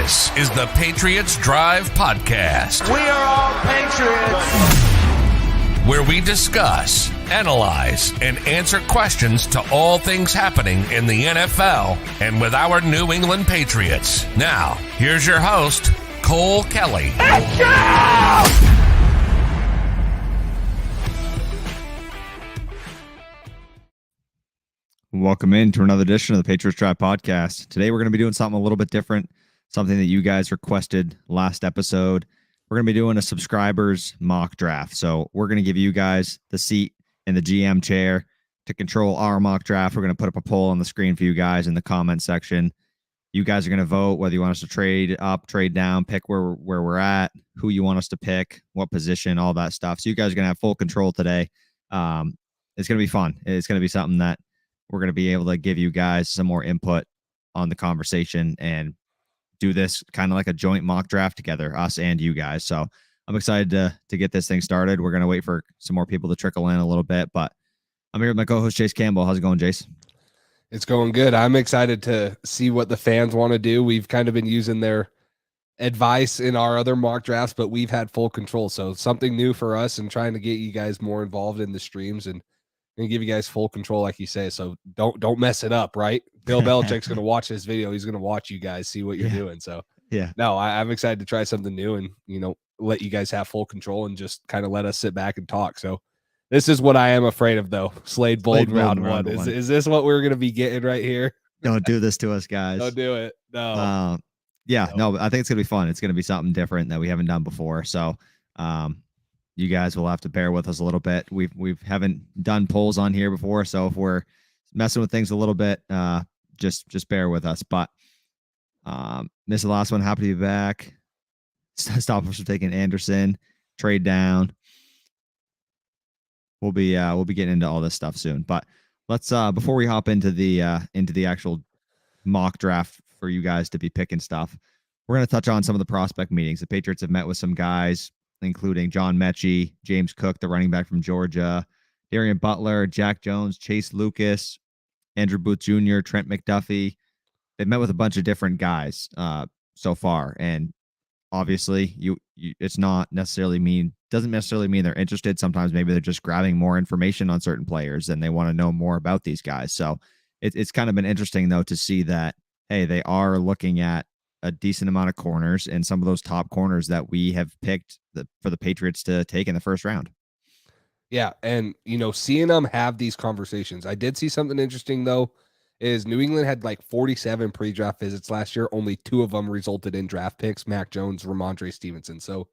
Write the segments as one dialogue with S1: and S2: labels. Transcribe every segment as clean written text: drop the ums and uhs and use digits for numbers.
S1: This is the Patriots Drive Podcast.
S2: We are all Patriots.
S1: Where we discuss, analyze, and answer questions to all things happening in the NFL and with our New England Patriots. Now, here's your host, Cole Kelly.
S2: Let's go!
S3: Welcome into another edition of the Patriots Drive Podcast. Today we're going to be doing something a little bit different, something that you guys requested last episode. We're going to be doing a subscribers mock draft. So we're going to give you guys the seat in the GM chair to control our mock draft. We're going to put up a poll on the screen for you guys in the comment section. You guys are going to vote whether you want us to trade up, trade down, pick where we're at, who you want us to pick, what position, all that stuff. So you guys are going to have full control today. It's going to be fun. It's going to be something that we're going to be able to give you guys some more input on the conversation and do this kind of like a joint mock draft together, us and you guys. So I'm excited to get this thing started. We're going to wait for some more people to trickle in a little bit, but I'm here with my co-host, Chase Campbell. How's it going, Jace?
S4: It's going good. I'm excited to see what the fans want to do. We've kind of been using their advice in our other mock drafts, but we've had full control. So something new for us and trying to get you guys more involved in the streams and give you guys full control, like you say. So don't mess it up, right? Bill Belichick's going to watch this video. He's going to watch you guys, see what you're doing. So no, I'm excited to try something new and, let you guys have full control and just kind of let us sit back and talk. So this is what I am afraid of, though. Slade Bold round one. Is this what we're going to be getting right here?
S3: Don't do this to us, guys.
S4: Don't do it. No.
S3: No, I think it's going to be fun. It's going to be something different that we haven't done before. So, you guys will have to bear with us a little bit. We haven't done polls on here before, so if we're messing with things a little bit, just bear with us. But missed the last one. Happy to be back. Stop us from taking Anderson. Trade down. We'll be getting into all this stuff soon. But let's before we hop into the actual mock draft for you guys to be picking stuff, we're going to touch on some of the prospect meetings. The Patriots have met with some guys, including John Mechie, James Cook, the running back from Georgia, Darian Butler, Jack Jones, Chase Lucas, Andrew Booth Jr., Trent McDuffie. They've met with a bunch of different guys so far, and obviously, doesn't necessarily mean they're interested. Sometimes maybe they're just grabbing more information on certain players and they want to know more about these guys. So it's kind of been interesting though to see that hey, they are looking at a decent amount of corners and some of those top corners that we have picked for the Patriots to take in the first round.
S4: Yeah. And, seeing them have these conversations, I did see something interesting though, is New England had like 47 pre-draft visits last year. Only 2 of them resulted in draft picks, Mac Jones, Ramondre Stevenson. So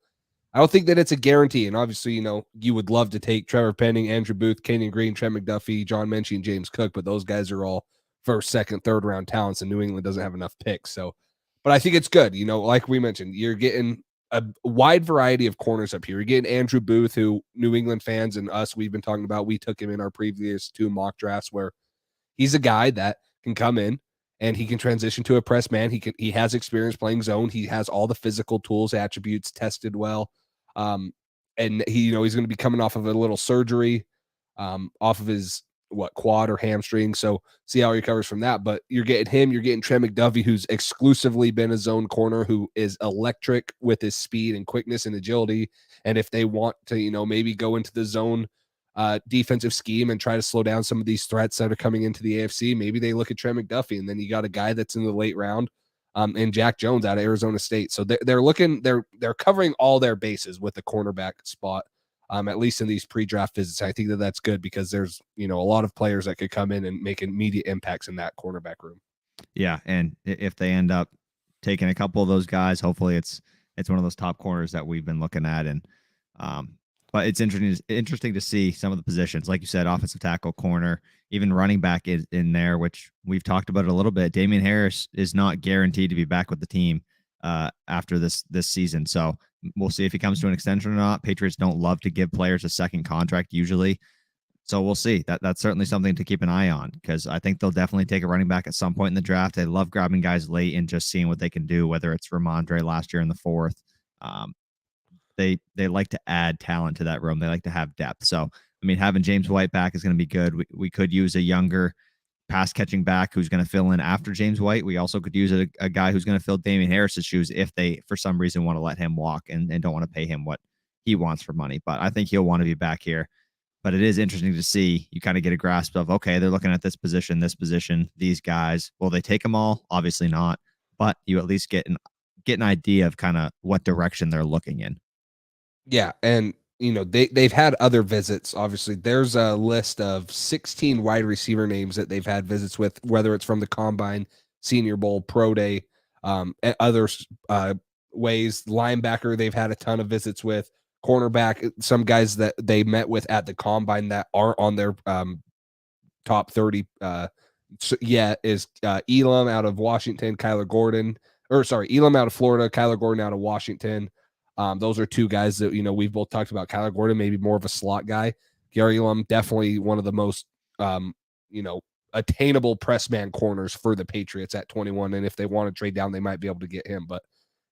S4: I don't think that it's a guarantee. And obviously, you would love to take Trevor Penning, Andrew Booth, Kenyon Green, Trent McDuffie, John Mechie, and James Cook, but those guys are all first, second, third round talents, and New England doesn't have enough picks. So, but I think it's good. Like we mentioned, you're getting a wide variety of corners up here. You're getting Andrew Booth, who New England fans and us, we've been talking about. We took him in our previous 2 mock drafts where he's a guy that can come in and he can transition to a press man. He has experience playing zone. He has all the physical tools, attributes tested well. And he's going to be coming off of a little surgery, off of his quad or hamstring. So see how he recovers from that. But you're getting him, you're getting Trent McDuffie, who's exclusively been a zone corner, who is electric with his speed and quickness and agility. And if they want to, maybe go into the zone defensive scheme and try to slow down some of these threats that are coming into the AFC, maybe they look at Trent McDuffie, and then you got a guy that's in the late round, and Jack Jones out of Arizona State. So they're covering all their bases with the cornerback spot. At least in these pre-draft visits. I think that's good because there's, a lot of players that could come in and make immediate impacts in that cornerback room.
S3: Yeah. And if they end up taking a couple of those guys, hopefully it's one of those top corners that we've been looking at. And, but it's interesting to see some of the positions, like you said, offensive tackle, corner, even running back is in there, which we've talked about it a little bit. Damian Harris is not guaranteed to be back with the team after this season. So we'll see if he comes to an extension or not. Patriots don't love to give players a second contract usually. So we'll see. That's certainly something to keep an eye on because I think they'll definitely take a running back at some point in the draft. They love grabbing guys late and just seeing what they can do, whether it's Ramondre last year in the 4th. They like to add talent to that room. They like to have depth. So, I mean, having James White back is going to be good. We could use a younger pass catching back who's going to fill in after James White. We also could use a guy who's going to fill Damian Harris's shoes if they, for some reason, want to let him walk and don't want to pay him what he wants for money. But I think he'll want to be back here. But it is interesting to see. You kind of get a grasp of, okay, they're looking at this position, these guys. Will they take them all? Obviously not. But you at least get an idea of kind of what direction they're looking in.
S4: Yeah, and they've had other visits. Obviously, there's a list of 16 wide receiver names that they've had visits with, whether it's from the Combine, Senior Bowl, Pro Day, and other ways. Linebacker, they've had a ton of visits with. Cornerback, some guys that they met with at the Combine that aren't on their top 30 yet is Elam out of Washington, Elam out of Florida, Kyler Gordon out of Washington. Those are two guys that, we've both talked about. Kyler Gordon, maybe more of a slot guy. Gary Elam, definitely one of the most, attainable press man corners for the Patriots at 21. And if they want to trade down, they might be able to get him. But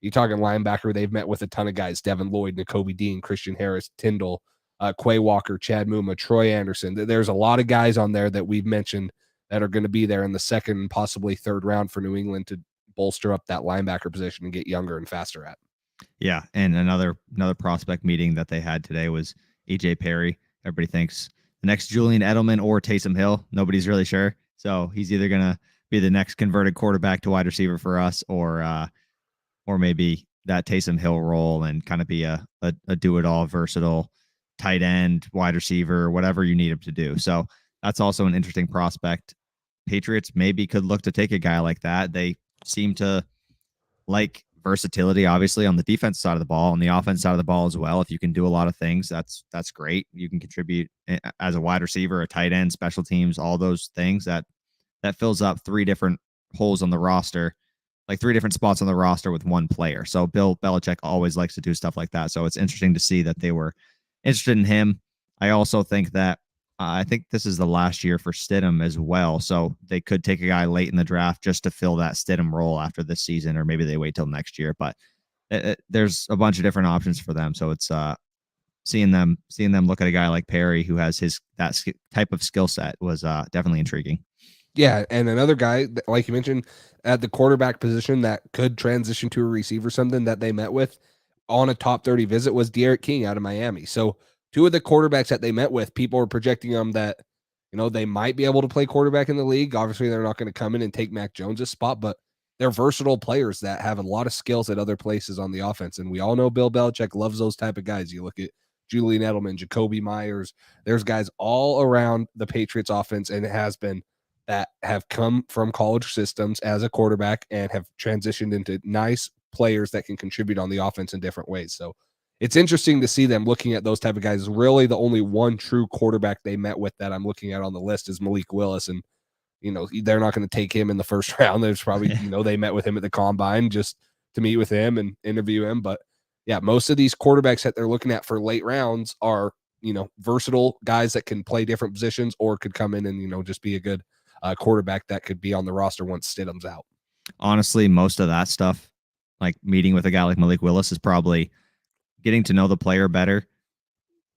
S4: you're talking linebacker, they've met with a ton of guys: Devin Lloyd, Nakobe Dean, Christian Harris, Tyndall, Quay Walker, Chad Muma, Troy Anderson. There's a lot of guys on there that we've mentioned that are going to be there in the second and possibly third round for New England to bolster up that linebacker position and get younger and faster at.
S3: Yeah, and another prospect meeting that they had today was AJ Perry. Everybody thinks the next Julian Edelman or Taysom Hill. Nobody's really sure. So he's either going to be the next converted quarterback to wide receiver for us, or maybe that Taysom Hill role and kind of be a do-it-all, versatile tight end, wide receiver, whatever you need him to do. So that's also an interesting prospect. Patriots maybe could look to take a guy like that. They seem to like versatility, obviously, on the defense side of the ball, on the offense side of the ball as well. If you can do a lot of things, that's great. You can contribute as a wide receiver, a tight end, special teams, all those things. That fills up three different holes on the roster, like three different spots on the roster with one player. So Bill Belichick always likes to do stuff like that. So it's interesting to see that they were interested in him. I also think that I think this is the last year for Stidham as well. So they could take a guy late in the draft just to fill that Stidham role after this season, or maybe they wait till next year. But there's a bunch of different options for them. So it's seeing them look at a guy like Perry who has that type of skill set was definitely intriguing.
S4: Yeah, and another guy, like you mentioned, at the quarterback position that could transition to a receiver, something that they met with on a top 30 visit was De'Aaron King out of Miami. So two of the quarterbacks that they met with, people were projecting them that, they might be able to play quarterback in the league. Obviously, they're not going to come in and take Mac Jones' spot, but they're versatile players that have a lot of skills at other places on the offense. And we all know Bill Belichick loves those type of guys. You look at Julian Edelman, Jacoby Myers. There's guys all around the Patriots offense, and it has been that have come from college systems as a quarterback and have transitioned into nice players that can contribute on the offense in different ways. So it's interesting to see them looking at those type of guys. Really, the only one true quarterback they met with that I'm looking at on the list is Malik Willis. And, they're not going to take him in the first round. There's probably, they met with him at the Combine just to meet with him and interview him. But yeah, most of these quarterbacks that they're looking at for late rounds are, versatile guys that can play different positions or could come in and, just be a good quarterback that could be on the roster once Stidham's out.
S3: Honestly, most of that stuff, like meeting with a guy like Malik Willis, is probably getting to know the player better,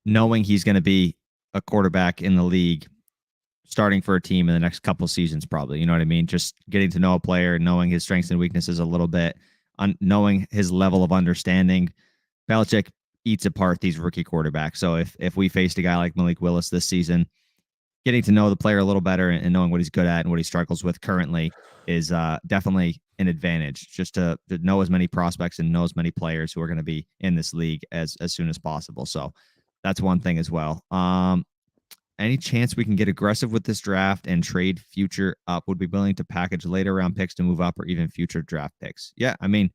S3: knowing he's going to be a quarterback in the league, starting for a team in the next couple seasons, probably. You know what I mean? Just getting to know a player, knowing his strengths and weaknesses a little bit, knowing his level of understanding. Belichick eats apart these rookie quarterbacks. So if we faced a guy like Malik Willis this season, getting to know the player a little better and knowing what he's good at and what he struggles with currently is definitely an advantage, just to know as many prospects and know as many players who are going to be in this league as soon as possible. So that's one thing as well. Any chance we can get aggressive with this draft and trade future up? Would be willing to package later round picks to move up or even future draft picks. Yeah, I mean,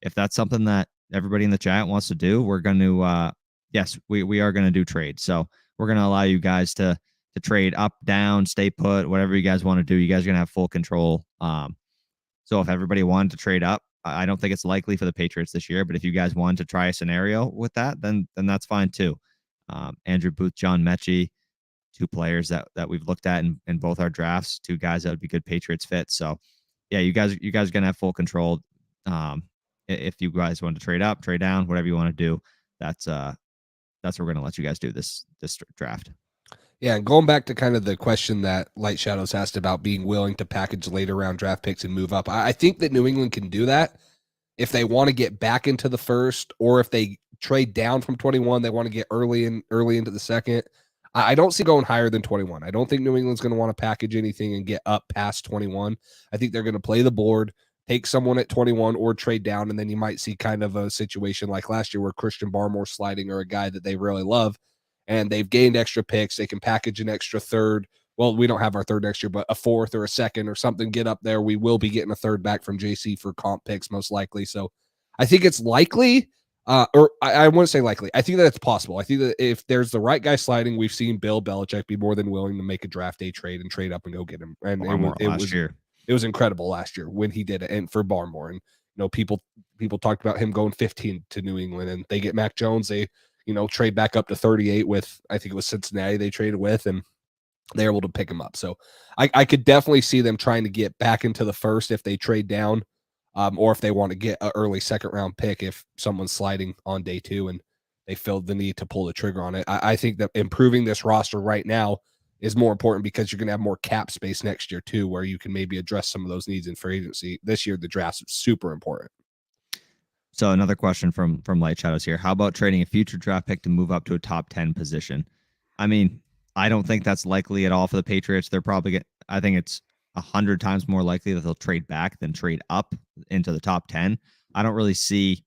S3: if that's something that everybody in the chat wants to do, we're going to, yes, we are going to do trades. So we're going to allow you guys to trade up, down, stay put, whatever you guys want to do. You guys are going to have full control. So if everybody wanted to trade up, I don't think it's likely for the Patriots this year, but if you guys wanted to try a scenario with that, then that's fine too. Andrew Booth, John Mechie, two players that we've looked at in both our drafts, two guys that would be good Patriots fits. So yeah, you guys are going to have full control. If you guys want to trade up, trade down, whatever you want to do, that's what we're going to let you guys do this draft.
S4: Yeah, and going back to kind of the question that Light Shadows asked about being willing to package later round draft picks and move up, I think that New England can do that if they want to get back into the first, or if they trade down from 21, they want to get early into the second. I don't see going higher than 21. I don't think New England's going to want to package anything and get up past 21. I think they're going to play the board, take someone at 21 or trade down, and then you might see kind of a situation like last year where Christian Barmore sliding, or a guy that they really love, and they've gained extra picks. They can package an extra third. Well, we don't have our third next year, but a fourth or a second or something, get up there. We will be getting a third back from JC for comp picks, most likely. So I think it's likely, or I wouldn't say likely. I think that it's possible. I think that if there's the right guy sliding, we've seen Bill Belichick be more than willing to make a draft day trade and trade up and go get him. And it was incredible last year when he did it, and for Barmore. And people talked about him going 15 to New England, and they get Mac Jones. They trade back up to 38 with, I think it was Cincinnati they traded with, and they're able to pick him up. So I could definitely see them trying to get back into the first if they trade down, or if they want to get an early second round pick if someone's sliding on day 2 and they feel the need to pull the trigger on it. I think that improving this roster right now is more important because you're going to have more cap space next year too, where you can maybe address some of those needs in free agency. This year, the draft's super important.
S3: So another question from Light Shadows here. How about trading a future draft pick to move up to a top 10 position? I mean, I don't think that's likely at all for the Patriots. They're probably I think it's 100 times more likely that they'll trade back than trade up into the top 10. I don't really see,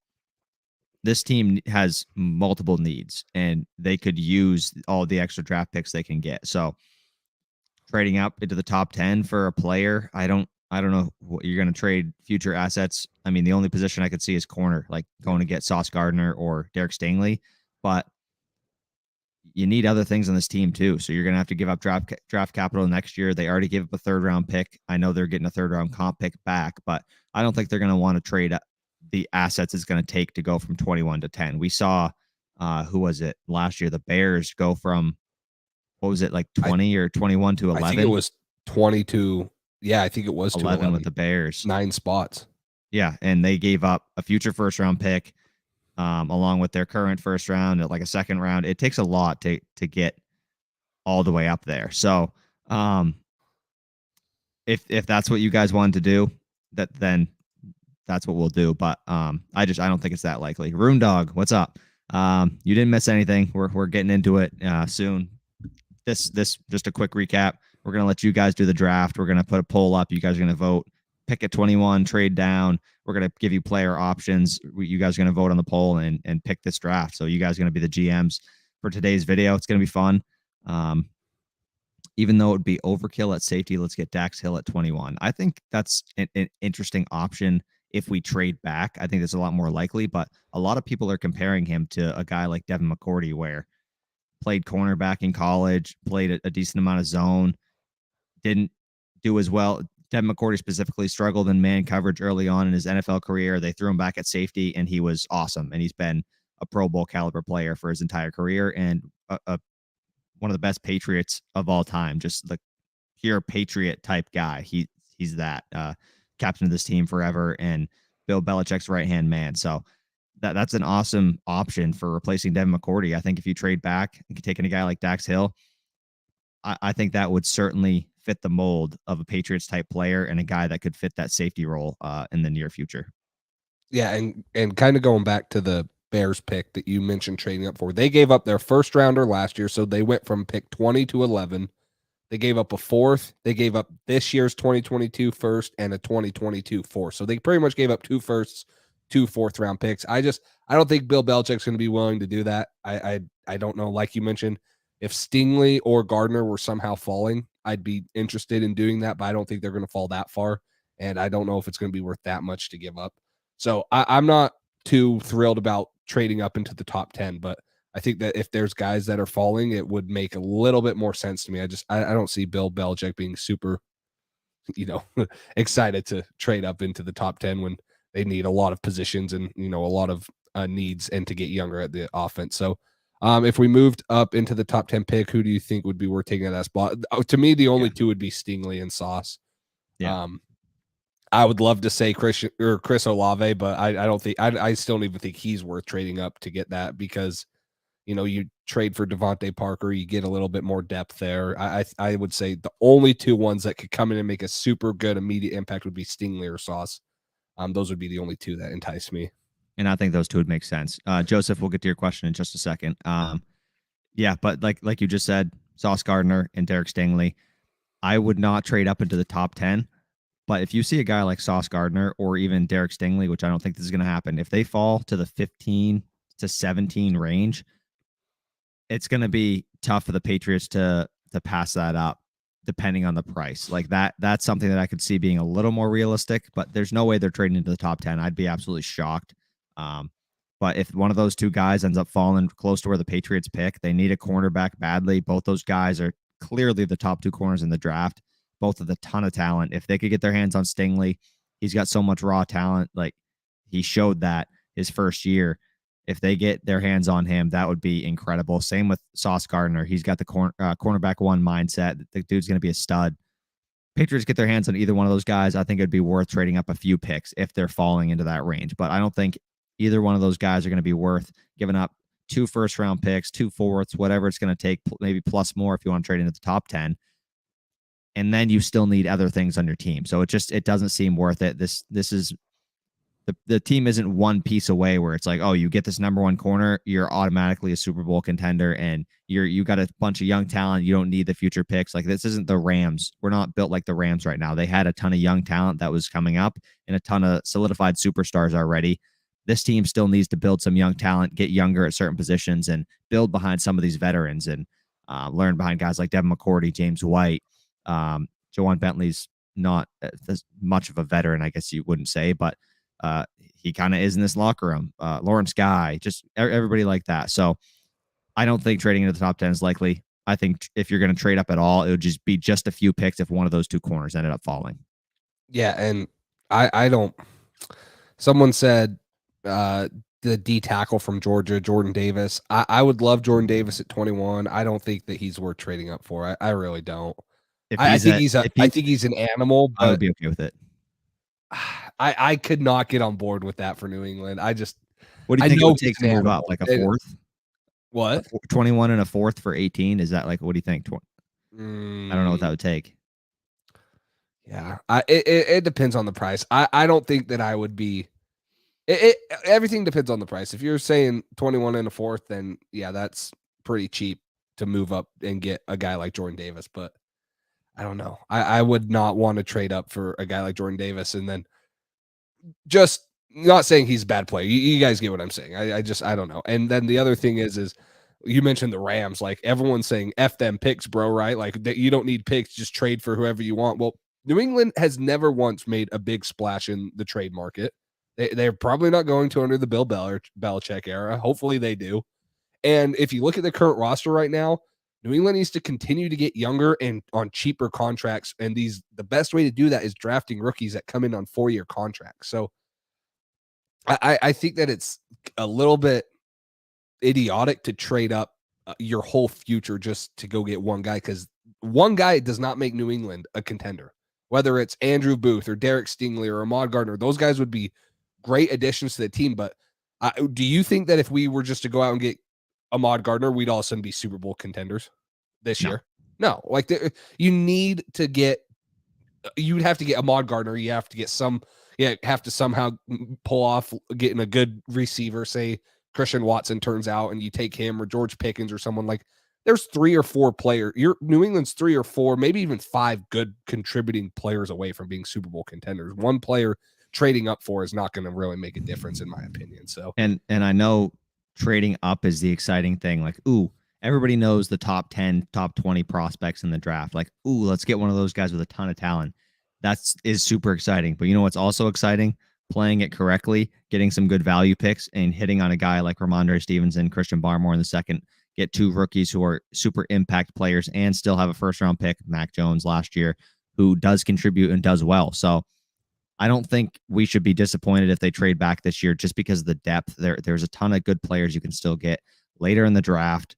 S3: this team has multiple needs and they could use all the extra draft picks they can get. So trading up into the top 10 for a player, I don't know what you're going to trade future assets. I mean, the only position I could see is corner, like going to get Sauce Gardner or Derek Stingley, but you need other things on this team too. So you're going to have to give up draft capital next year. They already gave up a 3rd round pick. I know they're getting a 3rd round comp pick back, but I don't think they're going to want to trade the assets it's going to take to go from 21 to 10. We saw, who was it last year? The Bears go from, what was it, like 20 or 21 to 11?
S4: I think it was 20 to, yeah, I think it was
S3: 11 with the Bears.
S4: 9 spots.
S3: Yeah, and they gave up a future 1st round pick, along with their current 1st round, like a 2nd round. It takes a lot to get all the way up there. So if that's what you guys wanted to do, then that's what we'll do. But I don't think it's that likely. Rune Dog, what's up? You didn't miss anything. We're getting into it soon. This just a quick recap. We're gonna let you guys do the draft. We're gonna put a poll up. You guys are gonna vote. Pick at 21, trade down. We're going to give you player options. You guys are going to vote on the poll and pick this draft. So you guys are going to be the GMs for today's video. It's going to be fun. Even though it would be overkill at safety, let's get Dax Hill at 21. I think that's an interesting option if we trade back. I think that's a lot more likely, but a lot of people are comparing him to a guy like Devin McCourty, where played cornerback in college, played a decent amount of zone, didn't do as well. Devin McCourty specifically struggled in man coverage early on in his NFL career. They threw him back at safety, and he was awesome. And he's been a Pro Bowl caliber player for his entire career, and one of the best Patriots of all time. Just the pure Patriot type guy. He's that captain of this team forever, and Bill Belichick's right-hand man. So that's an awesome option for replacing Devin McCourty. I think if you trade back and taking a guy like Dax Hill, I think that would certainly fit the mold of a Patriots type player and a guy that could fit that safety role in the near future.
S4: Yeah, and kind of going back to the Bears pick that you mentioned trading up for, they gave up their 1st rounder last year, so they went from pick 20 to 11. They gave up a 4th. They gave up this year's 2022 1st and a 2022 4th. So they pretty much gave up 2 firsts, 2 4th round picks. I don't think Bill Belichick's going to be willing to do that. I don't know. Like you mentioned, if Stingley or Gardner were somehow falling, I'd be interested in doing that, but I don't think they're going to fall that far. And I don't know if it's going to be worth that much to give up. So I'm not too thrilled about trading up into the top 10, but I think that if there's guys that are falling, it would make a little bit more sense to me. I don't see Bill Belichick being super, excited to trade up into the top 10 when they need a lot of positions and, a lot of needs and to get younger at the offense. So if we moved up into the top 10 pick, who do you think would be worth taking at that spot? To me, the only two would be Stingley and Sauce.
S3: Yeah.
S4: I would love to say Chris Olave, but I don't think I still don't even think he's worth trading up to get that, because you trade for Devontae Parker, you get a little bit more depth there. I would say the only two ones that could come in and make a super good immediate impact would be Stingley or Sauce. Those would be the only two that entice me.
S3: And I think those two would make sense. Joseph, we'll get to your question in just a second. Yeah, but like you just said, Sauce Gardner and Derek Stingley, I would not trade up into the top 10. But if you see a guy like Sauce Gardner or even Derek Stingley, which I don't think this is going to happen, if they fall to the 15 to 17 range, it's going to be tough for the Patriots to pass that up, depending on the price. Like that's something that I could see being a little more realistic. But there's no way they're trading into the top 10. I'd be absolutely shocked. But if one of those two guys ends up falling close to where the Patriots pick, they need a cornerback badly. Both those guys are clearly the top two corners in the draft. Both with a ton of talent. If they could get their hands on Stingley, he's got so much raw talent. Like he showed that his first year. If they get their hands on him, that would be incredible. Same with Sauce Gardner. He's got the cornerback one mindset. The dude's going to be a stud. Patriots get their hands on either one of those guys, I think it'd be worth trading up a few picks if they're falling into that range. But I don't think either one of those guys are going to be worth giving up 2 first-round picks, 2 fourths, whatever it's going to take, maybe plus more if you want to trade into the top 10. And then you still need other things on your team. So it doesn't seem worth it. This is the team isn't one piece away where it's like, oh, you get this number one corner, you're automatically a Super Bowl contender, and you got a bunch of young talent. You don't need the future picks. Like this isn't the Rams. We're not built like the Rams right now. They had a ton of young talent that was coming up and a ton of solidified superstars already. This team still needs to build some young talent, get younger at certain positions, and build behind some of these veterans and learn behind guys like Devin McCourty, James White. Jawan Bentley's not as much of a veteran, I guess you wouldn't say, but he kind of is in this locker room. Lawrence Guy, just everybody like that. So I don't think trading into the top 10 is likely. I think if you're going to trade up at all, it would just be just a few picks if one of those two corners ended up falling.
S4: Yeah, and I don't. Someone said the D tackle from Georgia, Jordan Davis. I would love Jordan Davis at 21. I don't think that he's worth trading up for. I really don't. I think he's an animal. But
S3: I would be okay with it.
S4: I could not get on board with that for New England.
S3: What do you think it would take to move up? Like a fourth?
S4: What?
S3: 21 and a fourth for 18? Is that like, what do you think? I don't know what that would take.
S4: Yeah, it depends on the price. I don't think that I would be. Everything depends on the price. If you're saying 21 and a fourth, then yeah, that's pretty cheap to move up and get a guy like Jordan Davis. But I don't know. I would not want to trade up for a guy like Jordan Davis and then just not saying he's a bad player. You guys get what I'm saying. I don't know. And then the other thing is you mentioned the Rams. Like everyone's saying, F them picks, bro, right? Like you don't need picks. Just trade for whoever you want. Well, New England has never once made a big splash in the trade market. They're probably not going to under the Bill Belichick era. Hopefully they do. And if you look at the current roster right now, New England needs to continue to get younger and on cheaper contracts. And the best way to do that is drafting rookies that come in on 4-year contracts. So I think that it's a little bit idiotic to trade up your whole future just to go get one guy, because one guy does not make New England a contender. Whether it's Andrew Booth or Derek Stingley or Ahmad Gardner, those guys would be great additions to the team. But do you think that if we were just to go out and get Ahmad Gardner, we'd all of a sudden be Super Bowl contenders this year? No, like you'd have to get Ahmad Gardner. You have to get have to somehow pull off getting a good receiver. Say Christian Watson turns out and you take him, or George Pickens or someone. Like there's 3 or 4 players. New England's 3 or 4, maybe even 5 good contributing players away from being Super Bowl contenders. One player trading up for is not going to really make a difference, in my opinion. So,
S3: and I know trading up is the exciting thing. Like, ooh, everybody knows the top 10, top 20 prospects in the draft. Like, ooh, let's get one of those guys with a ton of talent. Is super exciting. But you know what's also exciting? Playing it correctly, getting some good value picks, and hitting on a guy like Ramondre Stevenson, Christian Barmore in the second. Get 2 rookies who are super impact players and still have a first-round pick, Mac Jones last year, who does contribute and does well. So I don't think we should be disappointed if they trade back this year just because of the depth. There's a ton of good players you can still get later in the draft.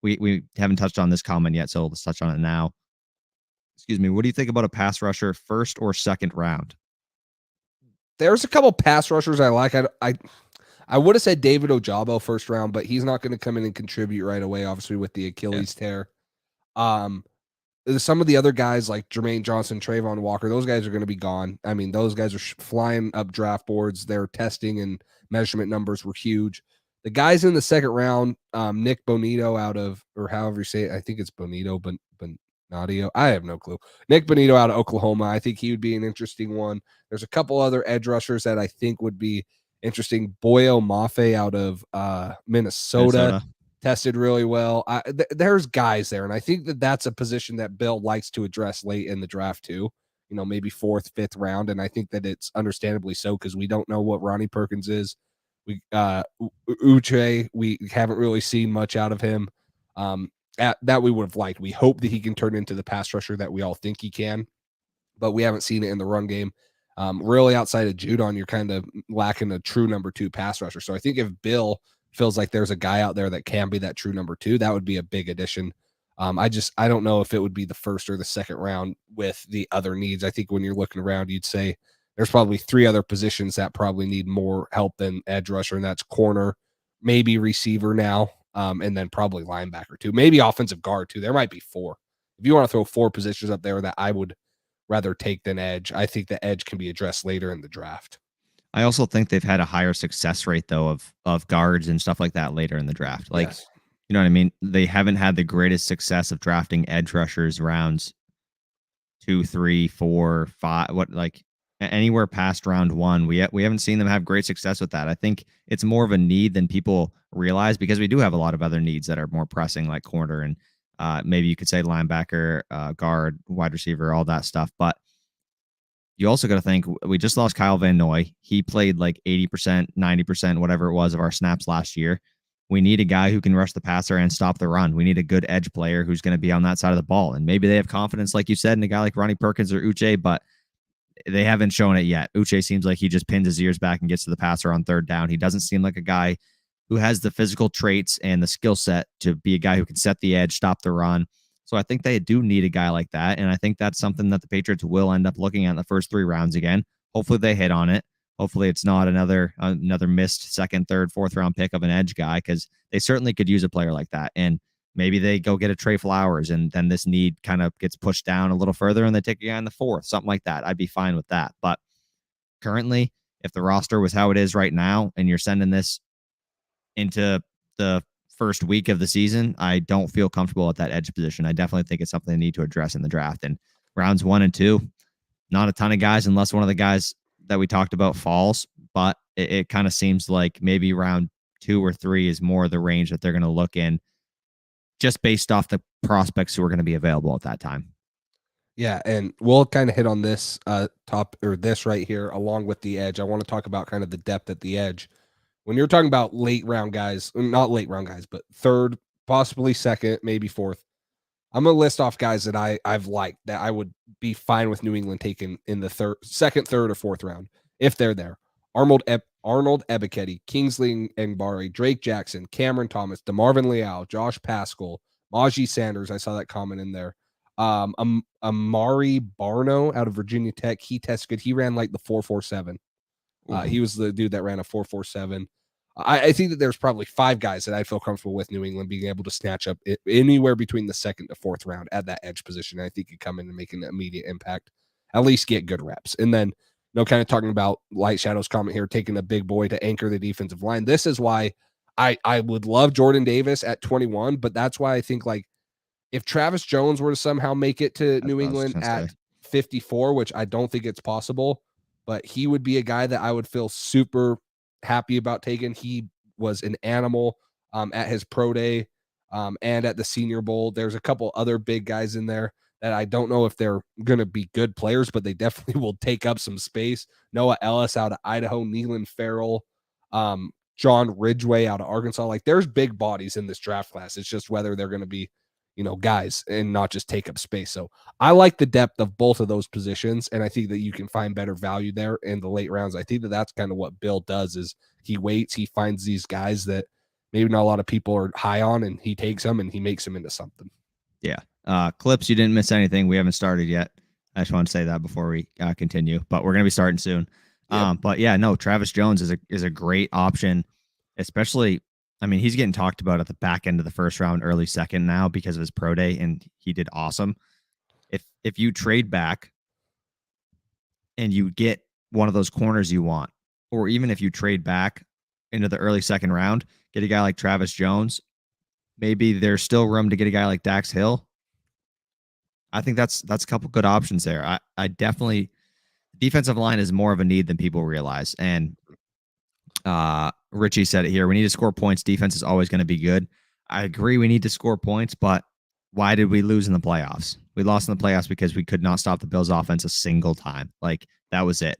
S3: We haven't touched on this comment yet, so let's touch on it now. Excuse me. What do you think about a pass rusher first or second round?
S4: There's a couple pass rushers I like. I would have said David Ojabo first round, but he's not going to come in and contribute right away, obviously, with the Achilles tear. Some of the other guys like Jermaine Johnson, Trayvon Walker, those guys are going to be gone. I mean, those guys are flying up draft boards. Their testing and measurement numbers were huge. The guys in the second round, Nick Bonito out of, or however you say it, I think it's Bonito, but Bonadio. I have no clue. Nick Bonito out of Oklahoma. I think he would be an interesting one. There's a couple other edge rushers that I think would be interesting. Boyo Mafe out of Minnesota. Tested really well. There's guys there, and I think that that's a position that Bill likes to address late in the draft too. You know, maybe 4th, 5th round, and I think that it's understandably so because we don't know what Ronnie Perkins is. Uche, we haven't really seen much out of him. That we would have liked. We hope that he can turn into the pass rusher that we all think he can, but we haven't seen it in the run game. Really, outside of Judon, you're kind of lacking a true number 2 pass rusher. So I think if Bill feels like there's a guy out there that can be that true number 2, that would be a big addition. I don't know if it would be the 1st or the 2nd round with the other needs. I think when you're looking around, you'd say there's probably 3 other positions that probably need more help than edge rusher, and that's corner, maybe receiver now, and then probably linebacker too, maybe offensive guard too. There might be 4. If you want to throw 4 positions up there that I would rather take than edge, I think the edge can be addressed later in the draft.
S3: I also think they've had a higher success rate though of guards and stuff like that later in the draft. Like,
S4: yes.
S3: You know what I mean? They haven't had the greatest success of drafting edge rushers rounds 2, 3, 4, 5, anywhere past round 1. We haven't seen them have great success with that. I think it's more of a need than people realize because we do have a lot of other needs that are more pressing, like corner and maybe you could say linebacker, guard, wide receiver, all that stuff. But you also got to think we just lost Kyle Van Noy. He played like 80%, 90%, whatever it was of our snaps last year. We need a guy who can rush the passer and stop the run. We need a good edge player who's going to be on that side of the ball. And maybe they have confidence, like you said, in a guy like Ronnie Perkins or Uche, but they haven't shown it yet. Uche seems like he just pins his ears back and gets to the passer on 3rd down. He doesn't seem like a guy who has the physical traits and the skill set to be a guy who can set the edge, stop the run. So I think they do need a guy like that. And I think that's something that the Patriots will end up looking at in the first 3 rounds again. Hopefully they hit on it. Hopefully it's not another missed 2nd, 3rd, 4th round pick of an edge guy, because they certainly could use a player like that. And maybe they go get a Trey Flowers and then this need kind of gets pushed down a little further and they take a guy in the 4th, something like that. I'd be fine with that. But currently, if the roster was how it is right now and you're sending this into the first week of the season, I don't feel comfortable at that edge position. I definitely think it's something they need to address in the draft. And rounds 1 and 2, not a ton of guys unless one of the guys that we talked about falls, but it kind of seems like maybe round 2 or 3 is more the range that they're going to look in just based off the prospects who are going to be available at that time.
S4: Yeah, and we'll kind of hit on this this right here along with the edge. I want to talk about kind of the depth at the edge. When you're talking about late round guys, not late round guys, but 3rd, possibly 2nd, maybe 4th, I'm going to list off guys that I've liked that I would be fine with New England taking in the 2nd, 3rd, or 4th round if they're there. Arnold Ebiketie, Kingsley Ngbari, Drake Jackson, Cameron Thomas, DeMarvin Leal, Josh Pascal, Najee Sanders. I saw that comment in there. Amari Barno out of Virginia Tech. He tested good. He ran like the 4.47. He was the dude that ran a 4.47. I think that there's probably 5 guys that I feel comfortable with New England being able to snatch up anywhere between the 2nd to 4th round at that edge position. I think could come in and make an immediate impact, at least get good reps. And then, kind of talking about Light Shadow's comment here, taking a big boy to anchor the defensive line. This is why I would love Jordan Davis at 21, but that's why I think like if Travis Jones were to somehow make it to New England at 54, which I don't think it's possible, but he would be a guy that I would feel super happy about taking. He was an animal at his pro day and at the Senior Bowl. There's a couple other big guys in there that I don't know if they're going to be good players, but they definitely will take up some space. Noah Ellis out of Idaho, Nealon Farrell, John Ridgway out of Arkansas. Like there's big bodies in this draft class. It's just whether they're going to be, guys and not just take up space. So I like the depth of both of those positions. And I think that you can find better value there in the late rounds. I think that that's kind of what Bill does is he waits, he finds these guys that maybe not a lot of people are high on and he takes them and he makes them into something.
S3: Yeah. Clips, you didn't miss anything. We haven't started yet. I just want to say that before we continue, but we're going to be starting soon.
S4: Yep.
S3: But yeah, no, Travis Jones is a great option, especially. I mean, he's getting talked about at the back end of the first round, early second now because of his pro day, and he did awesome. If you trade back and you get one of those corners you want, or even if you trade back into the early second round, get a guy like Travis Jones, maybe there's still room to get a guy like Dax Hill. I think that's a couple good options there. I definitely, defensive line is more of a need than people realize. And Richie said it here. We need to score points. Defense is always going to be good. I agree we need to score points, but why did we lose in the playoffs? We lost in the playoffs because we could not stop the Bills offense a single time. Like, that was it.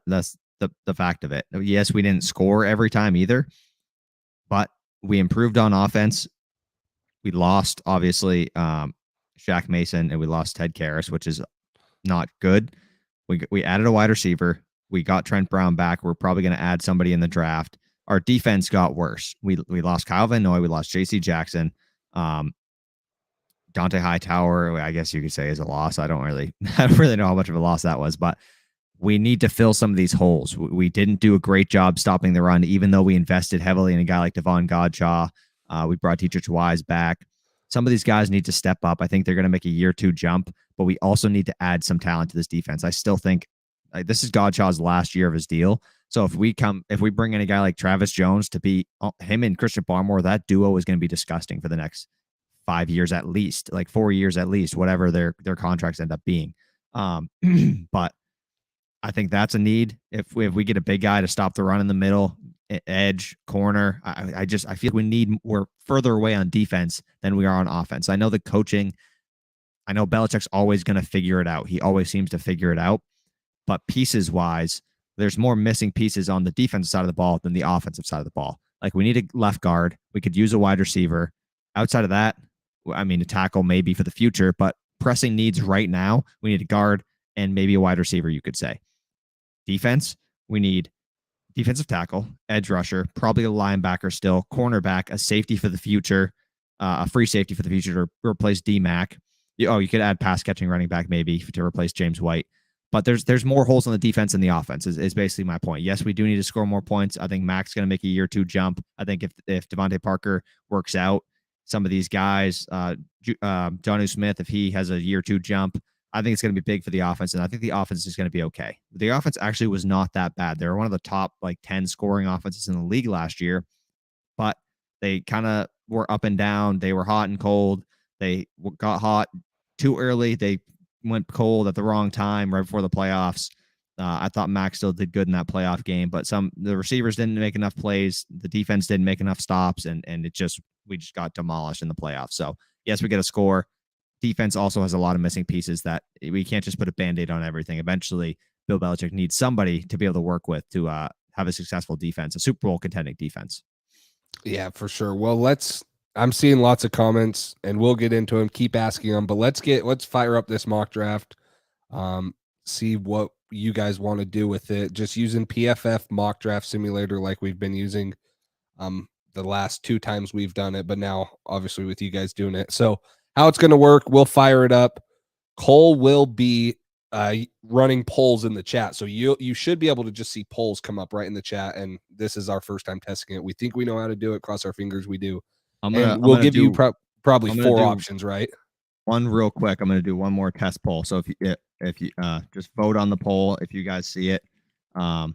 S3: That's the fact of it. Yes, we didn't score every time either, but we improved on offense. We lost, obviously, Shaq Mason, and we lost Ted Karras, which is not good. We added a wide receiver. We got Trent Brown back. We're probably going to add somebody in the draft. Our defense got worse. We lost Kyle Van Noy. We lost J.C. Jackson. Dante Hightower, I guess you could say, is a loss. I don't really know how much of a loss that was, but we need to fill some of these holes. We didn't do a great job stopping the run, even though we invested heavily in a guy like Devon Godshaw. We brought Teacher Wise back. Some of these guys need to step up. I think they're going to make a year 2 jump, but we also need to add some talent to this defense. I still think this is Godshaw's last year of his deal. So if we bring in a guy like Travis Jones to be him and Christian Barmore, that duo is going to be disgusting for the next 5 years at least, like 4 years at least, whatever their contracts end up being. But I think that's a need. If we get a big guy to stop the run in the middle, edge, corner, I feel we're further away on defense than we are on offense. I know the coaching. I know Belichick's always going to figure it out. He always seems to figure it out. But pieces wise, there's more missing pieces on the defensive side of the ball than the offensive side of the ball. Like, we need a left guard. We could use a wide receiver. Outside of that, I mean, a tackle maybe for the future, but pressing needs right now, we need a guard and maybe a wide receiver, you could say. Defense, we need defensive tackle, edge rusher, probably a linebacker still, cornerback, a safety for the future, a free safety for the future to replace D-Mac. You could add pass catching running back maybe to replace James White. But there's more holes on the defense than the offense is basically my point. Yes, we do need to score more points. I think Mac's going to make a year 2 jump. I think if Devontae Parker works out, some of these guys, Jonnu Smith, if he has a year 2 jump, I think it's going to be big for the offense, and I think the offense is going to be okay. The offense actually was not that bad. They were one of the top 10 scoring offenses in the league last year, but they kind of were up and down. They were hot and cold. They got hot too early. They went cold at the wrong time right before the playoffs. I thought Mac still did good in that playoff game, but the receivers didn't make enough plays. The defense didn't make enough stops, and we just got demolished in the playoffs. So yes, we get a score. Defense also has a lot of missing pieces that we can't just put a Band-Aid on everything. Eventually, Bill Belichick needs somebody to be able to work with to have a successful defense, a Super Bowl contending defense.
S4: Yeah, for sure. Well, I'm seeing lots of comments, and we'll get into them. Keep asking them, but let's fire up this mock draft. See what you guys want to do with it. Just using PFF mock draft simulator like we've been using the last 2 times we've done it, but now obviously with you guys doing it. So how it's going to work, we'll fire it up. Cole will be running polls in the chat. So you should be able to just see polls come up right in the chat. And this is our first time testing it. We think we know how to do it. Cross our fingers. We do. We'll give you probably 4 options, right?
S3: One real quick. I'm going to do one more test poll. So if you just vote on the poll, if you guys see it, threw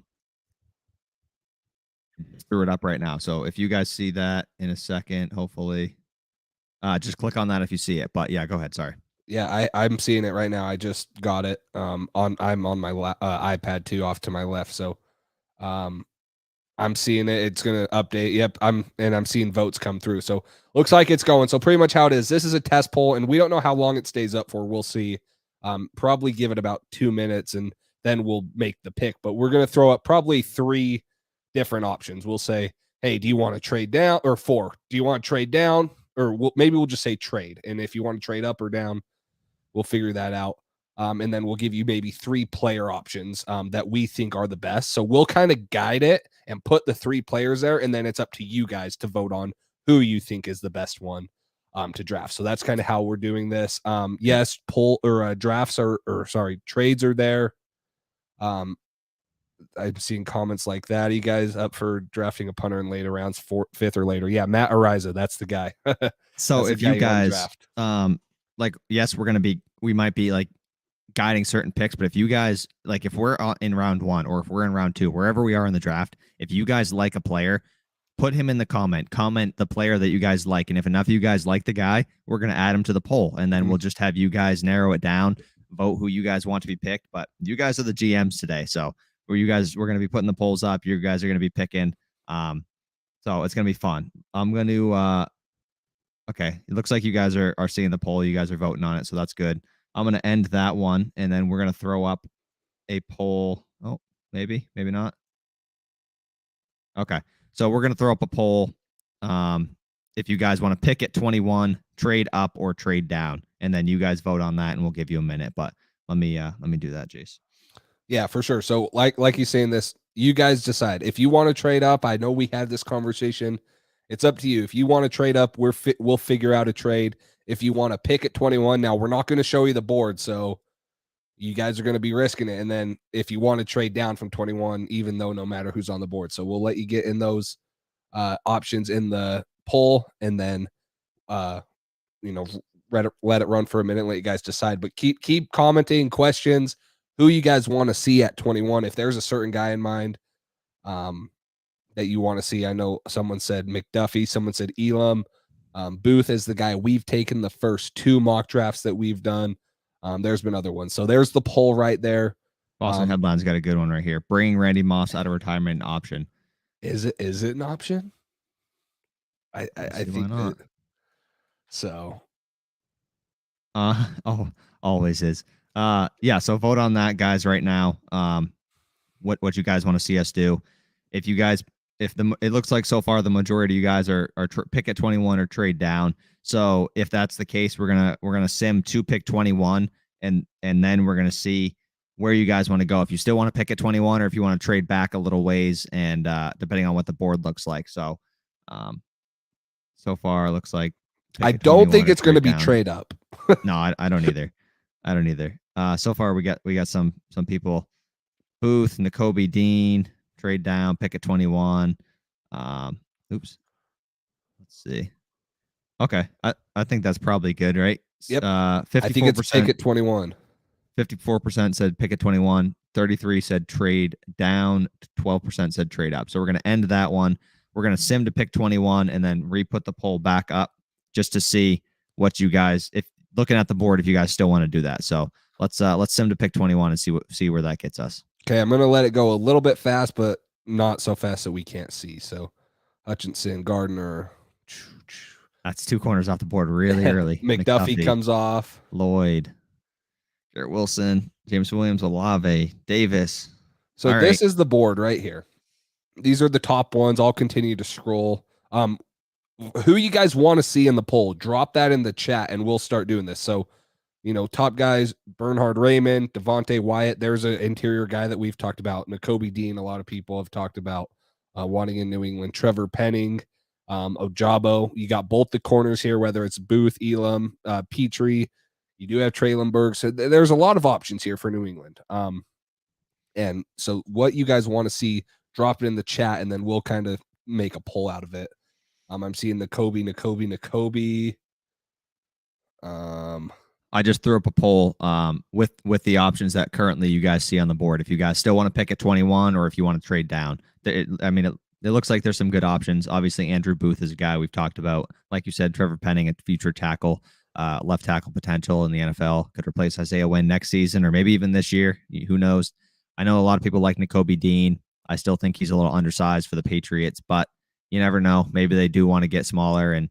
S3: it up right now. So if you guys see that in a second, hopefully, just click on that if you see it. But yeah, go ahead. Sorry.
S4: Yeah, I'm seeing it right now. I just got it. I'm on my iPad too, off to my left. So, I'm seeing it. It's gonna update. Yep, I'm seeing votes come through. So looks like it's going. So pretty much how it is. This is a test poll, and we don't know how long it stays up for. We'll see. Probably give it about 2 minutes, and then we'll make the pick. But we're gonna throw up probably 3 different options. We'll say, hey, do you want to trade down? Or 4? Do you want to trade down? Or maybe we'll just say trade. And if you want to trade up or down, we'll figure that out. And then we'll give you maybe 3 player options that we think are the best. So we'll kind of guide it and put the 3 players there. And then it's up to you guys to vote on who you think is the best one to draft. So that's kind of how we're doing this. Yes, trades are there. I'm seeing comments like that. Are you guys up for drafting a punter in later rounds, fifth or later? Yeah, Matt Ariza, that's the guy.
S3: So
S4: That's
S3: if
S4: the guy
S3: you
S4: wanna
S3: guys, like, yes, we might be like guiding certain picks, but if you guys like, if we're in round 1 or if we're in round 2, wherever we are in the draft, if you guys like a player, put him in the comment the player that you guys like, and if enough of you guys like the guy, we're going to add him to the poll, and then we'll just have you guys narrow it down, vote who you guys want to be picked. But you guys are the GMs today, so we're going to be putting the polls up, you guys are going to be picking, so it's going to be fun. I'm going to okay, it looks like you guys are seeing the poll, you guys are voting on it, so that's good. I'm going to end that one, and then we're going to throw up a poll. Oh, maybe not. Okay. So we're going to throw up a poll. If you guys want to pick at 21, trade up or trade down, and then you guys vote on that, and we'll give you a minute. But let me do that, Jace.
S4: Yeah, for sure. So like he's saying this, you guys decide if you want to trade up. I know we had this conversation. It's up to you. If you want to trade up, we'll figure out a trade. If you want to pick at 21, now we're not going to show you the board, so you guys are going to be risking it. And then if you want to trade down from 21, even though no matter who's on the board, so we'll let you get in those options in the poll, and then let it run for a minute and let you guys decide. But keep commenting questions, who you guys want to see at 21. If there's a certain guy in mind that you want to see. I know someone said McDuffie, someone said Elam. Booth is the guy we've taken the first 2 mock drafts that we've done. There's been other ones. So there's the poll right there.
S3: Boston Headlines got a good one right here. Bringing Randy Moss out of retirement, an option.
S4: Is it an option? I think
S3: not.
S4: So.
S3: Always is. Yeah. So vote on that, guys, right now. What you guys want to see us do? If you guys, it looks like so far the majority of you guys are pick at 21 or trade down. So if that's the case, we're gonna sim to pick 21, and then we're gonna see where you guys want to go. If you still want to pick at 21, or if you want to trade back a little ways, and depending on what the board looks like. So, so far it looks like
S4: I don't think it's going to be trade up.
S3: No, I don't either. I don't either. So far we got some people. Booth, Nakobe Dean, trade down, pick at 21. Oops. Let's see. Okay. I think that's probably good, right?
S4: Yep.
S3: 54%.
S4: I think it's pick at 21.
S3: 54% said pick at 21. 33 said trade down. 12% said trade up. So we're going to end that one. We're going to sim to pick 21 and then re-put the poll back up just to see what you guys, if looking at the board, if you guys still want to do that. So let's sim to pick 21 and see where that gets us.
S4: Okay, I'm going to let it go a little bit fast, but not so fast that we can't see. So Hutchinson, Gardner.
S3: That's 2 corners off the board really early.
S4: McDuffie comes off.
S3: Lloyd, Garrett Wilson, James Williams, Olave, Davis.
S4: So all this is the board right here. These are the top ones. I'll continue to scroll. Who you guys want to see in the poll? Drop that in the chat, and we'll start doing this. So, top guys: Bernhard Raymond, Devontae Wyatt. There's an interior guy that we've talked about. Nakobe Dean. A lot of people have talked about wanting in New England. Trevor Penning, Ojabo. You got both the corners here, whether it's Booth, Elam, Petrie. You do have Treylon. So there's a lot of options here for New England. And so what you guys want to see, drop it in the chat, and then we'll kind of make a poll out of it. I'm seeing Nakobe.
S3: I just threw up a poll with the options that currently you guys see on the board. If you guys still want to pick at 21 or if you want to trade down, it looks like there's some good options. Obviously, Andrew Booth is a guy we've talked about. Like you said, Trevor Penning, a future tackle, left tackle potential in the NFL, could replace Isaiah Wynn next season or maybe even this year. Who knows? I know a lot of people like Nakobe Dean. I still think he's a little undersized for the Patriots, but you never know. Maybe they do want to get smaller. And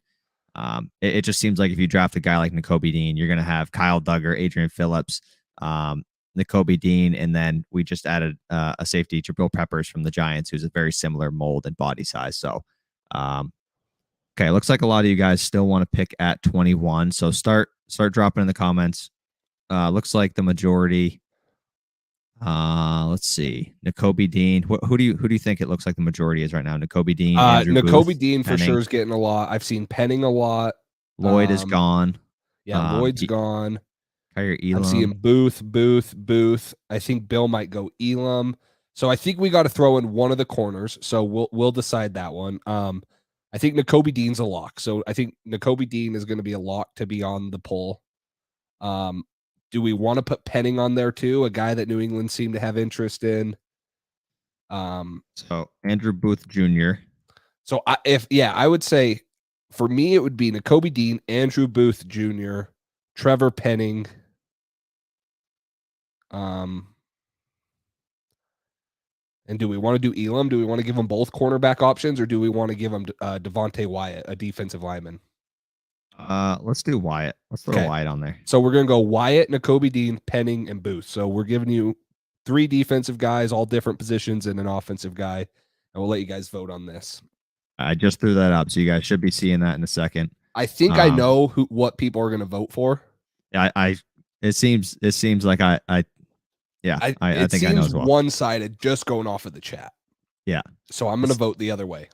S3: it just seems like if you draft a guy like Nakobe Dean, you're going to have Kyle Duggar, Adrian Phillips, Nakobe Dean, and then we just added a safety, Jabril Peppers from the Giants, who's a very similar mold and body size. So, okay, looks like a lot of you guys still want to pick at 21. So start dropping in the comments. Looks like the majority. Let's see. Nakobe Dean. Who do you think it looks like the majority is right now? Nakobe Dean.
S4: Nakobe
S3: Booth,
S4: Dean for
S3: Penning.
S4: sure is getting a lot. I've seen Penning a lot.
S3: Lloyd is gone.
S4: Yeah, Lloyd's gone.
S3: Kyrie Elam.
S4: I'm seeing Booth. I think Bill might go Elam. So I think we got to throw in one of the corners. So we'll decide that one. I think Nakobe Dean's a lock. So I think Nakobe Dean is going to be a lock to be on the poll. Do we want to put Penning on there too? A guy that New England seemed to have interest in.
S3: So Andrew Booth Jr.
S4: So I would say for me it would be Nakobe Dean, Andrew Booth Jr., Trevor Penning. And do we want to do Elam? Do we want to give them both cornerback options, or do we want to give them Devontae Wyatt, a defensive lineman?
S3: Let's do Wyatt. Let's throw Wyatt on there.
S4: So we're going to go Wyatt, Nakobe Dean, Penning, and Booth. So we're giving you 3 defensive guys, all different positions, and an offensive guy. And we'll let you guys vote on this.
S3: I just threw that up, so you guys should be seeing that in a second.
S4: I think I know what people are going to vote for.
S3: Yeah, it seems like I think I know as well.
S4: One-sided, just going off of the chat.
S3: Yeah.
S4: So I'm going to vote the other way.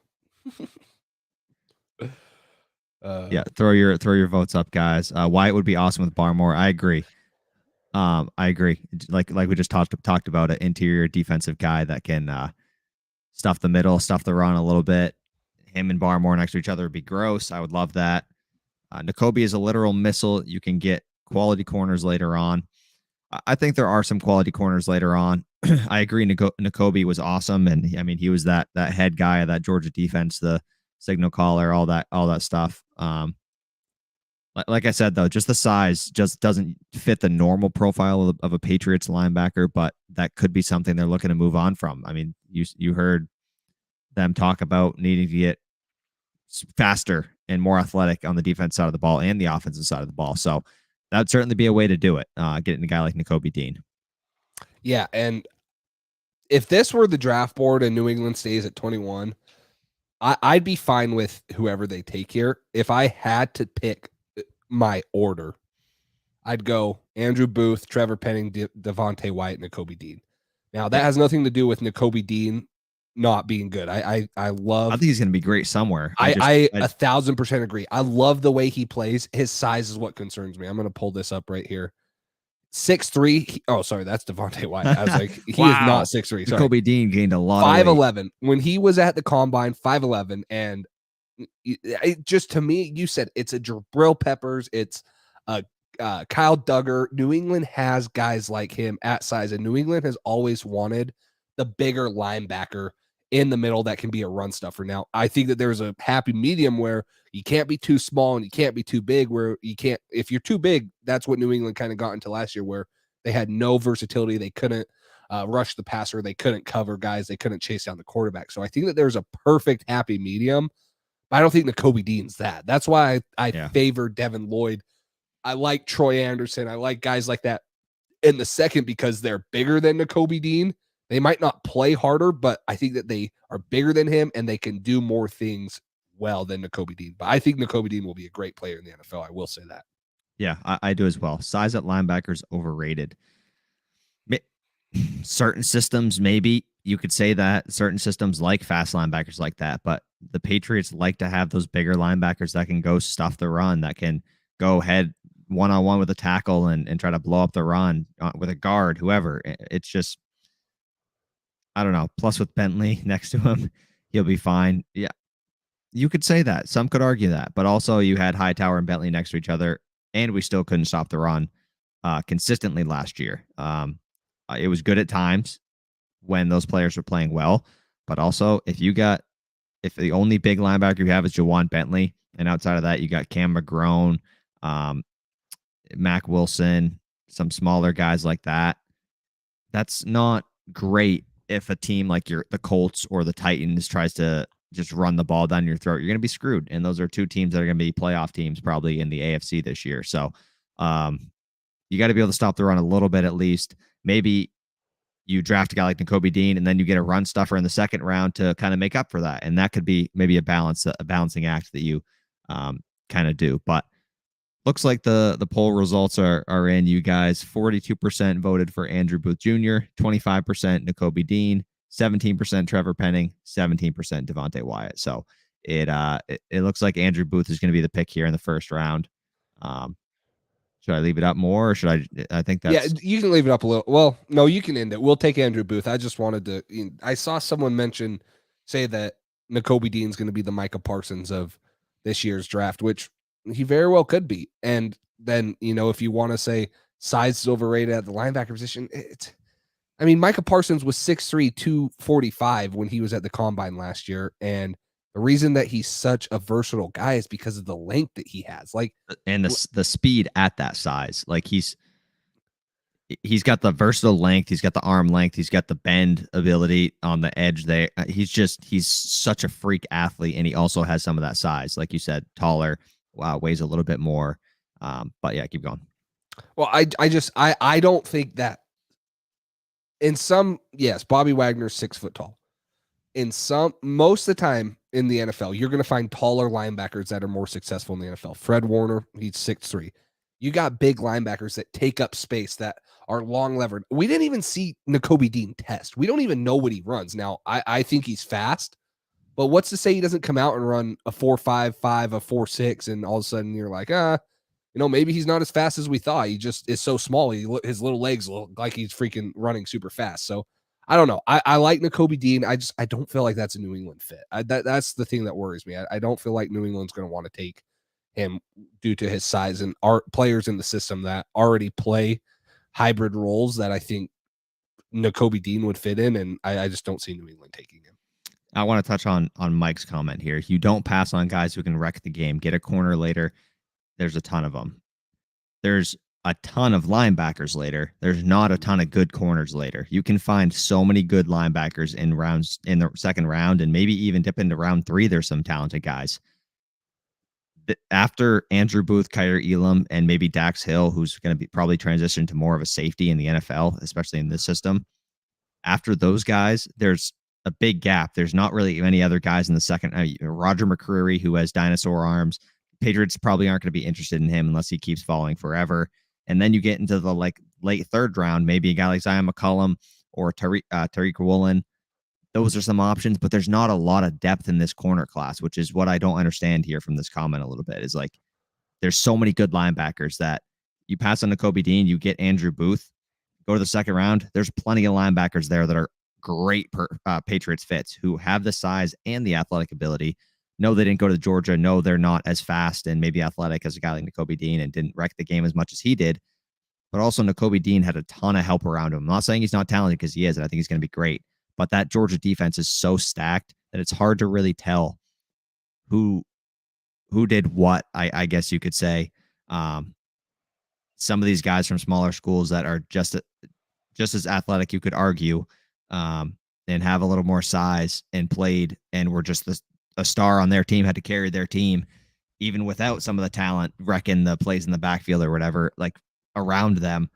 S3: Yeah, throw your votes up, guys. Wyatt would be awesome with Barmore. I agree. I agree. Like we just talked about, an interior defensive guy that can stuff the middle, stuff the run a little bit. Him and Barmore next to each other would be gross. I would love that. Nakobe is a literal missile. You can get quality corners later on. I think there are some quality corners later on. I agree. Nakobe was awesome, and I mean he was that head guy of that Georgia defense, the signal caller, all that stuff. Like I said though, just the size just doesn't fit the normal profile of a Patriots linebacker, but that could be something they're looking to move on from. I mean, you heard them talk about needing to get faster and more athletic on the defense side of the ball and the offensive side of the ball. So that'd certainly be a way to do it. Getting a guy like Nakobe Dean.
S4: Yeah, and if this were the draft board and New England stays at 21, I'd be fine with whoever they take here. If I had to pick my order, I'd go Andrew Booth, Trevor Penning, Devontae Wyatt, Nakobe Dean. Now that has nothing to do with Nakobe Dean not being good. I think
S3: he's going to be great somewhere.
S4: I 1,000% agree. I love the way he plays. His size is what concerns me. I'm going to pull this up right here. 6'3". Oh, sorry, that's Devontae Wyatt. I was like, he is not 6'3".
S3: Nakobe Dean gained a lot.
S4: 5'11". When he was at the combine, 5'11", and it just, to me, you said it's a Jabril Peppers, it's a Kyle Duggar. New England has guys like him at size, and New England has always wanted the bigger linebacker in the middle that can be a run stuffer. Now, I think that there's a happy medium where you can't be too small and you can't be too big, where you can't, if you're too big, that's what New England kind of got into last year, where they had no versatility. They couldn't rush the passer. They couldn't cover guys. They couldn't chase down the quarterback. So I think that there's a perfect happy medium, but I don't think Nakobe Dean's that. That's why I favor Devin Lloyd. I like Troy Anderson. I like guys like that in the second because they're bigger than Nakobe Dean. They might not play harder, but I think that they are bigger than him and they can do more things well than Nakobe Dean. But I think Nakobe Dean will be a great player in the NFL. I will say that.
S3: Yeah, I do as well. Size at linebacker is overrated. Certain systems, maybe you could say that. Certain systems like fast linebackers like that, but the Patriots like to have those bigger linebackers that can go stuff the run, that can go head one-on-one with a tackle and try to blow up the run with a guard, whoever. It's just, I don't know. Plus, with Bentley next to him, he'll be fine. Yeah, you could say that. Some could argue that. But also, you had Hightower and Bentley next to each other, and we still couldn't stop the run consistently last year. It was good at times when those players were playing well. But also, if the only big linebacker you have is Jawan Bentley, and outside of that, you got Cam McGrone, Mac Wilson, some smaller guys like that, that's not great. If a team like the Colts or the Titans tries to just run the ball down your throat, you're going to be screwed. And those are two teams that are going to be playoff teams probably in the AFC this year. So you got to be able to stop the run a little bit at least. Maybe you draft a guy like Nakobe Dean and then you get a run stuffer in the second round to kind of make up for that. And that could be maybe a balancing act that you kind of do. But looks like the poll results are in. You guys, 42% voted for Andrew Booth Jr., 25% Nakobe Dean, 17% Trevor Penning, 17% Devontae Wyatt. So it looks like Andrew Booth is going to be the pick here in the first round. Should I leave it up more, or should I think that's
S4: you can leave it up a little. Well, no, you can end it. We'll take Andrew Booth. I just wanted to. I saw someone say that Nakobe Dean's going to be the Micah Parsons of this year's draft, which he very well could be. And then if you want to say size is overrated at the linebacker position, Micah Parsons was 6'3", 245 when he was at the combine last year, and the reason that he's such a versatile guy is because of the length that he has.
S3: And the speed at that size. Like he's got the versatile length, he's got the arm length, he's got the bend ability on the edge there. He's such a freak athlete, and he also has some of that size. Like you said, taller, weighs a little bit more. But yeah, keep going.
S4: Well, I don't think that in some, yes, Bobby Wagner's 6 foot tall. Most of the time in the NFL, you're going to find taller linebackers that are more successful in the NFL. Fred Warner, he's 6'3". You got big linebackers that take up space, that are long levered. We didn't even see Nakobe Dean test. We don't even know what he runs. Now, I think he's fast, but what's to say he doesn't come out and run a 4.55, a 4.6, and all of a sudden you're like, maybe he's not as fast as we thought. He just is so small. His little legs look like he's freaking running super fast. So I don't know. I like Nakobe Dean. I don't feel like that's a New England fit. That's the thing that worries me. I don't feel like New England's going to want to take him due to his size, and our players in the system that already play hybrid roles that I think Nakobe Dean would fit in, and I just don't see New England taking him.
S3: I want to touch on Mike's comment here. You don't pass on guys who can wreck the game. Get a corner later. There's a ton of them. There's a ton of linebackers later. There's not a ton of good corners later. You can find so many good linebackers in the second round, and maybe even dip into round 3. There's some talented guys. After Andrew Booth, Kyer Elam, and maybe Dax Hill, who's going to be probably transitioned to more of a safety in the NFL, especially in this system. After those guys, there's a big gap. There's not really any other guys in the second. Roger McCreary, who has dinosaur arms. Patriots probably aren't going to be interested in him unless he keeps falling forever. And then you get into the late third round, maybe a guy like Zion McCollum or Tariq Woolen. Those are some options, but there's not a lot of depth in this corner class, which is what I don't understand here from this comment a little bit. Is like there's so many good linebackers that you pass on to Nakobe Dean, you get Andrew Booth, go to the second round. There's plenty of linebackers there that are great Patriots fits who have the size and the athletic ability. No, they didn't go to Georgia. No, they're not as fast and maybe athletic as a guy like Nakobe Dean and didn't wreck the game as much as he did. But also Nakobe Dean had a ton of help around him. I'm not saying he's not talented because he is, and I think he's going to be great. But that Georgia defense is so stacked that it's hard to really tell who did what, I guess you could say. Some of these guys from smaller schools that are just as athletic, you could argue, and have a little more size and played and were just a star on their team, had to carry their team, even without some of the talent, wrecking the plays in the backfield or whatever, like around them.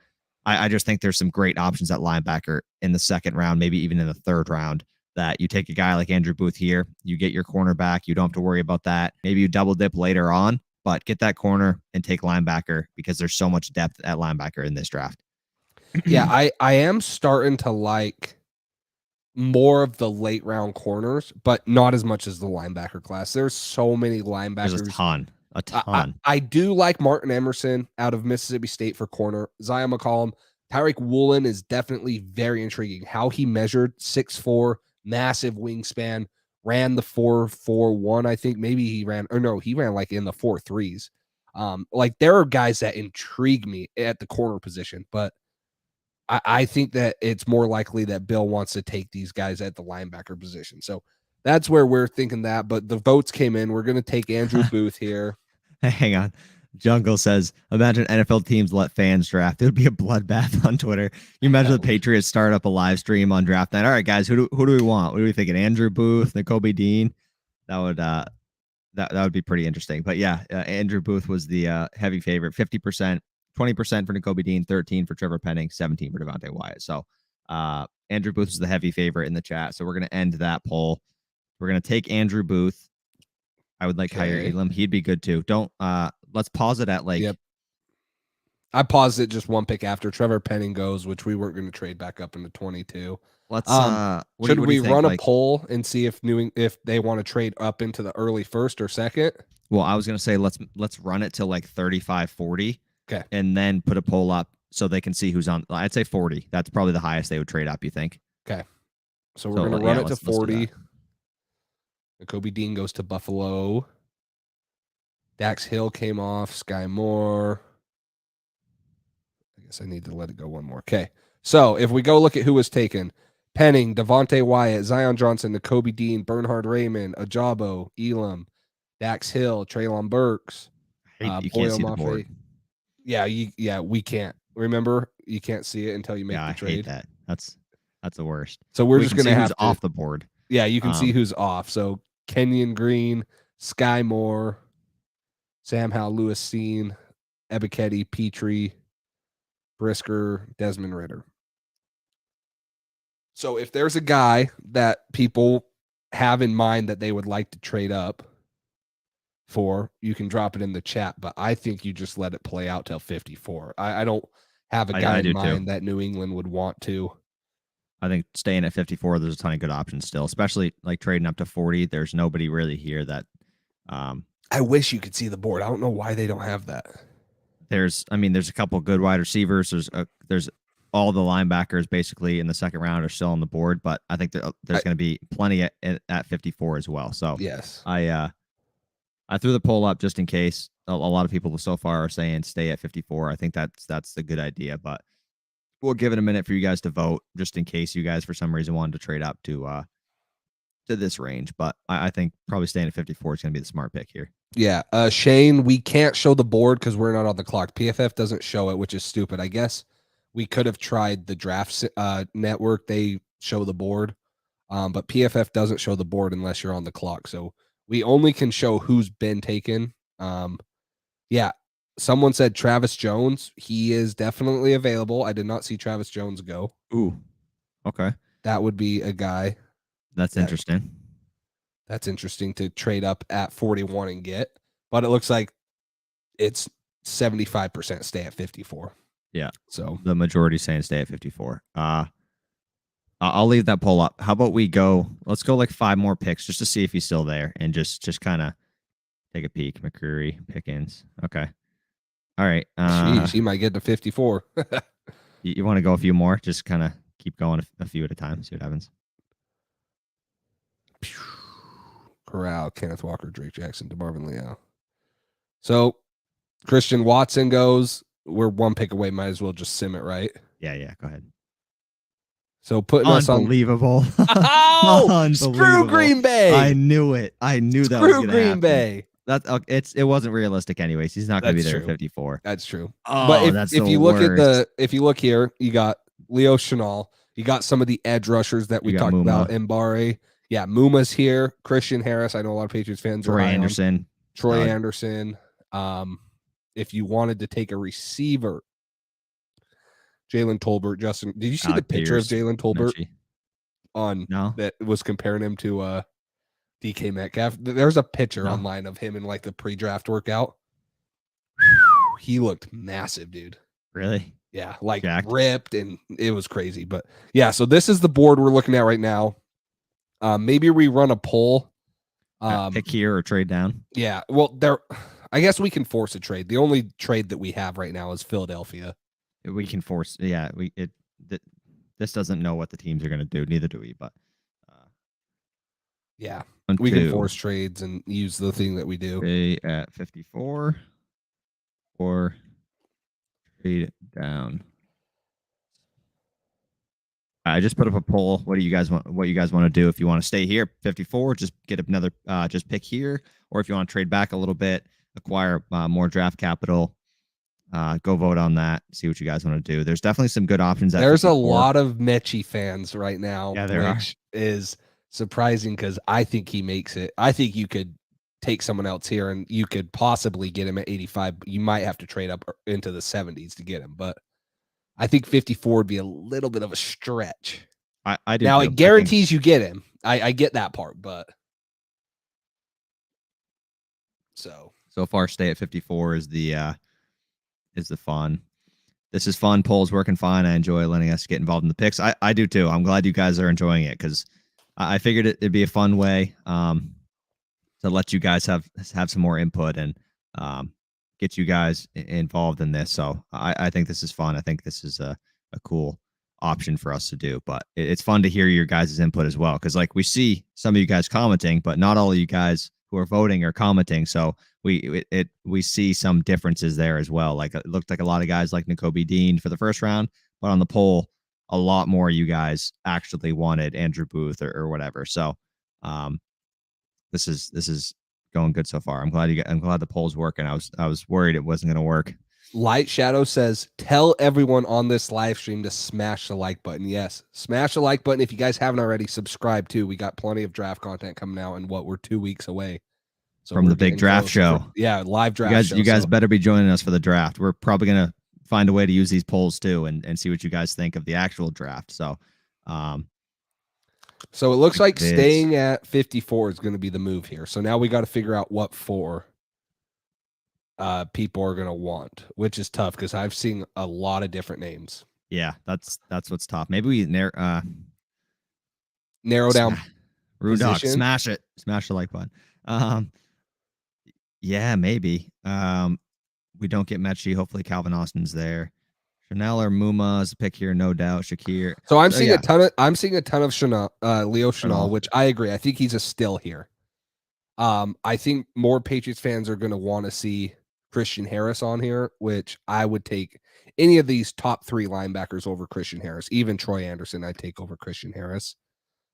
S3: I just think there's some great options at linebacker in the second round, maybe even in the third round, that you take a guy like Andrew Booth here, you get your cornerback, you don't have to worry about that. Maybe you double dip later on, but get that corner and take linebacker because there's so much depth at linebacker in this draft.
S4: Yeah, I am starting to like more of the late round corners, but not as much as the linebacker class. There's so many linebackers.
S3: There's a ton.
S4: I do like Martin Emerson out of Mississippi State for corner. Zion McCollum. Tyreek Woolen is definitely very intriguing. How he measured 6'4", massive wingspan, ran the 4.41. I think maybe he ran like in the 4.3s. Like there are guys that intrigue me at the corner position, but I think that it's more likely that Bill wants to take these guys at the linebacker position. So that's where we're thinking that. But the votes came in. We're going to take Andrew Booth here.
S3: Hang on. Jungle says, imagine NFL teams let fans draft. It would be a bloodbath on Twitter. You imagine the Patriots start up a live stream on draft night. All right, guys, who do we want? What are we thinking? Andrew Booth, Nakobe Dean? That would that would be pretty interesting. But yeah, Andrew Booth was the heavy favorite. 50%, 20% for Nakobe Dean, 13% for Trevor Penning, 17% for Devontae Wyatt. So Andrew Booth is the heavy favorite in the chat. So we're going to end that poll. We're going to take Andrew Booth. I would like Kyer Elam. He'd be good too. Let's pause it at Yep.
S4: I paused it just one pick after Trevor Penning goes, which we weren't going to trade back up into 22.
S3: Let's
S4: should we run a poll and see if they want to trade up into the early first or second?
S3: Well, I was going to say let's run it to 35-40
S4: Okay.
S3: and then put a poll up so they can see who's on. I'd say 40. That's probably the highest they would trade up, you think?
S4: Okay. So we're going to run it to
S3: let's do
S4: 40.
S3: that.
S4: Kobe Dean goes to Buffalo. Dax Hill came off. Sky Moore. I guess I need to let it go one more. Okay. So if we go look at who was taken, Penning, Devontae Wyatt, Zion Johnson, Kobe Dean, Bernhard Raymond, Ajabo, Elam, Dax Hill, Traylon Burks,
S3: You can't see the board.
S4: Yeah, we can't. Remember, you can't see it until you make the trade.
S3: I hate that. That's the worst.
S4: So we're just going to have
S3: who's off the board.
S4: Yeah, you can see who's off. So Kenyon Green, Sky Moore, Sam Howell, Lewis Steen, Ebiketie, Petrie, Brisker, Desmond Ritter. So if there's a guy that people have in mind that they would like to trade up for, you can drop it in the chat. But I think you just let it play out till 54. I don't have a guy in mind that New England would want to.
S3: I think staying at 54, there's a ton of good options still, especially like trading up to 40. There's nobody really here that.
S4: I wish you could see the board. I don't know why they don't have that.
S3: There's a couple good wide receivers. There's all the linebackers basically in the second round are still on the board, but I think there's going to be plenty at 54 as well. So
S4: yes,
S3: I threw the poll up just in case. A lot of people so far are saying stay at 54. I think that's the good idea, but we'll give it a minute for you guys to vote just in case you guys for some reason wanted to trade up to this range. But I think probably staying at 54 is going to be the smart pick here.
S4: Yeah. Shane, we can't show the board because we're not on the clock. PFF doesn't show it, which is stupid. I guess we could have tried the draft network. They show the board, but PFF doesn't show the board unless you're on the clock. So we only can show who's been taken. Yeah. Someone said Travis Jones. He is definitely available. I did not see Travis Jones go.
S3: Ooh. Okay.
S4: That would be a guy.
S3: That's interesting.
S4: That's interesting to trade up at 41 and get, but it looks like it's 75% stay at 54.
S3: Yeah.
S4: So
S3: the majority saying stay at 54. I'll leave that poll up. How about let's go like 5 more picks just to see if he's still there and just kind of take a peek. McCreary, Pickens. Okay. All right.
S4: Jeez, he might get to 54.
S3: you want to go a few more? Just kind of keep going a few at a time. See what happens.
S4: Corral, Kenneth Walker, Drake Jackson, DeMarvin Leal. So Christian Watson goes. We're 1 pick away. Might as well just sim it, right?
S3: Yeah. Go ahead.
S4: So putting us on.
S3: Unbelievable.
S4: Oh, screw Green Bay.
S3: I knew it. I knew that was going to happen.
S4: Green Bay.
S3: It wasn't realistic anyways. He's not going to be there at 54.
S4: That's true.
S3: Oh,
S4: but if you look if you look here, you got Leo Chenal. You got some of the edge rushers that we talked about. Mbare. Yeah, Muma's here. Christian Harris. I know a lot of Patriots fans.
S3: Troy Anderson.
S4: If you wanted to take a receiver, Jalen Tolbert, Justin. Did you see the picture of Jalen Tolbert that was comparing him to DK Metcalf? There's a picture online of him in like the pre-draft workout. He looked massive, dude.
S3: Really?
S4: Yeah, like
S3: jacked.
S4: Ripped, and it was crazy. But yeah, so this is the board we're looking at right now. Maybe we run a poll.
S3: Pick here or trade down.
S4: Yeah, well, I guess we can force a trade. The only trade that we have right now is Philadelphia.
S3: We can force. Yeah, this doesn't know what the teams are going to do. Neither do we. But
S4: yeah, we can force trades and use the thing that we do.
S3: Stay at 54 or trade down. I just put up a poll. What do you guys want to do? If you want to stay here, 54, just get another, just pick here, or if you want to trade back a little bit, acquire more draft capital, go vote on that. See what you guys want to do. There's definitely some good options.
S4: There's 54. A lot of Mechie fans right now,
S3: which
S4: is surprising because I think he makes it. I think you could take someone else here and you could possibly get him at 85. You might have to trade up into the 70s to get him, but I think 54 would be a little bit of a stretch.
S3: I do.
S4: Now it guarantees you get him. I get that part, but so
S3: far stay at 54 is the fun. This is fun. Poll's working fine. I enjoy letting us get involved in the picks. I do too. I'm glad you guys are enjoying it because I figured it'd be a fun way to let you guys have some more input and get you guys involved in this. So I think this is fun. I think this is a cool option for us to do, but it's fun to hear your guys' input as well. Cause like we see some of you guys commenting, but not all of you guys who are voting are commenting. So we see some differences there as well. Like it looked like a lot of guys like Nakobe Dean for the first round, but on the poll, a lot more you guys actually wanted Andrew Booth or whatever. So this is going good so far. I'm glad the poll's working. I was worried it wasn't going to work.
S4: Light Shadow says, tell everyone on this live stream to smash the like button. Yes, smash the like button. If you guys haven't already, subscribe too. We got plenty of draft content coming out, and we're 2 weeks away
S3: from the big draft show.
S4: Live draft show.
S3: You guys better be joining us for the draft. We're probably going to find a way to use these polls too and see what you guys think of the actual draft. So
S4: it looks like staying at 54 is going to be the move here. So now we got to figure out what 4 people are going to want, which is tough because I've seen a lot of different names.
S3: Yeah, that's what's tough. Maybe we narrow
S4: down.
S3: Rude Dog, smash the like button. Yeah, maybe. We don't get Mechie. Hopefully Calvin Austin's there. Chanel or Muma is a pick here, no doubt. Shakir.
S4: So I'm seeing a ton of Chanel, Leo Chanel, which I agree. I think he's a still here. I think more Patriots fans are going to want to see Christian Harris on here, which I would take any of these top 3 linebackers over Christian Harris. Even Troy Anderson, I'd take over Christian Harris.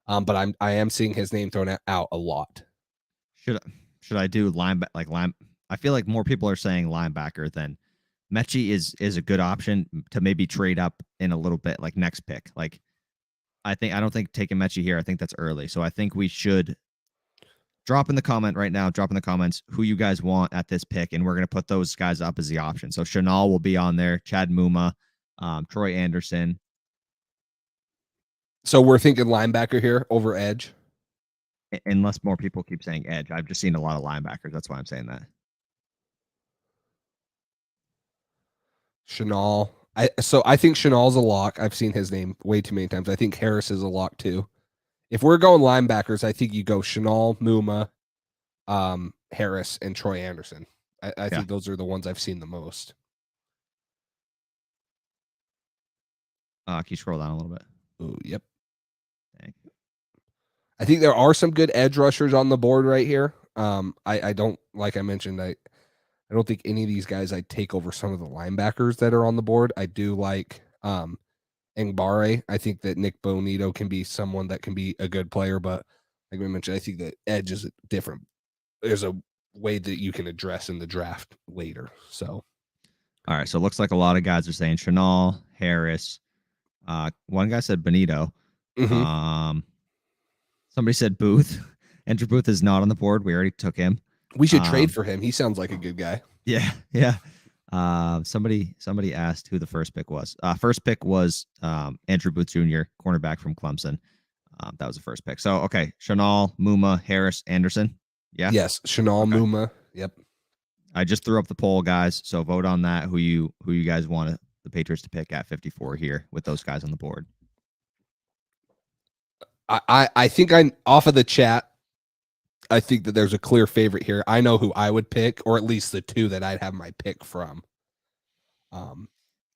S4: But I am seeing his name thrown out a lot.
S3: Should I do linebacker? I feel like more people are saying linebacker than Mechie is a good option to maybe trade up in a little bit, like next pick. Like I don't think taking Mechie here. I think that's early. So I think we should drop in the comments who you guys want at this pick, and we're gonna put those guys up as the option. So Chanel will be on there, Chad Muma, Troy Anderson.
S4: So we're thinking linebacker here over edge.
S3: Unless more people keep saying edge. I've just seen a lot of linebackers. That's why I'm saying that.
S4: Chanel. I think Chanel's a lock. I've seen his name way too many times. I think Harris is a lock too. If we're going linebackers, I think you go Chanel, Muma, Harris, and Troy Anderson. I think those are the ones I've seen the most.
S3: Can you scroll down a little bit?
S4: Oh, yep.
S3: Thank you.
S4: I think there are some good edge rushers on the board right here. I don't, like I mentioned, I don't think any of these guys I'd take over some of the linebackers that are on the board. I do like Ngbare. I think that Nick Bonito can be someone that can be a good player, but like we mentioned, I think that edge is different. There's a way that you can address in the draft later. So,
S3: all right. So it looks like a lot of guys are saying Chanel, Harris. One guy said Bonito.
S4: Mm-hmm.
S3: Somebody said Booth. Andrew Booth is not on the board. We already took him.
S4: We should trade for him. He sounds like a good guy.
S3: Yeah. Somebody asked who the first pick was. First pick was Andrew Booth Jr., cornerback from Clemson. That was the first pick. So okay, Chanel, Muma, Harris, Anderson. Yeah.
S4: Yes, Chanel, okay. Muma. Yep.
S3: I just threw up the poll, guys. So vote on that. Who you guys want the Patriots to pick at 54 here with those guys on the board.
S4: I think I'm off of the chat. I think that there's a clear favorite here. I know who I would pick, or at least the 2 that I'd have my pick from.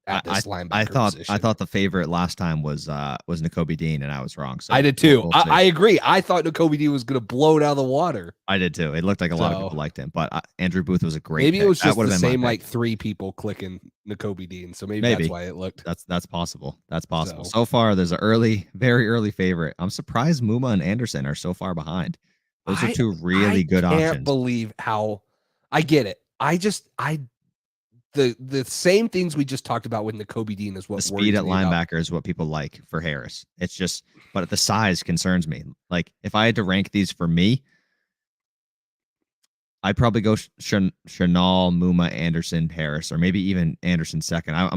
S4: At this linebacker position.
S3: I thought the favorite last time was Nakobe Dean, and I was wrong. So
S4: I did too. I agree. I thought Nakobe Dean was going to blow it out of the water.
S3: I did too. It looked like a lot of people liked him, but Andrew Booth was a great.
S4: Maybe
S3: pick.
S4: It was just the same like 3 people clicking Nakobe Dean, so maybe that's why it looked.
S3: That's possible. That's possible. So far, there's an very early favorite. I'm surprised Muma and Anderson are so far behind. Those are 2 really good options. I can't
S4: believe how. I get it. The same things we just talked about with Nakobe Dean is what
S3: the speed at linebacker is what people like for Harris. It's just, but the size concerns me. Like if I had to rank these for me, I'd probably go Chanel, Muma, Anderson, Harris, or maybe even Anderson second. I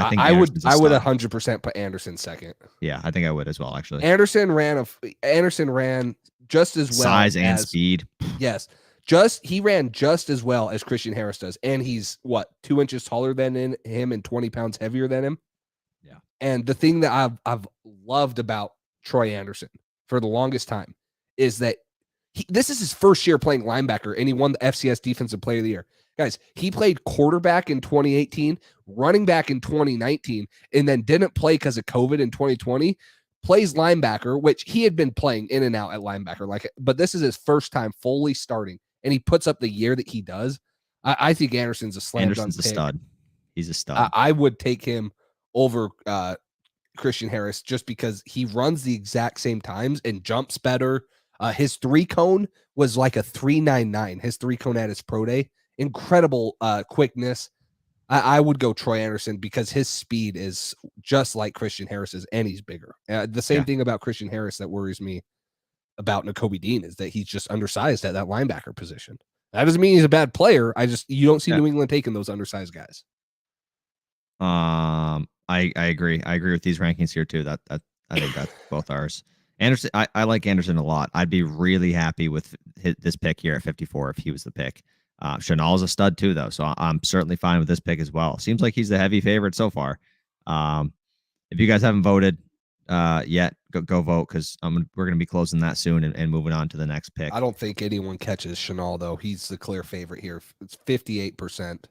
S3: think
S4: I would 100% put Anderson second.
S3: Yeah, I think I would as well. Actually,
S4: Anderson ran just as well.
S3: Size and speed.
S4: Yes. He ran just as well as Christian Harris does. And he's 2 inches taller than him and 20 pounds heavier than him.
S3: Yeah.
S4: And the thing that I've loved about Troy Anderson for the longest time is that this is his first year playing linebacker, and he won the FCS Defensive Player of the Year. Guys, he played quarterback in 2018, running back in 2019, and then didn't play because of COVID in 2020. Plays linebacker, which he had been playing in and out at linebacker, but this is his first time fully starting, and he puts up the year that he does. I think Anderson's a slam
S3: Anderson's
S4: dunk
S3: a
S4: pick.
S3: stud. He's a stud.
S4: I would take him over Christian Harris just because he runs the exact same times and jumps better. His 3-cone was like a 3.99. His 3-cone at his pro day. Incredible quickness. I would go Troy Anderson because his speed is just like Christian Harris's, and he's bigger. The same thing about Christian Harris that worries me about Nakobe Dean is that he's just undersized at that linebacker position. That doesn't mean he's a bad player. You don't see New England taking those undersized guys.
S3: I agree. I agree with these rankings here too. That I think that's both ours. Anderson, I like Anderson a lot. I'd be really happy with this pick here at 54 if he was the pick. Chanel's a stud too, though, so I'm certainly fine with this pick as well. Seems like he's the heavy favorite so far. If you guys haven't voted yet, go vote because we're going to be closing that soon and moving on to the next pick.
S4: I don't think anyone catches Chanel, though. He's the clear favorite here. It's 58%.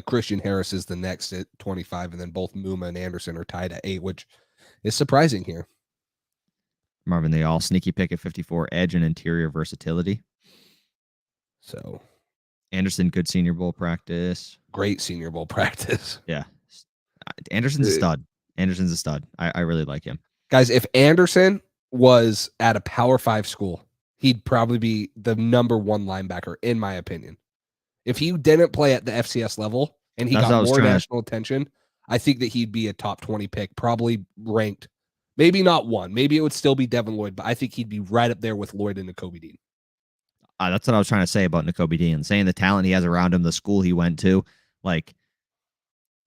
S4: Christian Harris is the next at 25, and then both Muma and Anderson are tied at 8, which is surprising here.
S3: Marvin, they all sneaky pick at 54, edge and interior versatility.
S4: So
S3: Anderson, good Senior Bowl practice.
S4: Great Senior Bowl practice.
S3: Yeah. Anderson's a stud. Anderson's a stud. I really like him.
S4: Guys, if Anderson was at a Power 5 school, he'd probably be the number 1 linebacker, in my opinion. If he didn't play at the FCS level and he got more national attention, I think that he'd be a top 20 pick, probably ranked. Maybe not 1. Maybe it would still be Devin Lloyd, but I think he'd be right up there with Lloyd and Nakobe Dean.
S3: That's what I was trying to say about Nakobe Dean, saying the talent he has around him, the school he went to, like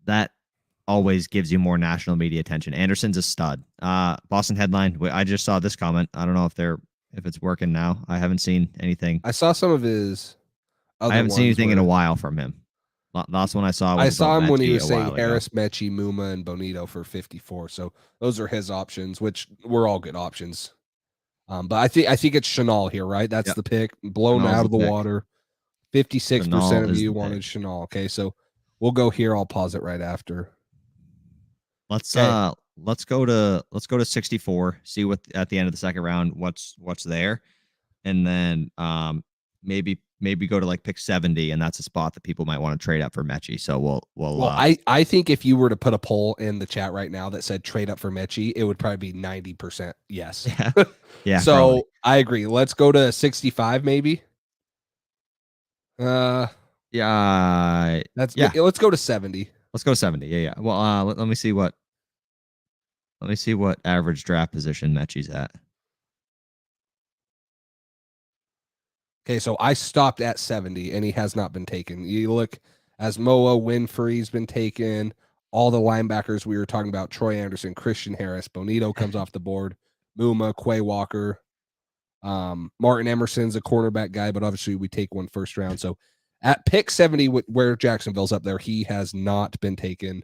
S3: that always gives you more national media attention. Anderson's a stud. Boston headline. I just saw this comment. I don't know if it's working now. I haven't seen anything.
S4: I saw some of his.
S3: I haven't seen anything in a while from him. Last one I saw.
S4: I saw him when he was saying Harris, Mechie, Muma, and Bonito for 54. So those are his options, which were all good options. But I think it's Chanel here, right? That's the pick. Blown
S3: Chanel's
S4: out of the
S3: pick.
S4: water. 56%
S3: Chanel
S4: of you wanted Chanel. Okay, so we'll go here. I'll pause it right after.
S3: Let's go to 64. See what at the end of the second round what's there, and then maybe go to like pick 70, and that's a spot that people might want to trade up for Mechie. So
S4: I think if you were to put a poll in the chat right now that said trade up for Mechie, it would probably be 90% yes.
S3: Yeah.
S4: So
S3: probably.
S4: I agree. Let's go to 65 maybe.
S3: Yeah.
S4: Let's go to 70.
S3: Let's go 70. Yeah. Well, let me see what average draft position Mechie's at.
S4: Okay, so I stopped at 70, and he has not been taken. You look, as Moa, Winfrey's been taken. All the linebackers we were talking about, Troy Anderson, Christian Harris, Bonito comes off the board. Muma, Quay Walker. Martin Emerson's a cornerback guy, but obviously we take one first round. So at pick 70, where Jacksonville's up there, he has not been taken.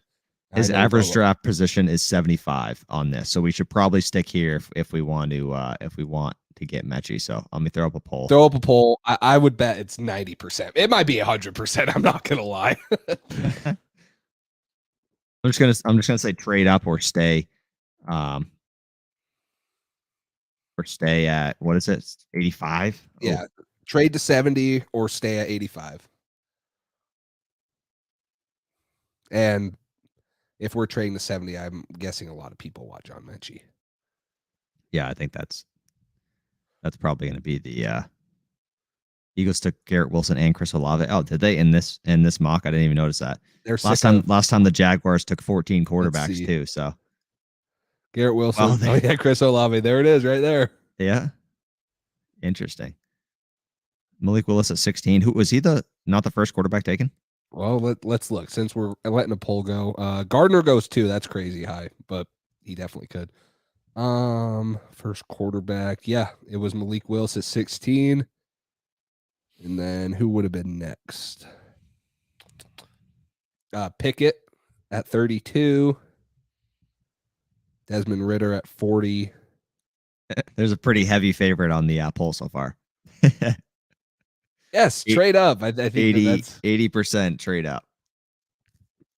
S3: His average draft position is 75 on this, so we should probably stick here if we want to get Mechie. So let me throw up a poll.
S4: I would bet it's 90%. It might be 100%. I'm not gonna lie.
S3: I'm just gonna say trade up or stay. Or stay at, what is it, 85?
S4: Yeah, trade to 70 or stay at 85. And if we're trading to 70, I'm guessing a lot of people watch John Mechie.
S3: Yeah, I think that's probably going to be the Eagles took Garrett Wilson and Chris Olave. Oh, did they in this mock? I didn't even notice that. Last time the Jaguars took 14 quarterbacks too. So
S4: Garrett Wilson, Chris Olave. There it is, right there.
S3: Yeah, interesting. Malik Willis at 16. Who was he? Not the first quarterback taken?
S4: Well, let's look. Since we're letting a poll go, Gardner goes 2. That's crazy high, but he definitely could. First quarterback, yeah, it was Malik Willis at 16, and then who would have been next? Pickett at 32. Desmond Ridder at 40.
S3: There's a pretty heavy favorite on the poll so far.
S4: Yes, trade up. I think
S3: 80% trade up.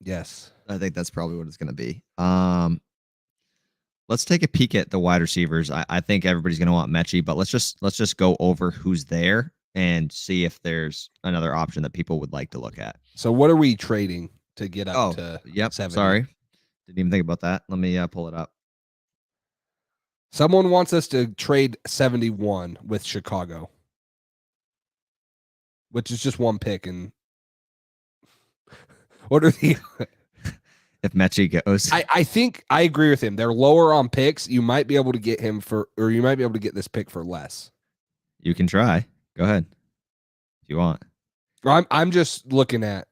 S4: Yes.
S3: I think that's probably what it's going to be. Let's take a peek at the wide receivers. I think everybody's going to want Mechie, but let's just go over who's there and see if there's another option that people would like to look at.
S4: So what are we trading to get up to?
S3: Yep.
S4: 70?
S3: Sorry, didn't even think about that. Let me pull it up.
S4: Someone wants us to trade 71 with Chicago, which is just one pick. And what are the?
S3: If Mechie goes,
S4: I think I agree with him. They're lower on picks. You might be able to get him or you might be able to get this pick for less.
S3: You can try. Go ahead if you want.
S4: I'm just looking at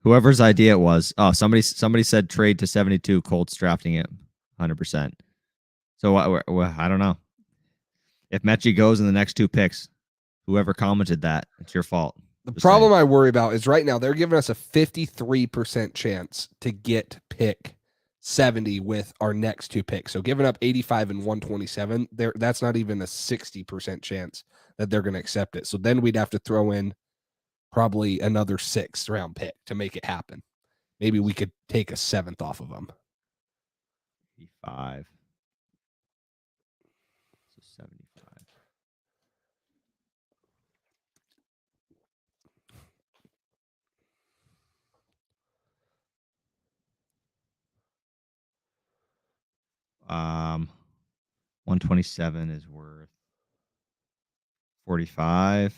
S3: whoever's idea it was. Oh, somebody said trade to 72. Colts drafting it 100%. So I don't know. If Mechie goes in the next 2 picks, whoever commented that, it's your fault.
S4: The problem I worry about is right now they're giving us a 53% chance to get pick 70 with our next 2 picks. So giving up 85 and 127, that's not even a 60% chance that they're going to accept it. So then we'd have to throw in probably another 6th round pick to make it happen. Maybe we could take a 7th off of them.
S3: 85. So 75. Um, 127 is worth 45.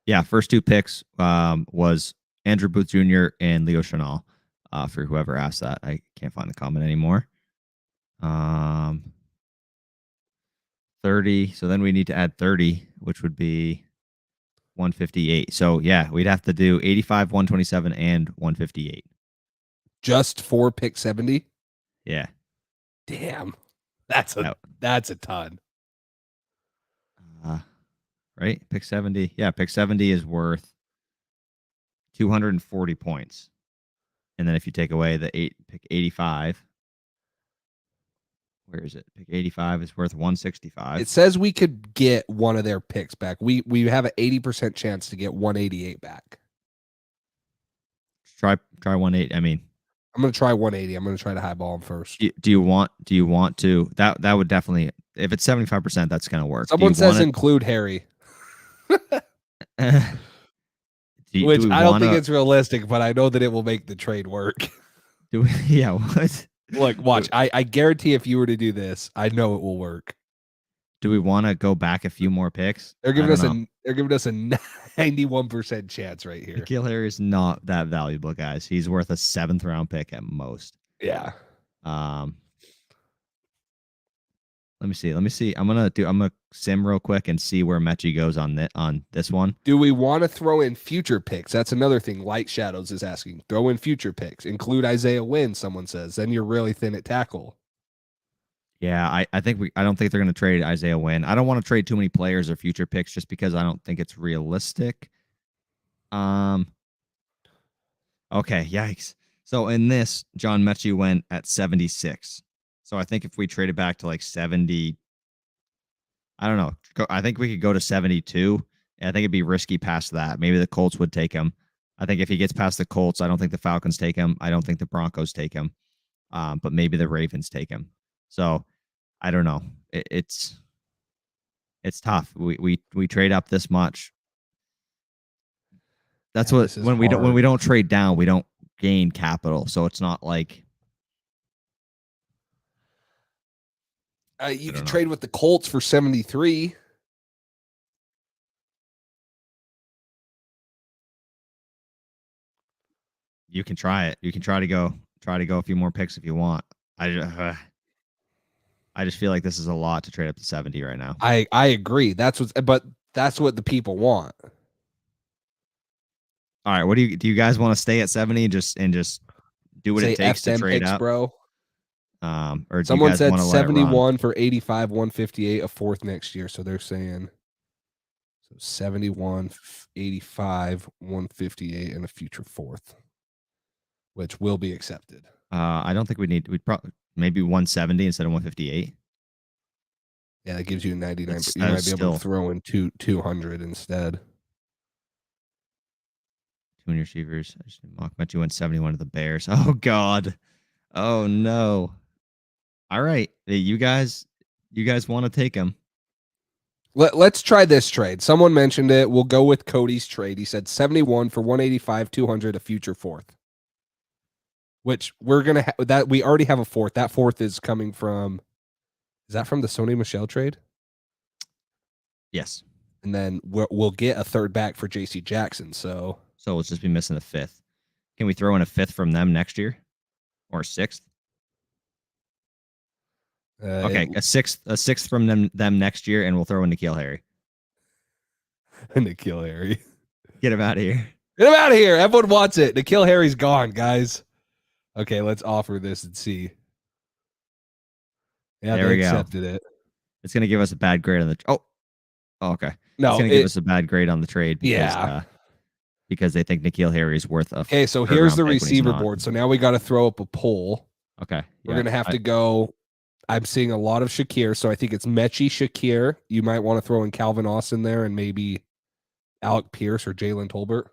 S3: Yeah, first 2 picks was Andrew Booth Jr. and Leo Chenal. For whoever asked that, I can't find the comment anymore. 30. So then we need to add 30, which would be 158. So yeah, we'd have to do 85, 127, and 158.
S4: Just for pick 70?
S3: Yeah.
S4: Damn. That's a ton.
S3: Right? Pick 70. Yeah, pick 70 is worth 240 points. And then if you take away the pick 85, where is it? Pick 85 is worth 165.
S4: It says we could get one of their picks back. We have an 80% chance to get 188 back.
S3: Try 180. I mean,
S4: I'm going to try 180. I'm going to try to highball them first.
S3: Do you want to? That would definitely, if it's 75%, that's going to work.
S4: Someone says include Harry. Which I don't think it's realistic, but I know that it will make the trade work.
S3: Yeah, what?
S4: Look, watch. I guarantee if you were to do this, I know it will work.
S3: Do we want to go back a few more picks?
S4: They're giving us a 91% chance right here.
S3: N'Keal Harry is not that valuable, guys. He's worth a 7th round pick at most.
S4: Yeah.
S3: Let me see. I'm gonna sim real quick and see where Mechie goes on this one.
S4: Do we want to throw in future picks? That's another thing. Light Shadows is asking. Throw in future picks. Include Isaiah Wynn, someone says. Then you're really thin at tackle.
S3: Yeah, I don't think they're gonna trade Isaiah Wynn. I don't want to trade too many players or future picks just because I don't think it's realistic. Okay, yikes. So in this, John Mechie went at 76. So I think if we traded back to like 70, I don't know. I think we could go to 72. I think it'd be risky past that. Maybe the Colts would take him. I think if he gets past the Colts, I don't think the Falcons take him. I don't think the Broncos take him. But maybe the Ravens take him. So I don't know. It's tough. We trade up this much. That's what when we don't trade down, we don't gain capital. So it's not like
S4: you can trade with the Colts for 73.
S3: You can try it. You can try to go a few more picks if you want. I just feel like this is a lot to trade up to 70 right now.
S4: I agree. That's what the people want.
S3: All right. What do you guys want to stay at 70 and just do what it takes to trade up,
S4: bro?
S3: Or
S4: someone said 71 for 85, 158, a 4th next year. So they're saying 71, 85, 158, and a future 4th, which will be accepted.
S3: I don't think we'd probably maybe 170 instead of 158.
S4: Yeah, that gives you 99.
S3: That's-
S4: You
S3: that
S4: might
S3: is
S4: be able to
S3: still-
S4: throw in 200 instead.
S3: 2 receivers. Mock Mechie went 71 to the Bears. Oh God. Oh no. All right. Hey, you guys want to take him.
S4: Let's try this trade. Someone mentioned it. We'll go with Cody's trade. He said 71 for 185, 200, a future fourth. Which we're going to that we already have a fourth. That fourth is coming from, is that from the Sony Michel trade?
S3: Yes.
S4: And then we'll get a third back for JC Jackson. So
S3: we'll just be missing a fifth. Can we throw in a fifth from them next year? Or a sixth? Okay, a sixth from them next year, and we'll throw in N'Keal Harry.
S4: N'Keal Harry.
S3: Get him out of here.
S4: Get him out of here. Everyone wants it. N'Keal Harry's gone, guys. Okay, let's offer this and see. Yeah,
S3: there
S4: they
S3: we
S4: accepted
S3: go.
S4: it.
S3: It's gonna give us a bad grade on the. Oh, okay.
S4: No,
S3: it's gonna give us a bad grade on the trade. Because, because they think N'Keal Harry is worth a.
S4: Okay, so here's the receiver board. So now we got to throw up a poll.
S3: Okay,
S4: we're gonna have to go. I'm seeing a lot of Shakir, so I think it's Mechie, Shakir. You might want to throw in Calvin Austin there, and maybe Alec Pierce or Jalen Tolbert.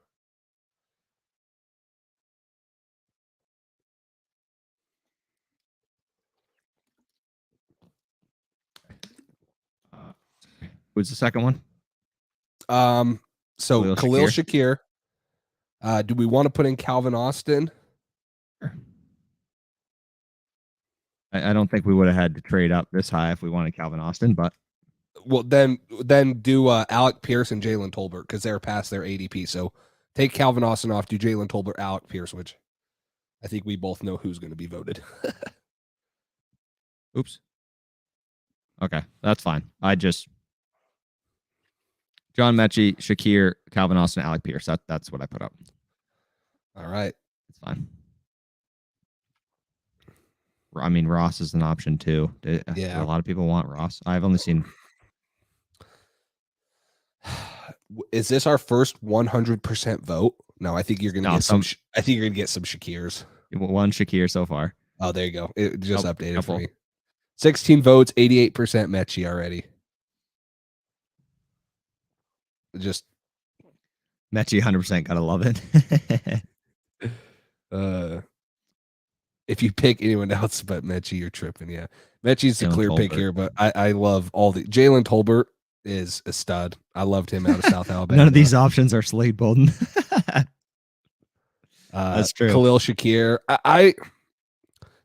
S3: Who's the second one?
S4: So Khalil Shakir. Do we want to put in Calvin Austin?
S3: I don't think we would have had to trade up this high if we wanted Calvin Austin, but
S4: well, then do Alec Pierce and Jalen Tolbert because they're past their ADP. So take Calvin Austin off, do Jalen Tolbert, Alec Pierce, which I think we both know who's going to be voted.
S3: Oops. Okay, that's fine. John Mechie, Shakir, Calvin Austin, Alec Pierce. That's what I put up.
S4: All right.
S3: It's fine. I mean, Ross is an option too.
S4: Yeah.
S3: A lot of people want Ross. I've only seen.
S4: Is this our first 100% vote? No, I think you're going to get some. I think you're going to get some Shakirs.
S3: One Shakir so far.
S4: Oh, there you go. It just updated for me. 16 votes, 88% Mechie already. Just
S3: Mechie 100% gotta love it.
S4: If you pick anyone else but Mechie, you're tripping. Yeah, Mechie's the clear pick here, but I love all the Jalen Tolbert is a stud. I loved him out of South Alabama.
S3: None of these options are Slade Bolden. That's true.
S4: Khalil Shakir. I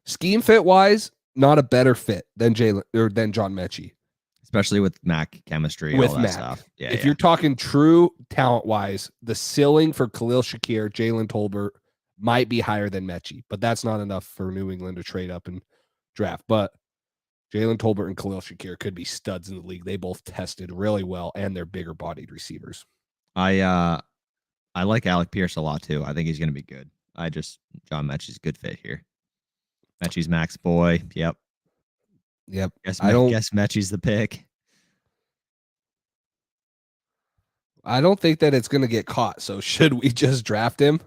S4: scheme fit wise, not a better fit than John Mechie.
S3: Especially with Mac chemistry,
S4: with
S3: all that
S4: Mac
S3: stuff. Yeah,
S4: if you're talking true talent wise, the ceiling for Khalil Shakir, Jalen Tolbert might be higher than Mechie, but that's not enough for New England to trade up and draft. But Jalen Tolbert and Khalil Shakir could be studs in the league. They both tested really well, and they're bigger bodied receivers.
S3: I like Alec Pierce a lot too. I think he's going to be good. John Mechie's a good fit here. Mechie's Mac's boy. Yep. Guess Mechie's the pick.
S4: I don't think that it's going to get caught. So should we just draft him?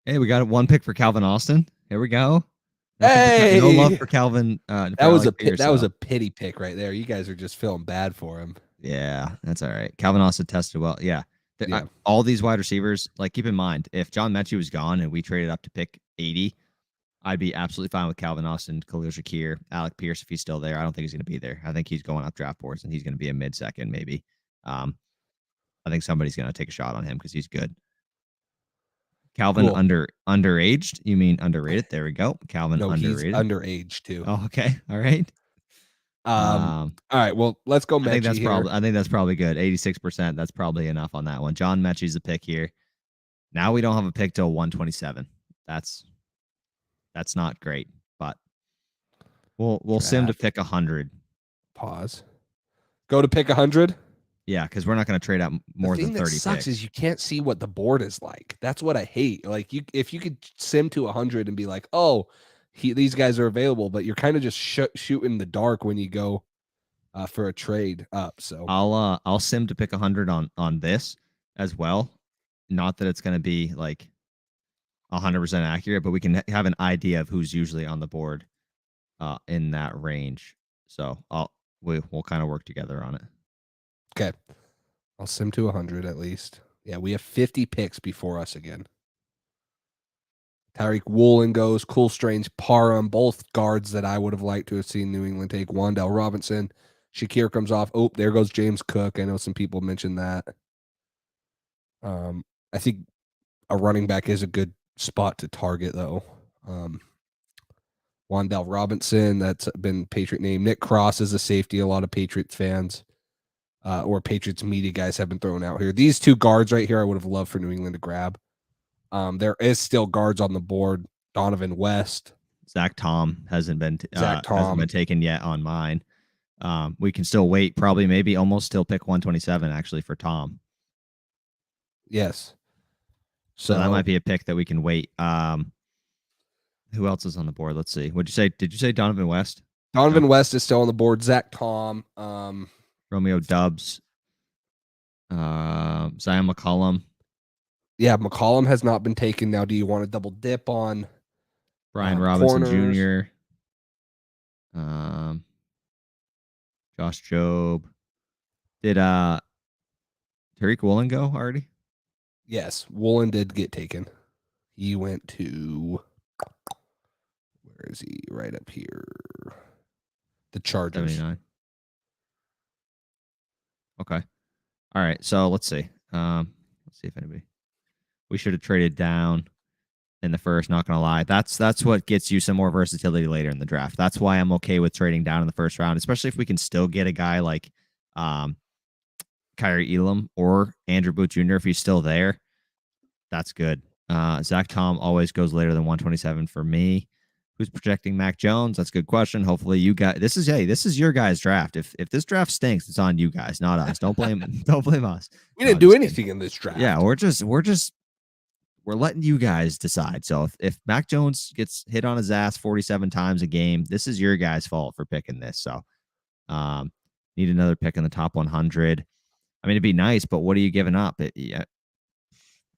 S3: Hey, we got one pick for Calvin Austin. Here we go.
S4: Hey,
S3: no love for Calvin.
S4: That was a pity pick right there. You guys are just feeling bad for him.
S3: Yeah, that's all right. Calvin Austin tested well. Yeah. All these wide receivers, like, keep in mind, if John Mechie was gone and we traded up to pick 80, I'd be absolutely fine with Calvin Austin, Khalil Shakir, Alec Pierce if he's still there. I don't think he's going to be there. I think he's going up draft boards and he's going to be a mid-second maybe. I think somebody's going to take a shot on him because he's good. Calvin underaged? You mean underrated? There we go. Calvin underrated.
S4: He's underaged too.
S3: Oh, okay. All right.
S4: All right. Well, let's go.
S3: I think that's probably good. 86%. That's probably enough on that one. John Mechie's the pick here. Now we don't have a pick till 127. That's not great, but we'll sim to pick 100.
S4: Pause. Go to pick 100.
S3: Yeah, because we're not going to trade out more than 30 picks.
S4: The thing that sucks is you can't see what the board is like. That's what I hate. Like, if you could sim to 100 and be like, oh, these guys are available, but you're kind of just shooting in the dark when you go for a trade up. So
S3: I'll sim to pick 100 on this as well. Not that it's going to be like 100% accurate, but we can have an idea of who's usually on the board in that range. So we'll kind of work together on it.
S4: Okay. I'll sim to 100 at least. Yeah, we have 50 picks before us again. Tyreek Woolen goes, Cool Strange, Parham, both guards that I would have liked to have seen New England take. Wan'Dale Robinson. Shakir comes off. Oh, there goes James Cook. I know some people mentioned that. I think a running back is a good spot to target, though. Wan'Dale Robinson, that's been Patriot name. Nick Cross is a safety. A lot of Patriots fans or Patriots media guys have been thrown out here. These two guards right here, I would have loved for New England to grab. There is still guards on the board. Donovan West.
S3: Zach Tom hasn't been
S4: Tom.
S3: taken yet on mine. We can still wait, probably maybe almost still pick 127 actually for Tom.
S4: Yes.
S3: So that might be a pick that we can wait. Who else is on the board? Let's see. What'd you say? Did you say Donovan West?
S4: Donovan West is still on the board. Zach Tom.
S3: Romeo Dubs. Zion McCollum.
S4: Yeah, McCollum has not been taken. Now, do you want to double dip on
S3: Brian Robinson
S4: corners?
S3: Jr.? Josh Jobe. Did Tariq Woolen go already?
S4: Yes, Woolen did get taken. He went to, where is he? Right up here. The Chargers.
S3: 79. Okay. All right. So let's see. Let's see if anybody. We should have traded down in the first. Not gonna lie. That's what gets you some more versatility later in the draft. That's why I'm okay with trading down in the first round, especially if we can still get a guy like Kyrie Elam or Andrew Booth Jr. if he's still there. That's good. Zach Tom always goes later than 127 for me. Who's projecting Mac Jones? That's a good question. Hopefully you guys. This is your guys' draft. If this draft stinks, it's on you guys, not us. Don't blame us.
S4: We didn't do anything in this draft.
S3: Yeah, we're letting you guys decide. So if Mac Jones gets hit on his ass 47 times a game, this is your guys' fault for picking this. So need another pick in the top 100. I mean, it'd be nice, but what are you giving up? I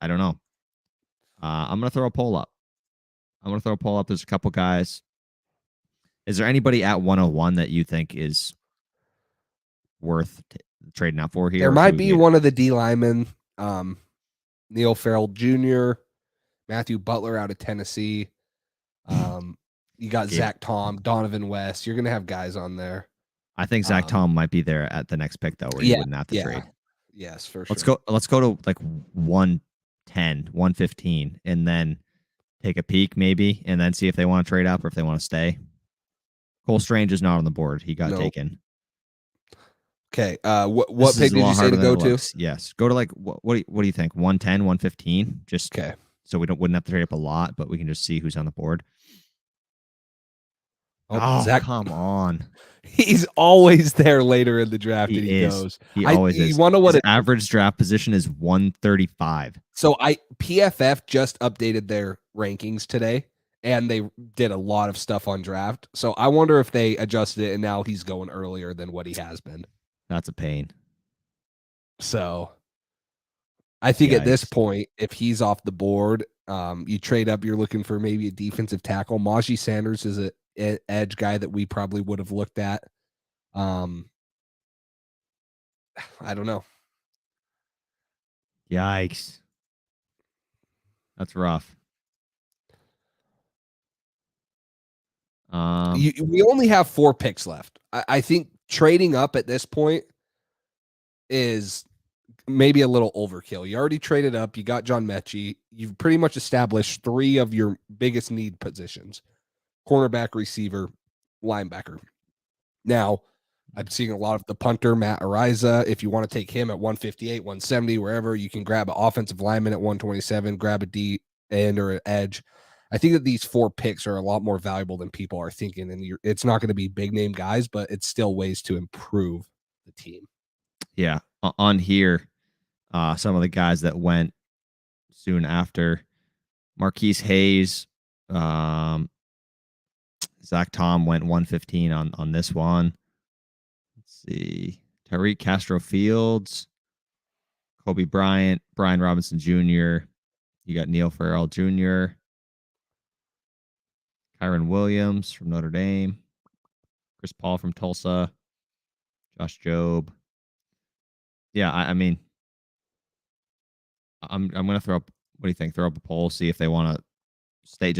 S3: don't know. I'm going to throw a poll up. There's a couple guys. Is there anybody at 101 that you think is worth trading out for here?
S4: There might be one of the D linemen, Neil Farrell Jr., Matthew Butler out of Tennessee. You got Zach Tom, Donovan West. You're going to have guys on there.
S3: I think Zach Tom might be there at the next pick, though, where you wouldn't have to trade.
S4: Yes, for sure.
S3: Let's go to like 110, 115, and then take a peek maybe, and then see if they want to trade up or if they want to stay. Cole Strange is not on the board. He got taken.
S4: Okay. What pick did you say to go to?
S3: Yes. Go to like, what do you think? 110, 115? Just
S4: okay.
S3: So we wouldn't have to trade up a lot, but we can just see who's on the board.
S4: Oh, Zach,
S3: come on.
S4: He's always there later in the draft. He goes.
S3: He always is.
S4: You want to know what
S3: his average draft position is 135.
S4: So PFF just updated their rankings today, and they did a lot of stuff on draft. So I wonder if they adjusted it, and now he's going earlier than what he has been.
S3: That's a pain.
S4: So I think at this point, if he's off the board, you trade up, you're looking for maybe a defensive tackle. Najee Sanders is an edge guy that we probably would have looked at. I don't know.
S3: Yikes. That's rough.
S4: We only have 4 picks left. I think trading up at this point is maybe a little overkill. You already traded up. You got John Mechie. You've pretty much established 3 of your biggest need positions: cornerback, receiver, linebacker. Now, I'm seeing a lot of the punter, Matt Ariza. If you want to take him at 158, 170, wherever, you can grab an offensive lineman at 127, grab a D end or an edge. I think that these 4 picks are a lot more valuable than people are thinking. And it's not going to be big name guys, but it's still ways to improve the team.
S3: Yeah. On here, some of the guys that went soon after: Marquise Hayes, Zach Tom went 115 on this one. Let's see. Tyreek Castro Fields, Kobe Bryant, Brian Robinson Jr. You got Neil Farrell Jr., Kyron Williams from Notre Dame. Chris Paul from Tulsa, Josh Jobe. Yeah, I mean, I'm gonna throw up. What do you think? Throw up a poll, see if they want to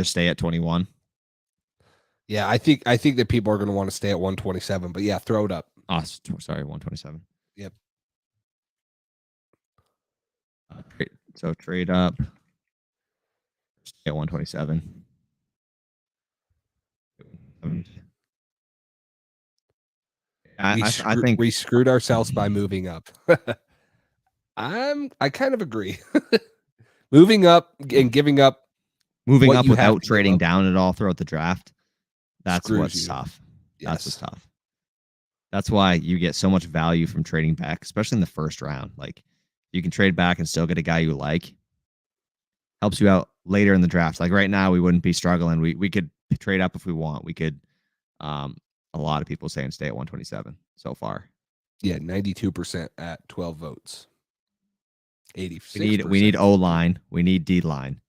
S3: stay at 21.
S4: Yeah, I think that people are going to want to stay at 127, but yeah, throw it up.
S3: Oh, sorry, 127.
S4: Yep.
S3: So trade up. Stay at 127. I think
S4: we screwed ourselves by moving up. I kind of agree. Moving up and giving up
S3: moving
S4: what
S3: up
S4: you have
S3: without
S4: to give
S3: trading
S4: up
S3: down at all throughout the draft. That's
S4: screws
S3: what's
S4: you.
S3: tough.
S4: Yes.
S3: That's what's tough. That's why you get so much value from trading back, especially in the first round. Like you can trade back and still get a guy you like. Helps you out later in the draft. Like right now, we wouldn't be struggling. We could trade up if we want. We could. A lot of people saying stay at 127 so far.
S4: Yeah, 92% at 12 votes.
S3: 86%. We need O line. We need D line.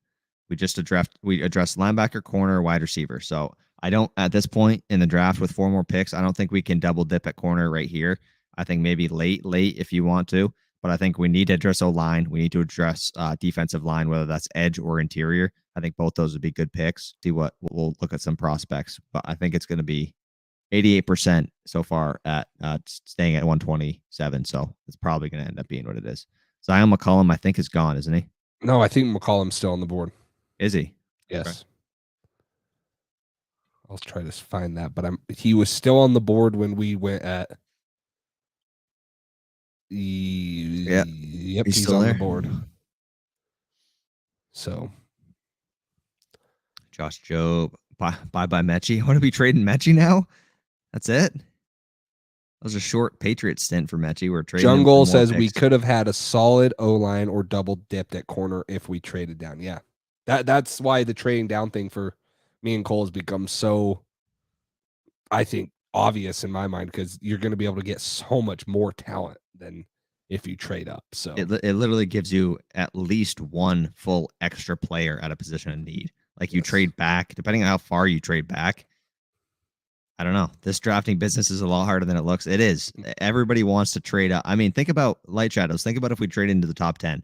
S3: We addressed linebacker, corner, wide receiver. So I don't at this point in the draft with 4 more picks. I don't think we can double dip at corner right here. I think maybe late if you want to, but I think we need to address O line. We need to address defensive line, whether that's edge or interior. I think both those would be good picks. See what we'll look at some prospects, but I think it's going to be 88% so far at staying at 127. So it's probably going to end up being what it is. Zion McCollum, I think, is gone, isn't he?
S4: No, I think McCollum's still on the board.
S3: Is he?
S4: Yes.
S3: Okay.
S4: I'll try to find that, but he was still on the board when we went at. Yep, he's
S3: still
S4: on
S3: there.
S4: the board. So,
S3: Josh Jobe, bye Mechie. What are we trading Mechie now? That's it. That was a short Patriot stint for Mechie. We're trading.
S4: Jungle says we could have had a solid O line or double dipped at corner if we traded down. Yeah, that's why the trading down thing for me and Cole has become so, I think, obvious in my mind, because you're going to be able to get so much more talent than if you trade up. So
S3: it literally gives you at least one full extra player at a position of need. Like you trade back, depending on how far you trade back. I don't know. This drafting business is a lot harder than it looks. It is. Everybody wants to trade up. I mean, think about Light Shadows. Think about if we traded into the top 10.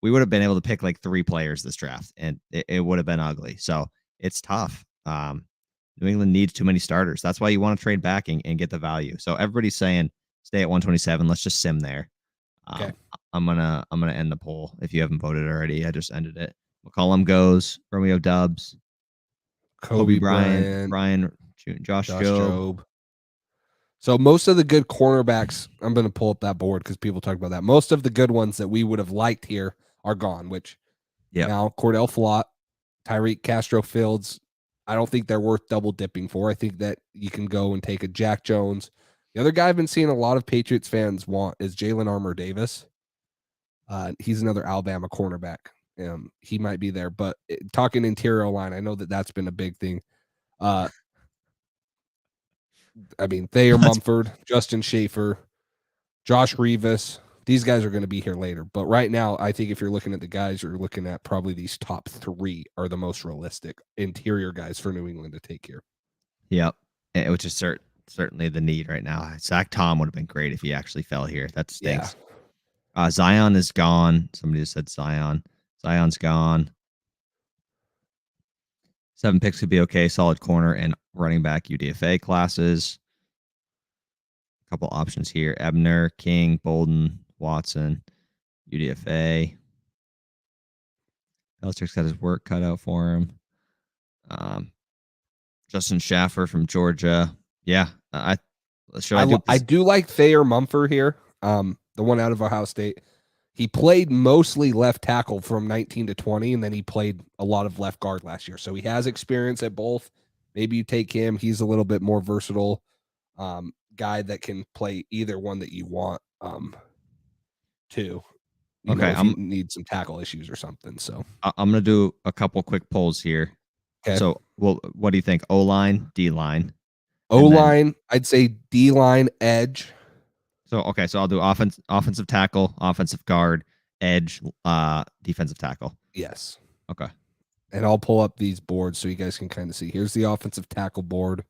S3: We would have been able to pick like 3 players this draft, and it would have been ugly. So it's tough. New England needs too many starters. That's why you want to trade back and get the value. So everybody's saying stay at 127. Let's just sim there.
S4: Okay.
S3: I'm gonna end the poll. If you haven't voted already, I just ended it. McCollum goes. Romeo Dubs. Kobe Bryant. Josh Jobe.
S4: So most of the good cornerbacks, I'm going to pull up that board because people talk about that. Most of the good ones that we would have liked here are gone, which now Cordell Flott, Tyreek Castro Fields, I don't think they're worth double dipping for. I think that you can go and take a Jack Jones. The other guy I've been seeing a lot of Patriots fans want is Jalen Armour Davis. He's another Alabama cornerback. He might be there, but talking interior line, I know that's been a big thing. I mean, Thayer Mumford, Justin Schaefer, Josh Revis. These guys are going to be here later. But right now, I think if you're looking at the guys, you're looking at probably these top 3 are the most realistic interior guys for New England to take here.
S3: Yep. Which is certainly the need right now. Zach Tom would have been great if he actually fell here. That stinks. Yeah. Zion is gone. Somebody just said Zion. Zion's gone. 7 picks could be okay. Solid corner and running back UDFA classes. A couple options here. Ebner, King, Bolden, Watson, UDFA. Belichick's got his work cut out for him. Justin Schaffer from Georgia. Yeah. I
S4: do like Thayer Mumford here. The one out of Ohio State. He played mostly left tackle from 19 to 20, and then he played a lot of left guard last year. So he has experience at both. Maybe you take him. He's a little bit more versatile guy that can play either one that you want too. If you need some tackle issues or something. So
S3: I'm going to do a couple quick polls here.
S4: Okay.
S3: So, what do you think? O-line, D-line?
S4: O-line, I'd say D-line, edge.
S3: So I'll do offensive tackle, offensive guard, edge, defensive tackle.
S4: Yes.
S3: Okay.
S4: And I'll pull up these boards so you guys can kind of see. Here's the offensive tackle board.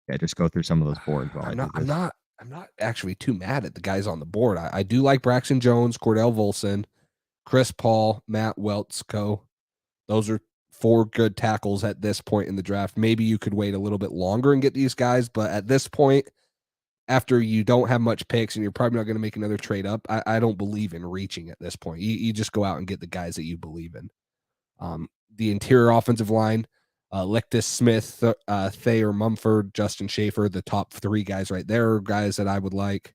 S3: Yeah, just go through some of those boards while I do this.
S4: I'm not actually too mad at the guys on the board. I do like Braxton Jones, Cordell Volson, Chris Paul, Matt Weltzko. Those are 4 good tackles at this point in the draft. Maybe you could wait a little bit longer and get these guys, but at this point, after you don't have much picks and you're probably not going to make another trade up, I don't believe in reaching at this point. You just go out and get the guys that you believe in. The interior offensive line, Lectus Smith, Thayer Mumford, Justin Schaefer, the top 3 guys right there are guys that I would like.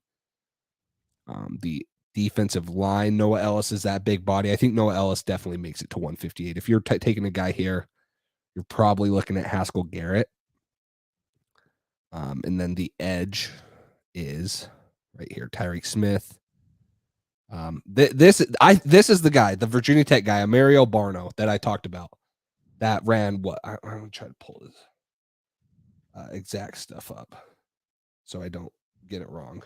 S4: The defensive line, Noah Ellis is that big body. I think Noah Ellis definitely makes it to 158. If you're taking a guy here, you're probably looking at Haskell Garrett. And then the edge is right here, Tyreek Smith. This is the guy, the Virginia Tech guy, Mario Barno, that I talked about. That ran what? I'm gonna try to pull his exact stuff up so I don't get it wrong.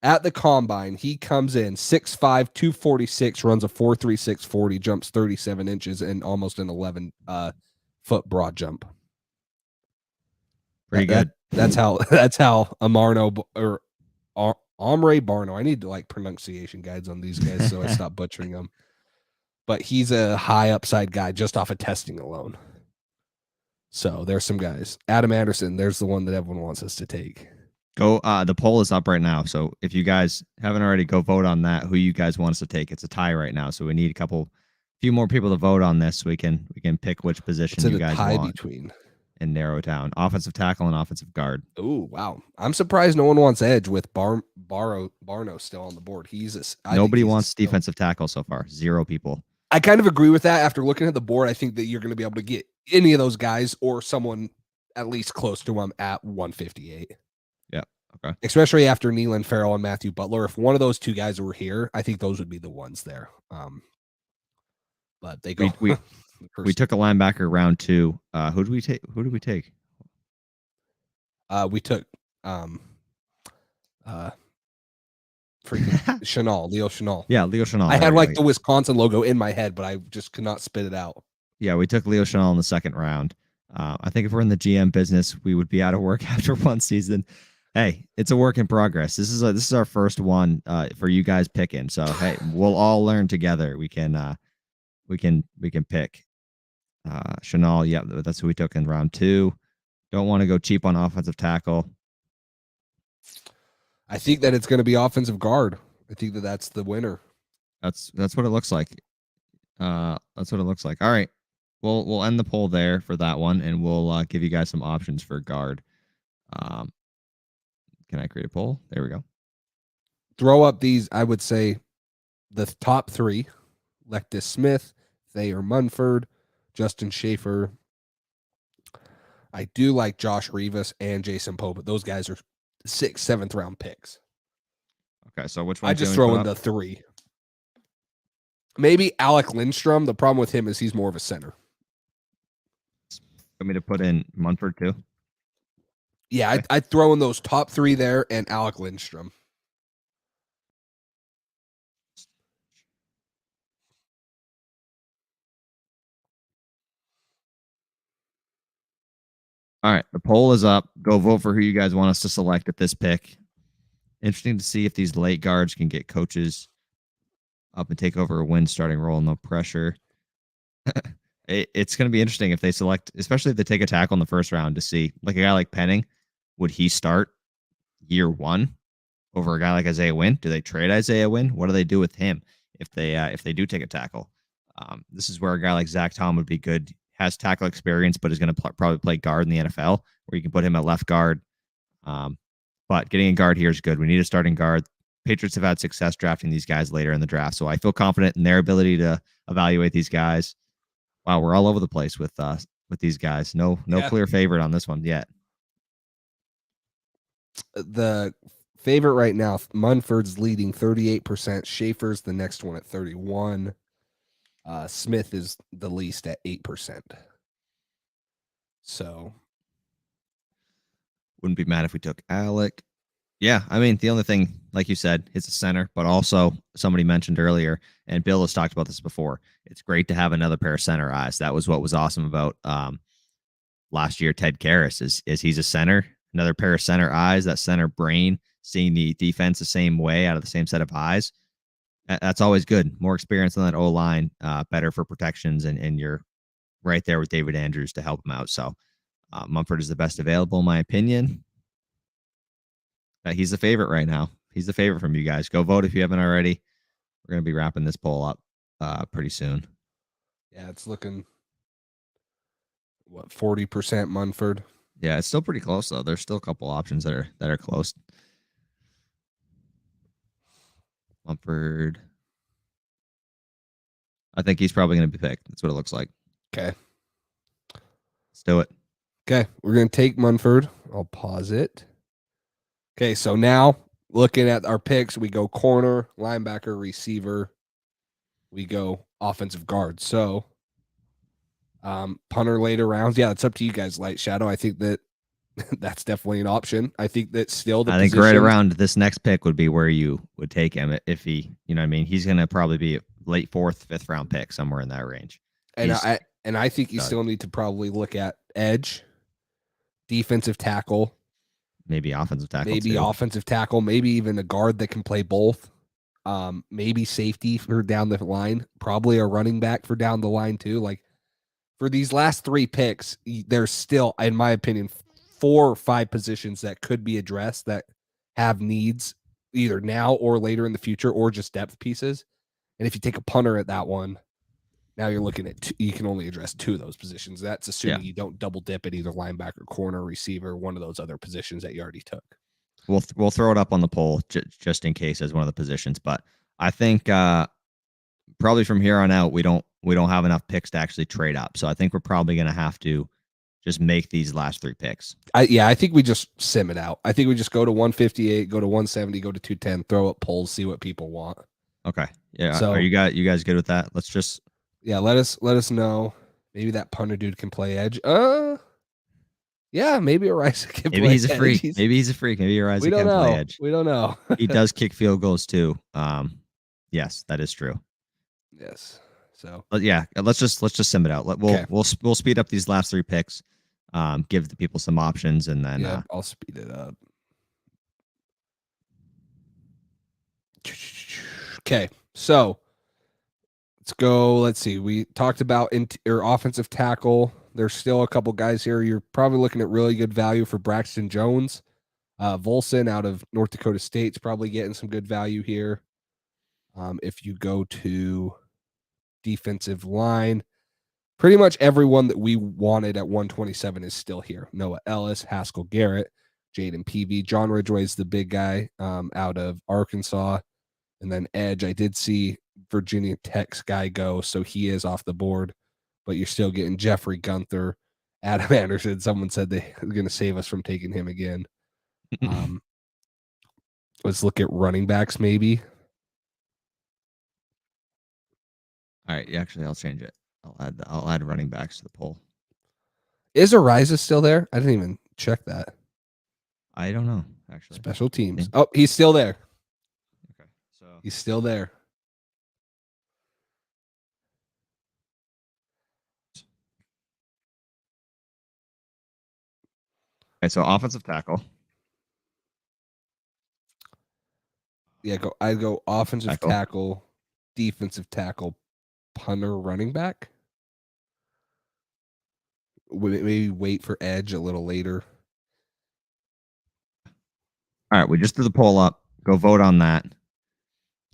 S4: At the combine, he comes in 6'5", 246, runs a 4.36 40, jumps 37 inches and almost an 11 foot broad jump.
S3: Pretty good.
S4: That's how Amarno or Omre Barno. I need to like pronunciation guides on these guys so I stop butchering them. But he's a high upside guy just off of testing alone. So there's some guys. Adam Anderson, there's the one that everyone wants us to take.
S3: Go. The poll is up right now. So if you guys haven't already, go vote on that. Who you guys want us to take? It's a tie right now. So we need a few more people to vote on this. So we can pick which position you guys want
S4: between
S3: and narrow it down. Offensive tackle and offensive guard.
S4: Oh wow! I'm surprised no one wants edge with Barno still on the board.
S3: Nobody wants defensive tackle so far. 0 people.
S4: I kind of agree with that. After looking at the board, I think that you're going to be able to get any of those guys or someone at least close to them at 158.
S3: Yeah. Okay.
S4: Especially after Nealon Farrell and Matthew Butler. If one of those 2 guys were here, I think those would be the ones there. But they go.
S3: We took a linebacker round 2. Who did we take? We took freaking Leo Chenal. Yeah, Leo Chenal.
S4: I had like the Wisconsin logo in my head, but I just could not spit it out.
S3: Yeah, we took Leo Chenal in the 2nd round. I think if we're in the GM business, we would be out of work after one season. Hey, it's a work in progress. This is our first one for you guys picking. So hey, we'll all learn together. We can pick. Chenal, yeah, that's who we took in round 2. Don't want to go cheap on offensive tackle.
S4: I think that it's going to be offensive guard. I think that that's the winner.
S3: That's what it looks like. That's what it looks like. All right, we'll end the poll there for that one, and we'll give you guys some options for guard. Can I create a poll? There we go.
S4: Throw up these. I would say the top 3: Lectus Smith, Thayer Munford, Justin Schaefer. I do like Josh Rivas and Jason Poe, but those guys are 6th, 7th round picks.
S3: Okay, so which one?
S4: I just throw in the 3. Maybe Alec Lindstrom. The problem with him is he's more of a center.
S3: Want me to put in Munford too?
S4: Yeah, okay. I'd throw in those top 3 there and Alec Lindstrom.
S3: All right, the poll is up. Go vote for who you guys want us to select at this pick. Interesting to see if these late guards can get coaches up and take over a win starting role, no pressure. It's going to be interesting if they select, especially if they take a tackle in the 1st round, to see, like a guy like Penning, would he start year 1 over a guy like Isaiah Wynn? Do they trade Isaiah Wynn? What do they do with him if they do take a tackle? This is where a guy like Zach Tom would be good. Has tackle experience, but is going to probably play guard in the NFL, where you can put him at left guard. But getting a guard here is good. We need a starting guard. Patriots have had success drafting these guys later in the draft, so I feel confident in their ability to evaluate these guys. Wow, we're all over the place with these guys. No clear favorite on this one yet.
S4: The favorite right now, Munford's leading 38%. Schaefer's the next one at 31%. Smith is the least at 8%. So
S3: wouldn't be mad if we took Alec. Yeah, I mean, the only thing, like you said, it's a center, but also somebody mentioned earlier, and Bill has talked about this before, it's great to have another pair of center eyes. That was what was awesome about last year, Ted Karras, is he's a center another pair of center eyes, that center brain, seeing the defense the same way out of the same set of eyes. That's always good. More experience on that O-line, better for protections, and you're right there with David Andrews to help him out. So Mumford is the best available, in my opinion. He's the favorite right now. He's the favorite from you guys. Go vote if you haven't already. We're going to be wrapping this poll up pretty soon.
S4: Yeah, it's looking, 40% Munford.
S3: Yeah, it's still pretty close though. There's still a couple options that are close. Mumford. I think he's probably going to be picked. That's what it looks like.
S4: Okay.
S3: Let's do it.
S4: Okay, we're going to take Munford. I'll pause it. Okay, so now looking at our picks, we go corner, linebacker, receiver. We go offensive guard. So punter later rounds. Yeah, it's up to you guys, Light Shadow. I think that that's definitely an option. I think that still
S3: I think right around this next pick would be where you would take him if he, you know what I mean? He's going to probably be a late 4th, 5th round pick, somewhere in that range.
S4: And I think you still need to probably look at edge, defensive tackle,
S3: maybe offensive tackle,
S4: offensive tackle, maybe even a guard that can play both. Maybe safety for down the line, probably a running back for down the line too. Like for these last 3 picks, there's still, in my opinion, 4 or 5 positions that could be addressed that have needs either now or later in the future, or just depth pieces. And if you take a punter at that one, now you're looking at you can only address 2 of those positions. That's assuming you don't double dip at either linebacker, corner, receiver, one of those other positions that you already took.
S3: We'll throw it up on the poll just in case as one of the positions, but I think probably from here on out we don't have enough picks to actually trade up. So I think we're probably going to have to just make these last 3 picks.
S4: I think we just sim it out. I think we just go to 158, go to 170, go to 210, throw up polls, see what people want.
S3: Okay. Yeah.
S4: So,
S3: are you guys good with that? Let's just
S4: let us know. Maybe that punter dude can play edge. Yeah, maybe Arisa can play edge.
S3: Maybe he's a freak. Maybe he's a freak. Maybe Arisa can play edge.
S4: We don't know.
S3: He does kick field goals too. Yes, that is true.
S4: Yes. So,
S3: but yeah, let's just sim it out. We'll speed up these last 3 picks. Give the people some options, and then
S4: I'll speed it up. Okay, so let's go. Let's see. We talked about offensive tackle. There's still a couple guys here. You're probably looking at really good value for Braxton Jones. Volson out of North Dakota State's probably getting some good value here. If you go to defensive line, pretty much everyone that we wanted at 127 is still here. Noah Ellis, Haskell Garrett, Jaden Peavy, John Ridgway is the big guy out of Arkansas. And then edge, I did see Virginia Tech's guy go, so he is off the board. But you're still getting Jeffrey Gunther, Adam Anderson. Someone said they're going to save us from taking him again. Let's look at running backs maybe.
S3: All right. Actually, I'll change it. I'll add running backs to the poll.
S4: Is Ariza still there? I didn't even check that.
S3: I don't know, actually.
S4: Special teams. Oh, he's still there.
S3: Okay. So
S4: he's still there.
S3: Okay, so offensive tackle.
S4: Yeah, I'd go offensive tackle, defensive tackle, punter, running back. Maybe wait for edge a little later.
S3: All right, we just threw the poll up. Go vote on that.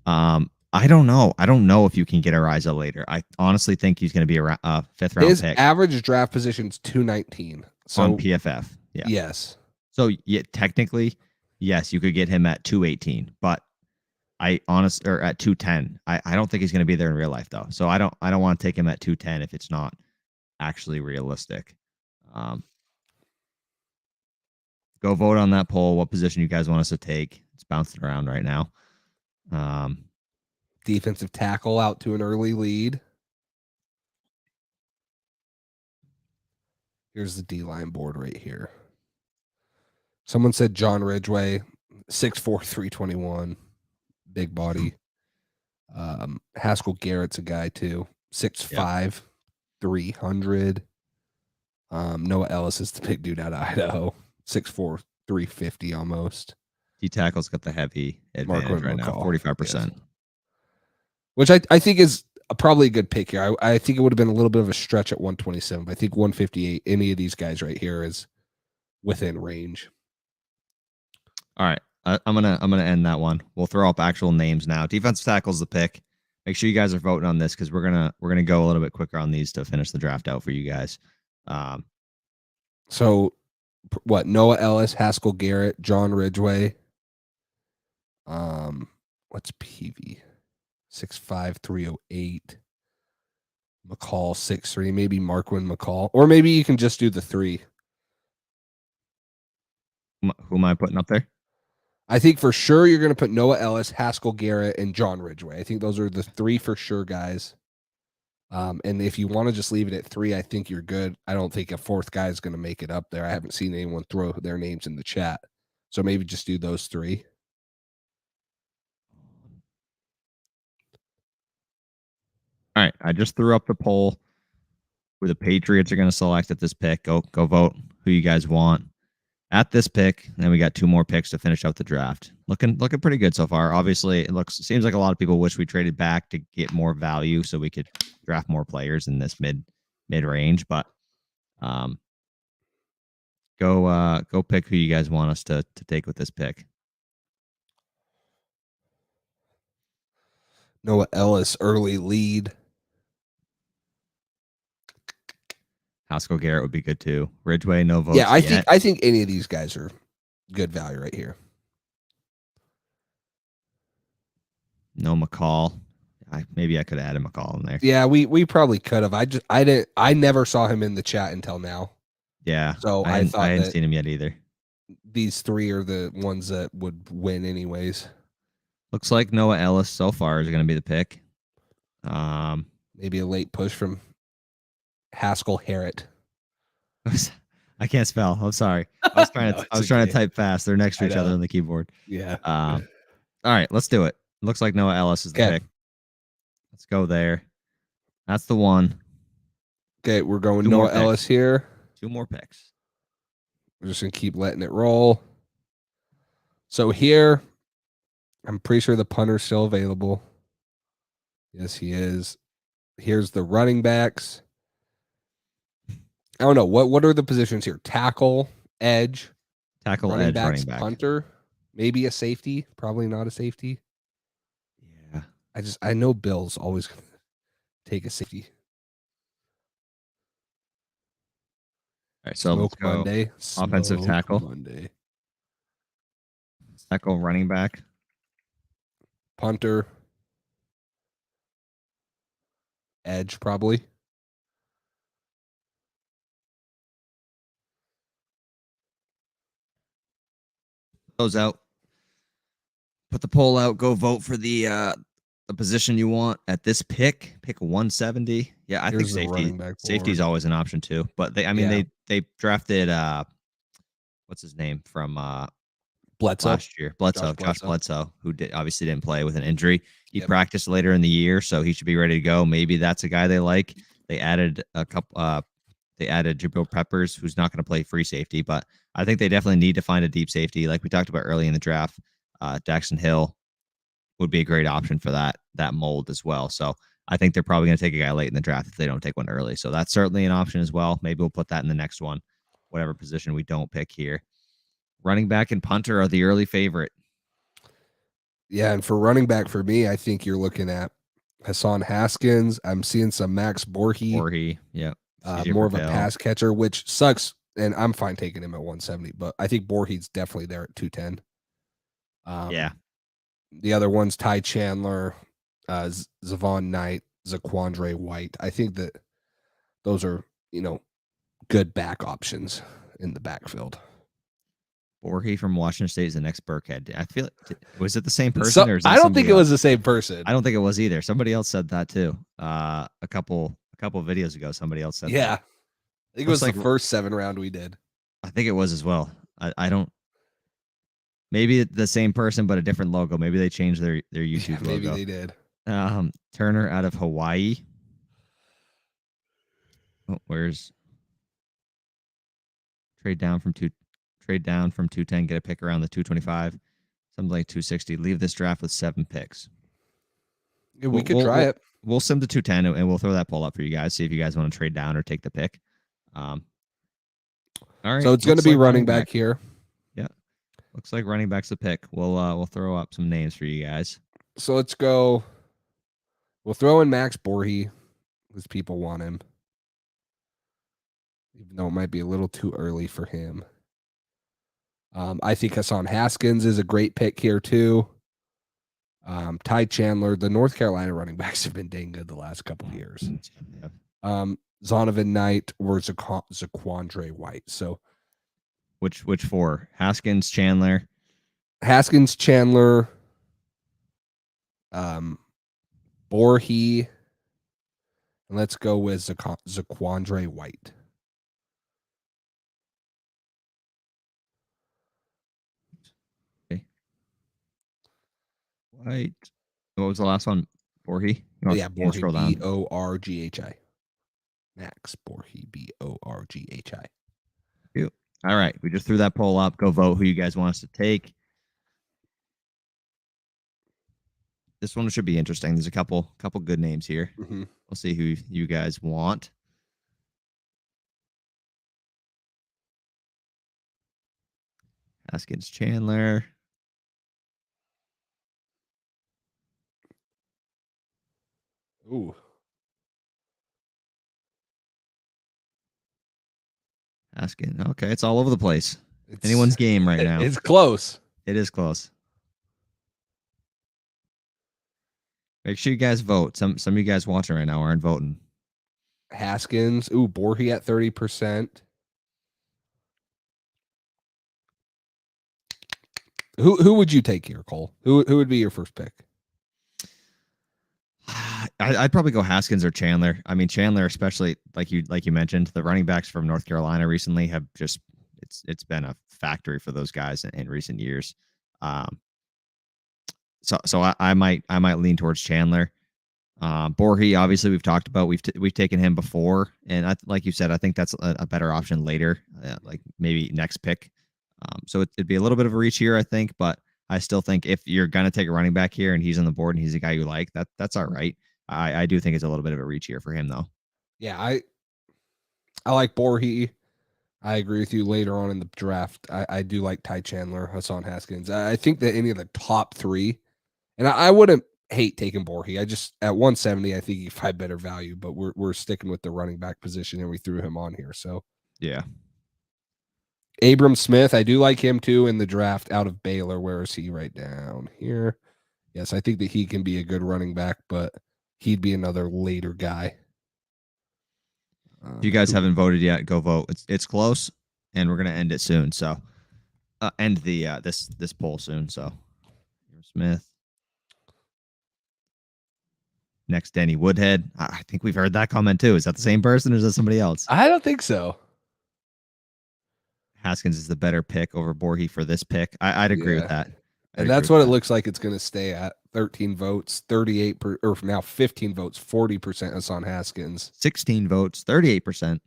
S3: I don't know. I don't know if you can get Ariza later. I honestly think he's going to be a 5th round
S4: His
S3: pick.
S4: Average draft position is 219. So
S3: on PFF. Yeah.
S4: Yes.
S3: So yeah, technically, yes, you could get him at 218, but at 210. I don't think he's going to be there in real life though. So I don't want to take him at 210 if it's not actually realistic. Go vote on that poll. What position you guys want us to take? It's bouncing around right now.
S4: Defensive tackle out to an early lead. Here's the D-line board right here. Someone said John Ridgway, 6'4", 321, big body. Haskell Garrett's a guy too, 6'5", 300. Noah Ellis is the big dude out of Idaho, 6'4", 350 almost.
S3: D tackle's got the heavy advantage right now, 45%.
S4: Yes. Which I think is probably a good pick here. I think it would have been a little bit of a stretch at 127, but I think 158, any of these guys right here is within range.
S3: All right. I'm gonna end that one. We'll throw up actual names now. Defensive tackle's the pick. Make sure you guys are voting on this because we're gonna go a little bit quicker on these to finish the draft out for you guys.
S4: So what? Noah Ellis, Haskell Garrett, John Ridgeway. What's PV? 6'5", 308. McCall 6'3", maybe Marquin McCall, or maybe you can just do the 3.
S3: Who am I putting up there?
S4: I think for sure you're going to put Noah Ellis, Haskell Garrett, and John Ridgeway. I think those are the 3 for sure guys. And if you want to just leave it at 3, I think you're good. I don't think a 4th guy is going to make it up there. I haven't seen anyone throw their names in the chat. So maybe just do those 3.
S3: All right. I just threw up the poll who the Patriots are going to select at this pick. Go vote who you guys want at this pick. And then we got 2 more picks to finish out the draft. Looking pretty good so far. Obviously, seems like a lot of people wish we traded back to get more value so we could draft more players in this mid range. But go pick who you guys want us to take with this pick.
S4: Noah Ellis, early lead.
S3: Haskell Garrett would be good too. Ridgeway, no votes.
S4: Yeah, I think any of these guys are good value right here.
S3: No McCall. Maybe I could add a McCall in there.
S4: Yeah, we probably could have. I never saw him in the chat until now.
S3: Yeah.
S4: So
S3: I hadn't
S4: that
S3: seen him yet either.
S4: These 3 are the ones that would win anyways.
S3: Looks like Noah Ellis so far is going to be the pick.
S4: Maybe a late push from Haskell Garrett.
S3: I can't spell. I'm sorry. I was trying to type fast. They're next to each other on the keyboard.
S4: Yeah.
S3: All right, let's do it. Looks like Noah Ellis is the pick. Let's go there. That's the one.
S4: Okay, we're going Noah Ellis here.
S3: 2 more picks.
S4: We're just going to keep letting it roll. So here, I'm pretty sure the punter's still available. Yes, he is. Here's the running backs. I don't know. What are the positions here? Tackle, edge,
S3: running back,
S4: punter, maybe a safety. Probably not a safety.
S3: Yeah.
S4: I know Bill's always going to take a safety.
S3: All right, so let's go.
S4: Monday.
S3: Offensive tackle.
S4: Monday.
S3: Tackle, running back.
S4: Punter. Edge, probably.
S3: Those out. Put the poll out. Go vote for the position you want at this pick. Pick 170. Yeah, I think safety is always an option too. But they drafted what's his name from
S4: Bledsoe
S3: last year. Josh Bledsoe, who obviously didn't play with an injury. He practiced later in the year, so he should be ready to go. Maybe that's a guy they like. They added a couple. They added Jabril Peppers, who's not going to play free safety, but I think they definitely need to find a deep safety, like we talked about early in the draft. Jackson Hill would be a great option for that mold as well. So I think they're probably going to take a guy late in the draft if they don't take one early. So that's certainly an option as well. Maybe we'll put that in the next one, whatever position we don't pick here. Running back and punter are the early favorite.
S4: Yeah, and for running back for me, I think you're looking at Hassan Haskins. I'm seeing some Max Borhe.
S3: Yeah.
S4: More of a pass catcher, which sucks, and I'm fine taking him at 170, but I think Borhe's definitely there at 210.
S3: Yeah.
S4: The other ones, Ty Chandler, Zavon Knight, Zaquandre White. I think that those are, good back options in the backfield.
S3: Borhe from Washington State is the next Burkhead. I feel was it the same person? Or
S4: I don't think it was the same person.
S3: I don't think it was either. Somebody else said that too. A couple videos ago, somebody else said that.
S4: I think it was the first 7 round we did.
S3: I think it was as well. I don't. Maybe the same person, but a different logo. Maybe they changed their YouTube logo.
S4: Maybe they did.
S3: Turner out of Hawaii. Oh, where's trade down from trade down from 210, get a pick around the 225, something like 260. Leave this draft with 7 picks.
S4: Yeah, we could try it.
S3: We'll sim to 210 and we'll throw that poll up for you guys. See if you guys want to trade down or take the pick. All right.
S4: So it's going to be running back here.
S3: Yeah. Looks like running back's the pick. We'll throw up some names for you guys.
S4: So let's go. We'll throw in Max Borhe because people want him, even though it might be a little too early for him. I think Hassan Haskins is a great pick here too. Ty Chandler, the North Carolina running backs have been dang good the last couple of years. Zonovan Knight or Zaquandre White. So
S3: which four? Haskins, Chandler,
S4: Borhe, and let's go with Zaquandre White.
S3: White. What was the last one? Borhe?
S4: Yeah, Borhe, Borghi. Max Borhe, Borghi.
S3: Cute. All right. We just threw that poll up. Go vote who you guys want us to take. This one should be interesting. There's a couple good names here.
S4: Mm-hmm.
S3: We'll see who you guys want. Haskins, Chandler.
S4: Ooh.
S3: Haskins. Okay, it's all over the place. Anyone's game right now.
S4: It's close.
S3: It is close. Make sure you guys vote. Some of you guys watching right now aren't voting.
S4: Haskins. Ooh, Borhe at 30%. Who would you take here, Cole? Who would be your first pick?
S3: I'd probably go Haskins or Chandler. I mean, Chandler, especially like you mentioned, the running backs from North Carolina recently have just it's been a factory for those guys in recent years. So I might lean towards Chandler. Borhe, obviously we've talked about. We've taken him before, and like you said, I think that's a better option later, like maybe next pick. So it'd be a little bit of a reach here, I think, but I still think if you're gonna take a running back here and he's on the board and he's a guy you like, that's all right. I do think it's a little bit of a reach here for him though. Yeah,
S4: I like Borhe. I agree with you later on in the draft. I do like Ty Chandler, Hassan Haskins. I think that any of the top three, and I wouldn't hate taking Borhe. I just at 170, I think you find better value, but we're sticking with the running back position and we threw him on here. So
S3: yeah.
S4: Abram Smith, I do like him too in the draft out of Baylor. Where is he right down here? Yes, I think that he can be a good running back, but he'd be another later guy.
S3: If you guys haven't voted yet, go vote. It's close, and we're gonna end it soon. So end the this poll soon. So Smith. Next, Danny Woodhead. I think we've heard that comment too. Is that the same person or is that somebody else?
S4: I don't think so.
S3: Haskins is the better pick over Borhe for this pick. I'd agree with that.
S4: And that's what it looks like it's going to stay at. 13 votes, 38 or now 15 votes, 40% Hassan Haskins.
S3: 16 votes, 38%.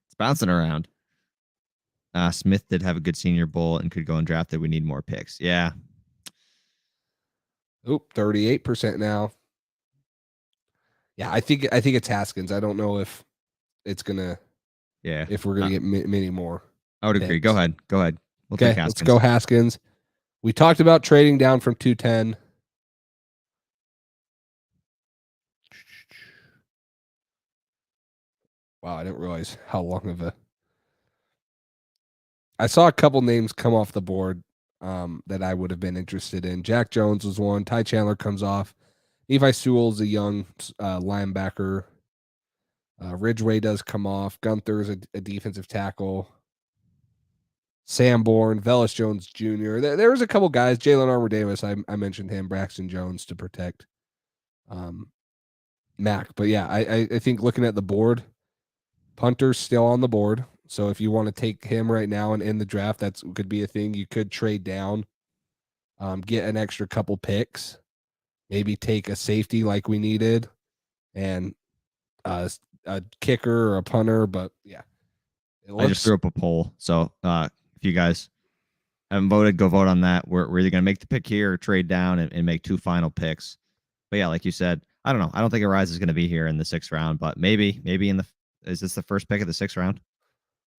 S3: It's bouncing around. Smith did have a good Senior Bowl and could go undrafted. We need more picks. Yeah.
S4: Oop, 38% now. Yeah, I think it's Haskins. I don't know if it's gonna.
S3: Yeah.
S4: If we're gonna get many more.
S3: I would agree. Go ahead. We'll
S4: take Haskins. Let's go Haskins. We talked about trading down from 210. Wow, I didn't realize how long of a. I saw a couple names come off the board that I would have been interested in. Jack Jones was one. Ty Chandler comes off. Levi Sewell's a young linebacker. Ridgeway does come off. Gunther's a defensive tackle. Sanborn, Velus Jones Jr. There was a couple guys. Jalen Armour-Davis, I mentioned him. Braxton Jones to protect Mac. But yeah, I think looking at the board, Punter's still on the board. So if you want to take him right now and in the draft, that could be a thing. You could trade down, get an extra couple picks, maybe take a safety like we needed, and a kicker or a punter. But yeah,
S3: I just threw up a poll. So if you guys haven't voted, go vote on that. We're either going to make the pick here or trade down and make 2 final picks. But yeah, like you said, I don't know. I don't think Arise is going to be here in the 6th round, but maybe is this the first pick of the 6th round?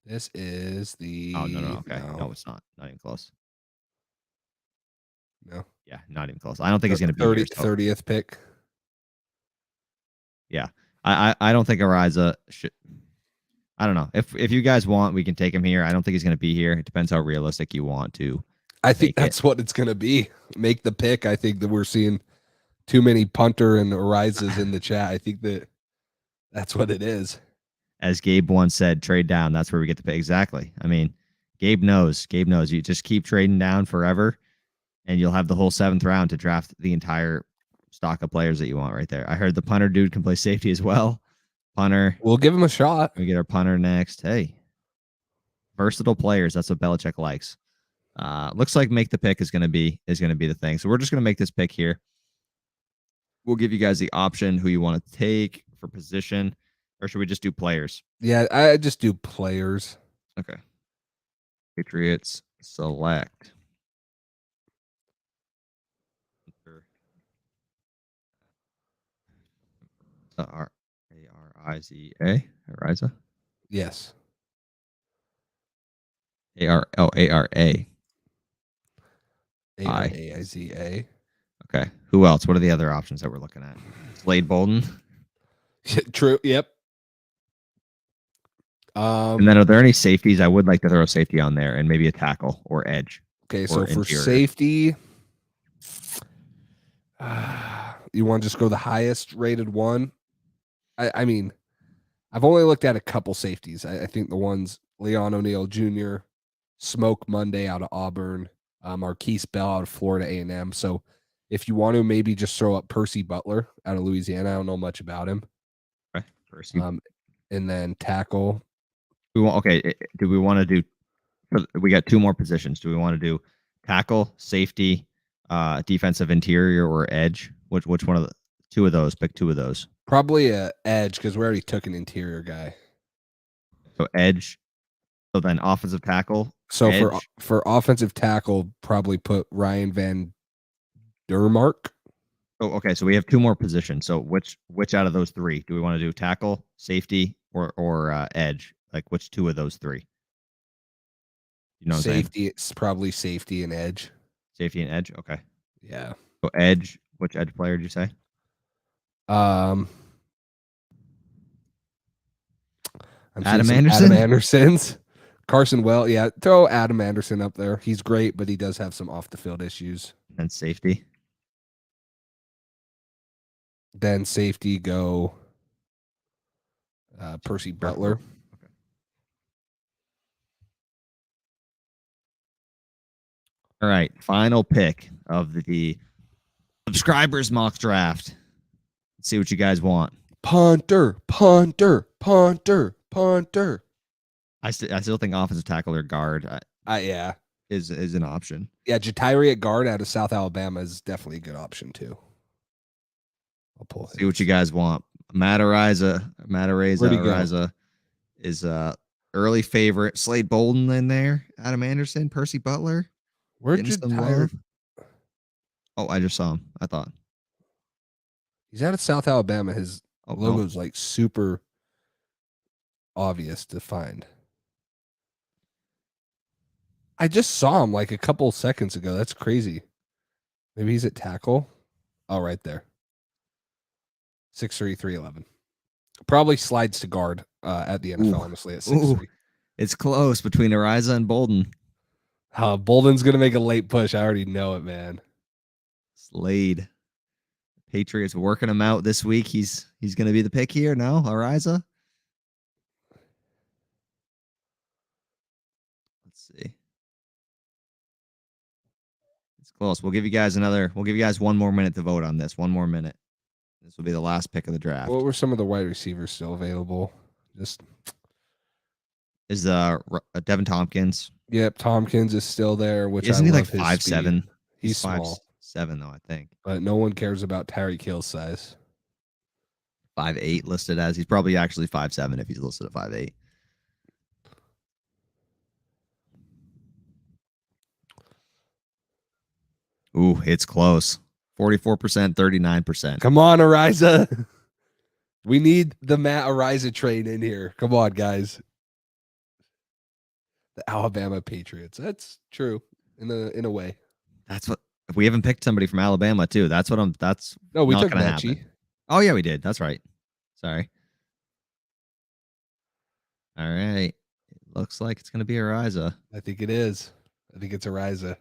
S4: This is the.
S3: Oh, no. Okay. No, it's not. Not even close.
S4: No.
S3: Yeah, not even close. I don't think he's going to be here.
S4: 30th pick.
S3: Yeah. I don't think Ariza should. I don't know. If you guys want, we can take him here. I don't think he's going to be here. It depends how realistic you want to.
S4: I think that's what it's going to be. Make the pick. I think that we're seeing too many punter and Arizas in the chat. I think that's what it is.
S3: As Gabe once said, trade down. That's where we get the pick. Exactly. I mean, Gabe knows. Gabe knows. You just keep trading down forever, and you'll have the whole 7th round to draft the entire stock of players that you want right there. I heard the punter dude can play safety as well. Punter.
S4: We'll give him a shot.
S3: We get our punter next. Hey, versatile players. That's what Belichick likes. Looks like make the pick is going to be the thing. So we're just going to make this pick here. We'll give you guys the option who you want to take for position, or should we just do players?
S4: Yeah, I just do players.
S3: Okay. Patriots select. A-R-I-Z-A. Ariza?
S4: Yes.
S3: A-R-A.
S4: A-I-Z-A.
S3: Okay. Who else? What are the other options that we're looking at? Slade Bolden.
S4: True. Yep.
S3: And then are there any safeties? I would like to throw a safety on there and maybe a tackle or edge.
S4: Okay, so for safety, you want to just go the highest rated one? I mean, I've only looked at a couple safeties. I think the ones Leon O'Neal Jr., Smoke Monday out of Auburn, Marquise Bell out of Florida A&M. So if you want to maybe just throw up Percy Butler out of Louisiana. I don't know much about him.
S3: Okay, Percy.
S4: And then tackle.
S3: Do we want to do? We got 2 more positions. Do we want to do tackle, safety, defensive interior, or edge? Which one of the 2 of those? Pick 2 of those.
S4: Probably a edge because we already took an interior guy.
S3: So edge. So then offensive tackle.
S4: So
S3: edge.
S4: for offensive tackle, probably put Ryan Van Dermark.
S3: Oh, okay. So we have 2 more positions. So which out of those 3 do we want to do? Tackle, safety, or edge? Like which 2 of those 3? You know,
S4: safety. It's probably safety and edge.
S3: Safety and edge. Okay.
S4: Yeah.
S3: So edge. Which edge player did you say?
S4: I'm
S3: Adam Anderson.
S4: Adam Anderson's. Carson Well, yeah. Throw Adam Anderson up there. He's great, but he does have some off the field issues.
S3: And safety.
S4: Then safety go Percy Butler.
S3: Okay. All right. Final pick of the subscribers mock draft. Let's see what you guys want.
S4: Punter.
S3: I still think offensive tackle or guard
S4: Yeah.
S3: is an option.
S4: Yeah, Jatiri at guard out of South Alabama is definitely a good option too. I'll pull.
S3: See what you guys want. Matt Ariza is early favorite. Slade Bolden in there. Adam Anderson, Percy Butler.
S4: Where'd Jatiri?
S3: Oh, I just saw him. I thought
S4: he's out of South Alabama. His logo's like super obvious to find. I just saw him like a couple seconds ago. That's crazy. Maybe he's at tackle. Oh, right there. 6'3", 311. Probably slides to guard at the NFL, honestly, at 6'3".
S3: It's close between Ariza and Bolden.
S4: Bolden's going to make a late push. I already know it, man.
S3: Slade. Patriots working him out this week. He's going to be the pick here. No, Ariza. Let's see. It's close. We'll give you guys 1 more minute to vote on this. 1 more minute. This will be the last pick of the draft.
S4: What were some of the wide receivers still available?
S3: Is Devin Tompkins?
S4: Yep, Tompkins is still there. Which
S3: isn't
S4: I
S3: he
S4: love
S3: like 5'7"?
S4: He's small.
S3: 5'7" though, I think.
S4: But no one cares about Tyreek Hill's size.
S3: 5'8" listed as. He's probably actually 5'7" if he's listed at 5'8". Ooh, it's close. 44%, 39%.
S4: Come on, Ariza. We need the Matt Ariza train in here. Come on, guys. The Alabama Patriots. That's true in a way.
S3: That's what we haven't picked somebody from Alabama too. That's
S4: No, we
S3: not
S4: took
S3: gonna
S4: Mechie.
S3: happen. Oh yeah, we did. That's right. Sorry. All right. It looks like it's gonna be Ariza.
S4: I think it is. I think it's Ariza.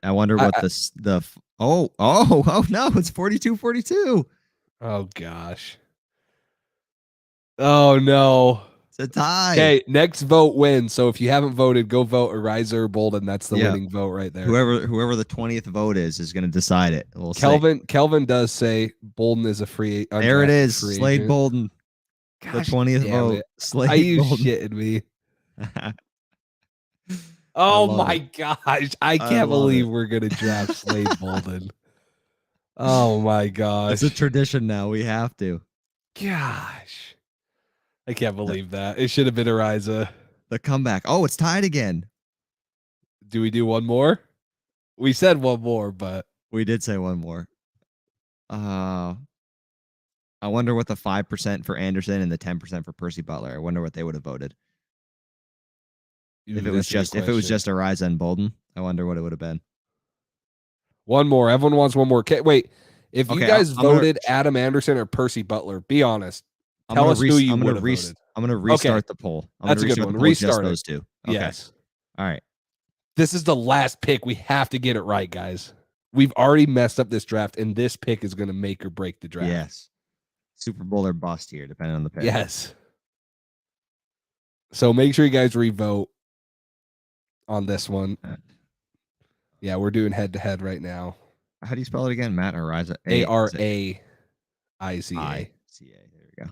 S3: I wonder what oh no, it's 42-42.
S4: Oh gosh. Oh no.
S3: It's a tie.
S4: Okay, next vote wins. So if you haven't voted, go vote Ariza or Bolden. That's the
S3: Yeah.
S4: winning vote right there.
S3: Whoever the 20th vote is going to decide it. We'll
S4: Kelvin does say Bolden is a free.
S3: There it is.
S4: Free
S3: Slade
S4: agent.
S3: Bolden.
S4: Gosh,
S3: the 20th
S4: damn
S3: vote.
S4: it.
S3: Slade
S4: Are you
S3: Bolden.
S4: shitting me? Oh my gosh. I can't believe we're going to draft Slade Bolden. Oh my gosh.
S3: It's a tradition now. We have to.
S4: Gosh. I can't believe that. It should have been Ariza.
S3: The comeback. Oh, it's tied again.
S4: Do we do one more? We said one more, but
S3: we did say one more. I wonder what the 5% for Anderson and the 10% for Percy Butler. I wonder what they would have voted. If it was just Ariza and Bolden, I wonder what it would have been.
S4: One more. Everyone wants one more. Wait, if you guys voted Adam Anderson or Percy Butler, be honest. Tell us who you would have voted.
S3: I'm going to restart the poll.
S4: That's a good one. Restart
S3: those two. Okay.
S4: Yes.
S3: All right.
S4: This is the last pick. We have to get it right, guys. We've already messed up this draft, and this pick is going to make or break the draft.
S3: Yes. Super Bowl or bust here, depending on the pick.
S4: Yes. So make sure you guys revote on this one. Yeah, we're doing head-to-head right now.
S3: How do you spell it again? Matt Ariza?
S4: Ariza.
S3: There we go.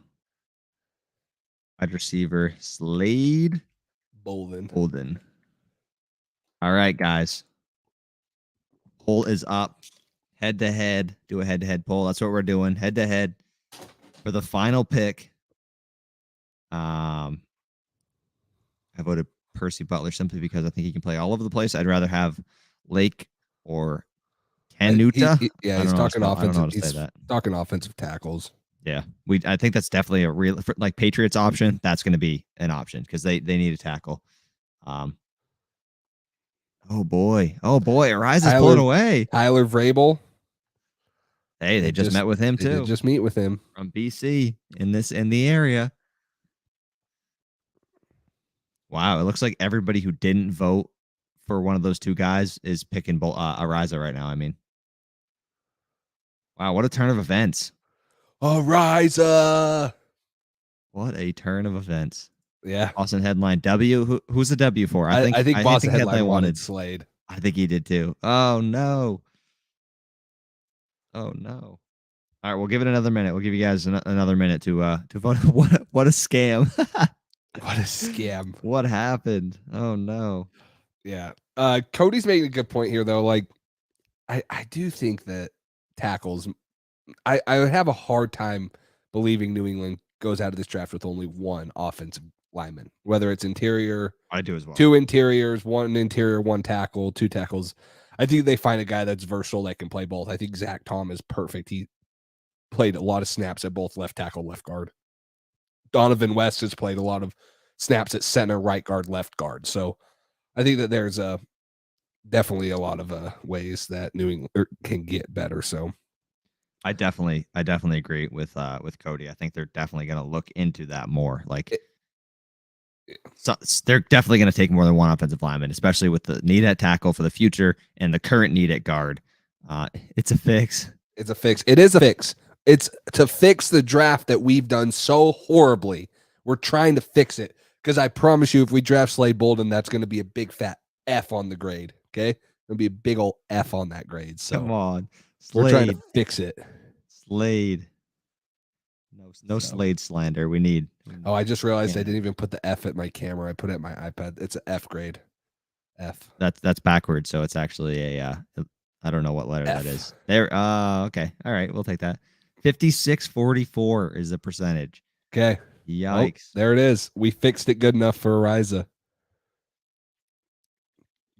S3: Wide receiver, Slade Bolden. All right, guys. Poll is up. Head-to-head. Do a head-to-head poll. That's what we're doing. Head-to-head for the final pick. I voted Percy Butler simply because I think he can play all over the place. I'd rather have Lake or Canuta.
S4: He's talking offensive. He's talking offensive tackles.
S3: Yeah, I think that's definitely a real Patriots option. That's going to be an option because they need a tackle. Oh boy, Ariza's pulling away.
S4: Tyler Vrabel.
S3: Hey, they just met with him too.
S4: Did just meet with him
S3: from BC in the area. Wow, it looks like everybody who didn't vote for one of those two guys is picking Ariza right now. I mean, wow, what a turn of events.
S4: Ariza.
S3: What a turn of events.
S4: Yeah.
S3: Boston headline W. Who's the W for?
S4: I think Boston headline wanted Slade.
S3: I think he did too. Oh no. All right, we'll give it another minute. We'll give you guys another minute to vote. What a scam.
S4: What a scam.
S3: What happened? Oh no.
S4: Yeah. Cody's making a good point here though. Like I do think that tackles, I would have a hard time believing New England goes out of this draft with only one offensive lineman, whether it's interior.
S3: I do as well.
S4: Two interiors, one interior, one tackle, two tackles. I think they find a guy that's versatile that can play both. I think Zach Tom is perfect. He played a lot of snaps at both left tackle, left guard. Donovan West has played a lot of snaps at center, right guard, left guard. So I think that there's definitely a lot of ways that New England can get better. So
S3: I definitely agree with Cody. I think they're definitely going to look into that more. So they're definitely going to take more than one offensive lineman, especially with the need at tackle for the future and the current need at guard. It's a fix.
S4: It's a fix. It is a fix. It's to fix the draft that we've done so horribly. We're trying to fix it because I promise you, if we draft Slade Bolden, that's going to be a big fat F on the grade. Okay, it'll be a big old F on that grade. So
S3: come on,
S4: Slade. We're trying to fix it.
S3: Slade. No Slade slander. We need.
S4: Oh, I just realized I didn't even put the F at my camera. I put it at my iPad. It's an F grade. F.
S3: That's backwards. So it's actually a. I don't know what letter
S4: F.
S3: that is. There. Okay. All right. We'll take that. 56-44 is the percentage.
S4: Okay.
S3: Yikes.
S4: Oh, there it is. We fixed it good enough for Ariza.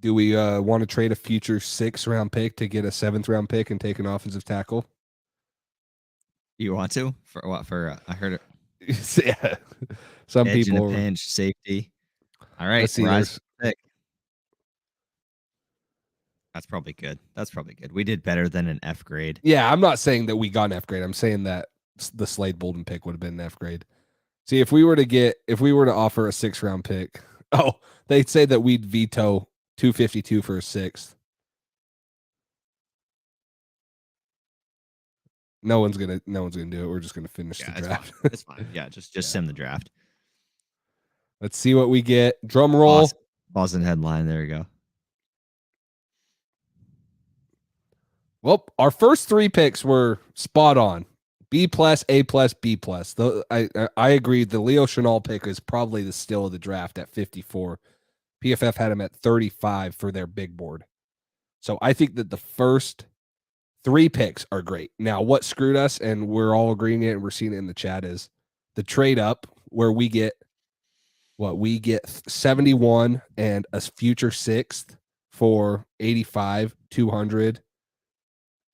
S4: Do we want to trade a future 6th-round pick to get a 7th-round pick and take an offensive tackle?
S3: You want to? For what? I heard it.
S4: Yeah. Some
S3: Edge
S4: people
S3: in a pinch, safety. All right,
S4: let's see.
S3: rise pick. That's probably good. We did better than an F grade.
S4: Yeah, I'm not saying that we got an F grade. I'm saying that the Slade Bolden pick would have been an F grade. See, if we were to offer a 6th-round pick, they'd say that we'd veto 252 for a 6th. No one's gonna do it. We're just gonna finish the draft.
S3: It's fine. Yeah, just sim the draft.
S4: Let's see what we get. Drum roll.
S3: Boston headline. There you go.
S4: Well, our first 3 picks were spot on. B+, A+, B+. I agree. The Leo Chenal pick is probably the steal of the draft at 54. PFF had him at 35 for their big board. So I think that the first 3 picks are great. Now, what screwed us, and we're all agreeing it, and we're seeing it in the chat, is the trade up where we get 71 and a future 6th for 85, 200,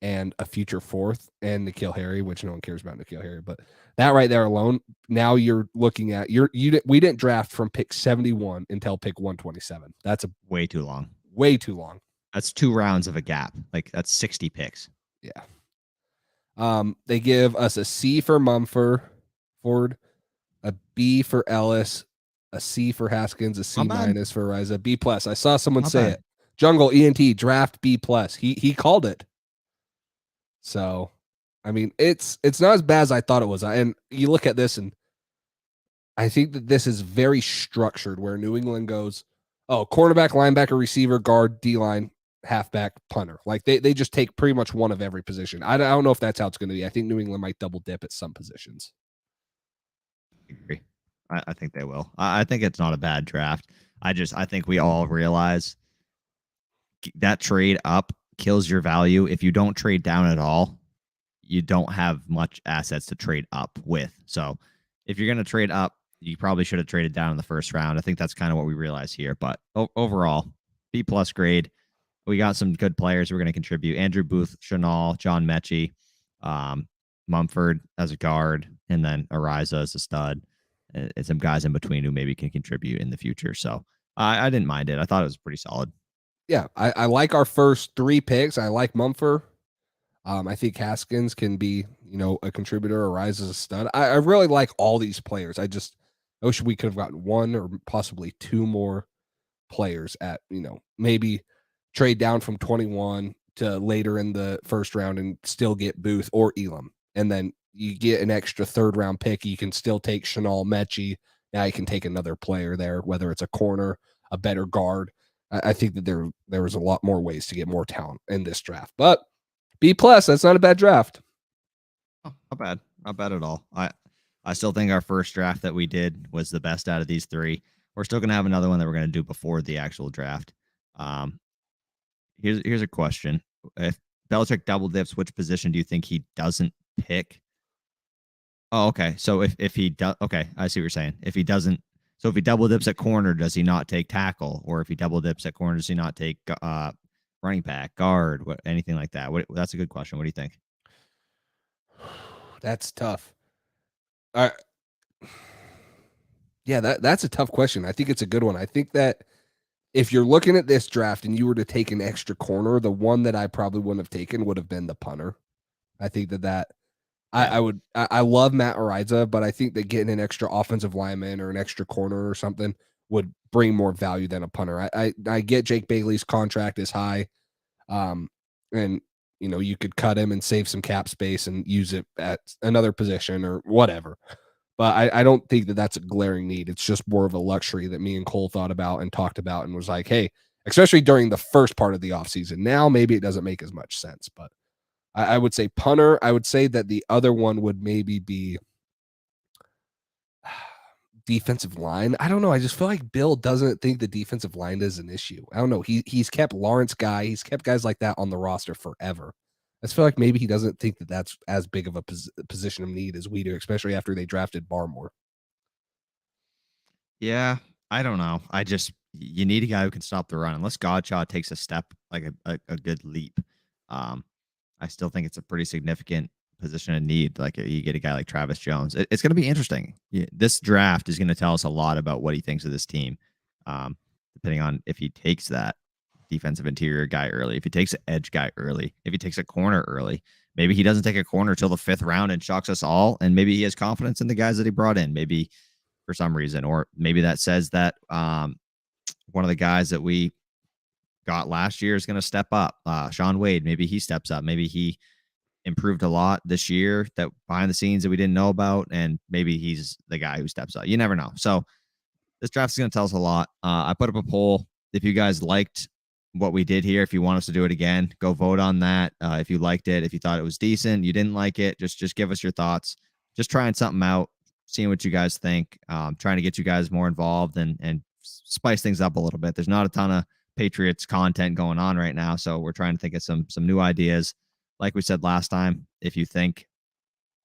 S4: and a future 4th, and N'Keal Harry, which no one cares about N'Keal Harry, but that right there alone, now you're looking at we didn't draft from pick 71 until pick 127. That's
S3: way too long.
S4: Way too long.
S3: That's 2 rounds of a gap. Like that's 60 picks.
S4: Yeah. They give us a C for Mumford, a B for Ellis, a C for Haskins, a C- for Ariza, B+. I saw someone say it. Jungle ENT draft B+. He called it. So, I mean, it's not as bad as I thought it was. And you look at this, and I think that this is very structured, where New England goes, cornerback, linebacker, receiver, guard, D-line, halfback, punter. Like they just take pretty much one of every position. I don't know if that's how it's going to be. I think New England might double dip at some positions.
S3: I agree. I think they will. I think it's not a bad draft. I think we all realize that trade up kills your value. If you don't trade down at all, you don't have much assets to trade up with. So if you're going to trade up, you probably should have traded down in the first round. I think that's kind of what we realize here. But overall, B+ grade. We got some good players who are going to contribute. Andrew Booth, Chenal, John Mechie, Mumford as a guard, and then Ariza as a stud. And some guys in between who maybe can contribute in the future. So I didn't mind it. I thought it was pretty solid.
S4: Yeah, I like our first 3 picks. I like Mumford. I think Haskins can be, a contributor. Ariza's a stud. I really like all these players. I wish we could have gotten 1 or possibly 2 more players at, maybe trade down from 21 to later in the first round and still get Booth or Elam. And then you get an extra 3rd-round pick. You can still take Chenal, Mechie. Now you can take another player there, whether it's a corner, a better guard. I think that there was a lot more ways to get more talent in this draft. But B+, that's not a bad draft.
S3: Oh, not bad at all. I still think our first draft that we did was the best out of these 3. We're still going to have another one that we're going to do before the actual draft. Here's a question. If Belichick double dips, which position do you think he doesn't pick? Oh, okay. So if he does, okay, I see what you're saying. If he doesn't, so if he double dips at corner, does he not take tackle? Or if he double dips at corner, does he not take running back, guard, anything like that? That's a good question. What do you think?
S4: That's tough. Yeah, that's a tough question. I think it's a good one. I think that if you're looking at this draft and you were to take an extra corner, the one that I probably wouldn't have taken would have been the punter. I think that I love Matt Ariza, but I think that getting an extra offensive lineman or an extra corner or something would bring more value than a punter. I get Jake Bailey's contract is high, and you could cut him and save some cap space and use it at another position or whatever. But I don't think that that's a glaring need. It's just more of a luxury that me and Cole thought about and talked about and was like, hey, especially during the first part of the offseason. Now maybe it doesn't make as much sense, but I would say punter. I would say that the other one would maybe be defensive line. I don't know. I just feel like Bill doesn't think the defensive line is an issue. I don't know. He's kept Lawrence Guy. He's kept guys like that on the roster forever. I just feel like maybe he doesn't think that that's as big of a position of need as we do, especially after they drafted Barmore.
S3: Yeah, I don't know. You need a guy who can stop the run. Unless Godshot takes a step, like a good leap. I still think it's a pretty significant position of need. Like you get a guy like Travis Jones. It's going to be interesting. This draft is going to tell us a lot about what he thinks of this team. Depending on if he takes that defensive interior guy early, if he takes an edge guy early, if he takes a corner early. Maybe he doesn't take a corner till the 5th round and shocks us all. And maybe he has confidence in the guys that he brought in. Maybe for some reason, or maybe that says that one of the guys that we got last year is going to step up. Sean Wade, maybe he steps up. Maybe he improved a lot this year that behind the scenes that we didn't know about, and maybe he's the guy who steps up. You never know. So this draft is going to tell us a lot. I put up a poll. If you guys liked what we did here, if you want us to do it again, go vote on that. If you liked it, if you thought it was decent, you didn't like it, just give us your thoughts. Just trying something out, seeing what you guys think, trying to get you guys more involved and spice things up a little bit. There's not a ton of Patriots content going on right now, so we're trying to think of some new ideas. Like we said last time, if you think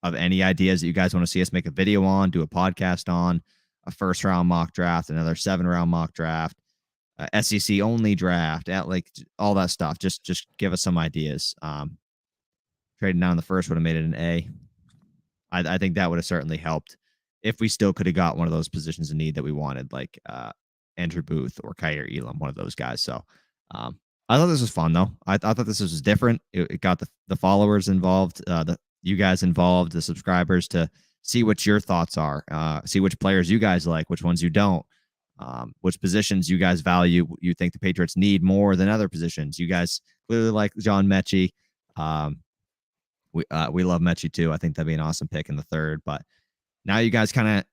S3: of any ideas that you guys want to see us make a video on, do a podcast on, a 1st-round mock draft, another 7-round mock draft, SEC only draft, like all that stuff, just give us some ideas. Trading down the 1st would have made it an A. I think that would have certainly helped if we still could have got one of those positions in need that we wanted, like Andrew Booth or Kyer Elam, one of those guys. So I thought this was fun, though. I thought this was different. It got the followers involved, you guys involved, the subscribers, to see what your thoughts are, see which players you guys like, which ones you don't, which positions you guys value, you think the Patriots need more than other positions. You guys clearly like John Mechie. We love Mechie too. I think that'd be an awesome pick in the 3rd. But now you guys kind of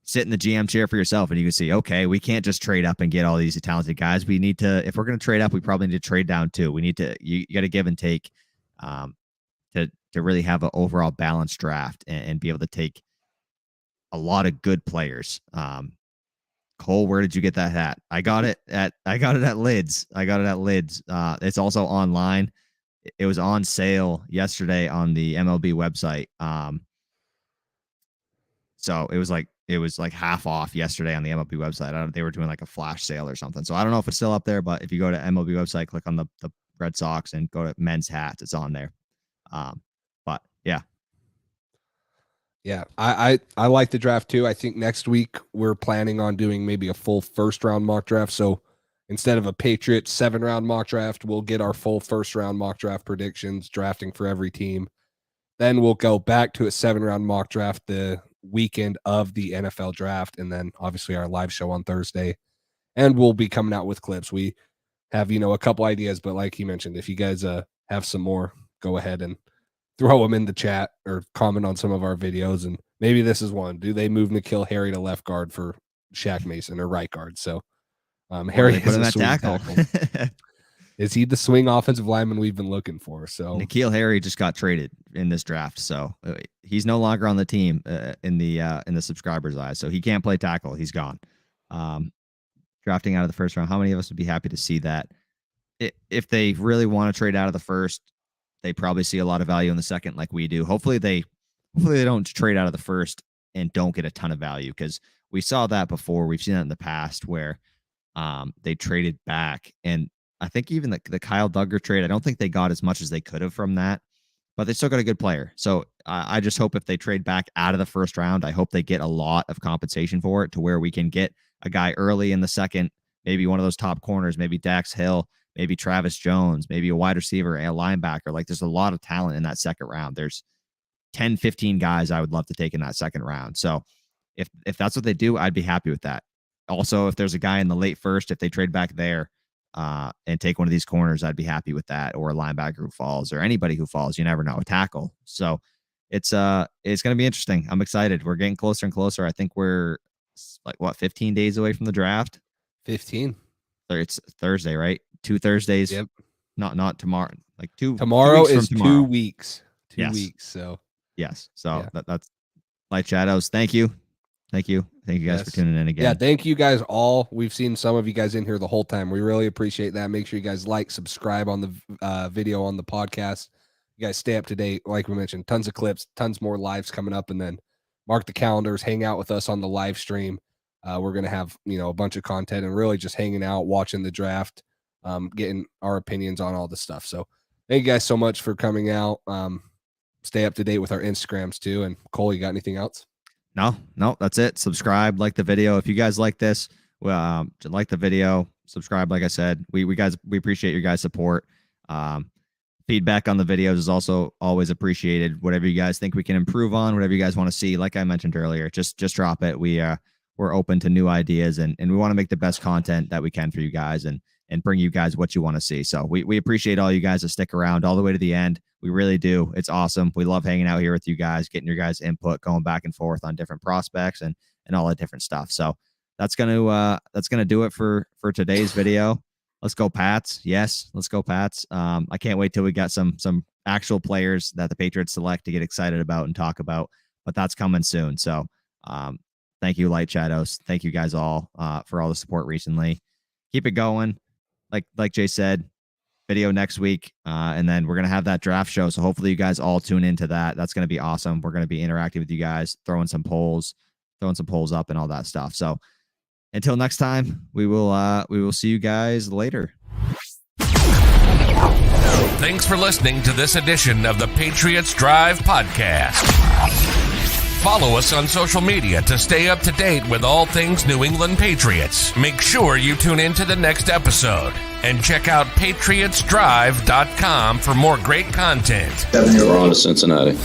S3: sit in the GM chair for yourself, and you can see, okay, we can't just trade up and get all these talented guys. We need to, if we're going to trade up, we probably need to trade down too. We need to, you got to give and take to really have an overall balanced draft and be able to take a lot of good players. Cole, where did you get that hat? I got it at Lids. It's also online. It was on sale yesterday on the MLB website. So it was like half off yesterday on the MLB website. They were doing like a flash sale or something. So I don't know if it's still up there, but if you go to MLB website, click on the Red Sox and go to men's hats, it's on there. But yeah.
S4: Yeah, I like the draft too. I think next week we're planning on doing maybe a full 1st-round mock draft. So instead of a Patriots 7-round mock draft, we'll get our full 1st-round mock draft predictions, drafting for every team. Then we'll go back to a 7-round mock draft the weekend of the NFL draft, and then obviously our live show on Thursday. And we'll be coming out with clips. We have, a couple ideas, but like he mentioned, if you guys have some more, go ahead and throw them in the chat or comment on some of our videos. And maybe this is one. Do they move N'Keal Harry to left guard for Shaq Mason or right guard? So Harry is a swing tackle. Is he the swing offensive lineman we've been looking for? So
S3: N'Keal Harry just got traded in this draft, so he's no longer on the team in the subscribers' eyes. So he can't play tackle. He's gone. Drafting out of the 1st round. How many of us would be happy to see that? If they really want to trade out of the 1st, they probably see a lot of value in the 2nd, like we do. Hopefully they don't trade out of the 1st and don't get a ton of value, because we saw that before. We've seen that in the past where they traded back, and I think even the Kyle Duggar trade, I don't think they got as much as they could have from that, but they still got a good player. So I just hope if they trade back out of the 1st round, I hope they get a lot of compensation for it to where we can get a guy early in the 2nd, maybe one of those top corners, maybe Dax Hill, maybe Travis Jones, maybe a wide receiver, a linebacker. Like there's a lot of talent in that 2nd round. There's 10, 15 guys I would love to take in that 2nd round. So if that's what they do, I'd be happy with that. Also, if there's a guy in the late 1st, if they trade back there, and take one of these corners, I'd be happy with that, or a linebacker who falls, or anybody who falls. You never know, a tackle. So it's going to be interesting. I'm excited. We're getting closer and closer. I think we're 15 days away from the draft.
S4: 15.
S3: It's Thursday, right? 2 Thursdays.
S4: Yep.
S3: Not tomorrow. Like two.
S4: Tomorrow
S3: 2 weeks
S4: is
S3: from tomorrow.
S4: 2 weeks. 2
S3: Yes.
S4: weeks. So
S3: yes. So
S4: yeah.
S3: that's Light Shadows. Thank you guys for tuning in again.
S4: Yeah, thank you guys all. We've seen some of you guys in here the whole time. We really appreciate that. Make sure you guys subscribe on the video, on the podcast. You guys stay up to date. Like we mentioned, tons of clips, tons more lives coming up, and then mark the calendars, hang out with us on the live stream. We're going to have, a bunch of content and really just hanging out, watching the draft, getting our opinions on all the stuff. So thank you guys so much for coming out. Stay up to date with our Instagrams too. And Cole, you got anything else?
S3: No, that's it. Subscribe, like the video. If you guys like this, like the video, subscribe. Like I said, we appreciate your guys' support. Feedback on the videos is also always appreciated. Whatever you guys think we can improve on, whatever you guys want to see, like I mentioned earlier, just drop it. We're open to new ideas, and we want to make the best content that we can for you guys and bring you guys what you want to see. So we appreciate all you guys that stick around all the way to the end. We really do. It's awesome. We love hanging out here with you guys, getting your guys' input, going back and forth on different prospects and all that different stuff. So that's gonna do it for today's video. Let's go Pats. Yes, let's go Pats. I can't wait till we got some actual players that the Patriots select to get excited about and talk about, but that's coming soon. So thank you, Light Shadows. Thank you guys all for all the support recently. Keep it going. Like Jay said, video next week, and then we're going to have that draft show. So hopefully you guys all tune into that. That's going to be awesome. We're going to be interacting with you guys, throwing some polls up and all that stuff. So until next time, we will see you guys later.
S1: Thanks for listening to this edition of the Patriots Drive podcast. Follow us on social media to stay up to date with all things New England Patriots. Make sure you tune in to the next episode and check out patriotsdrive.com for more great content.
S5: We're on to Cincinnati.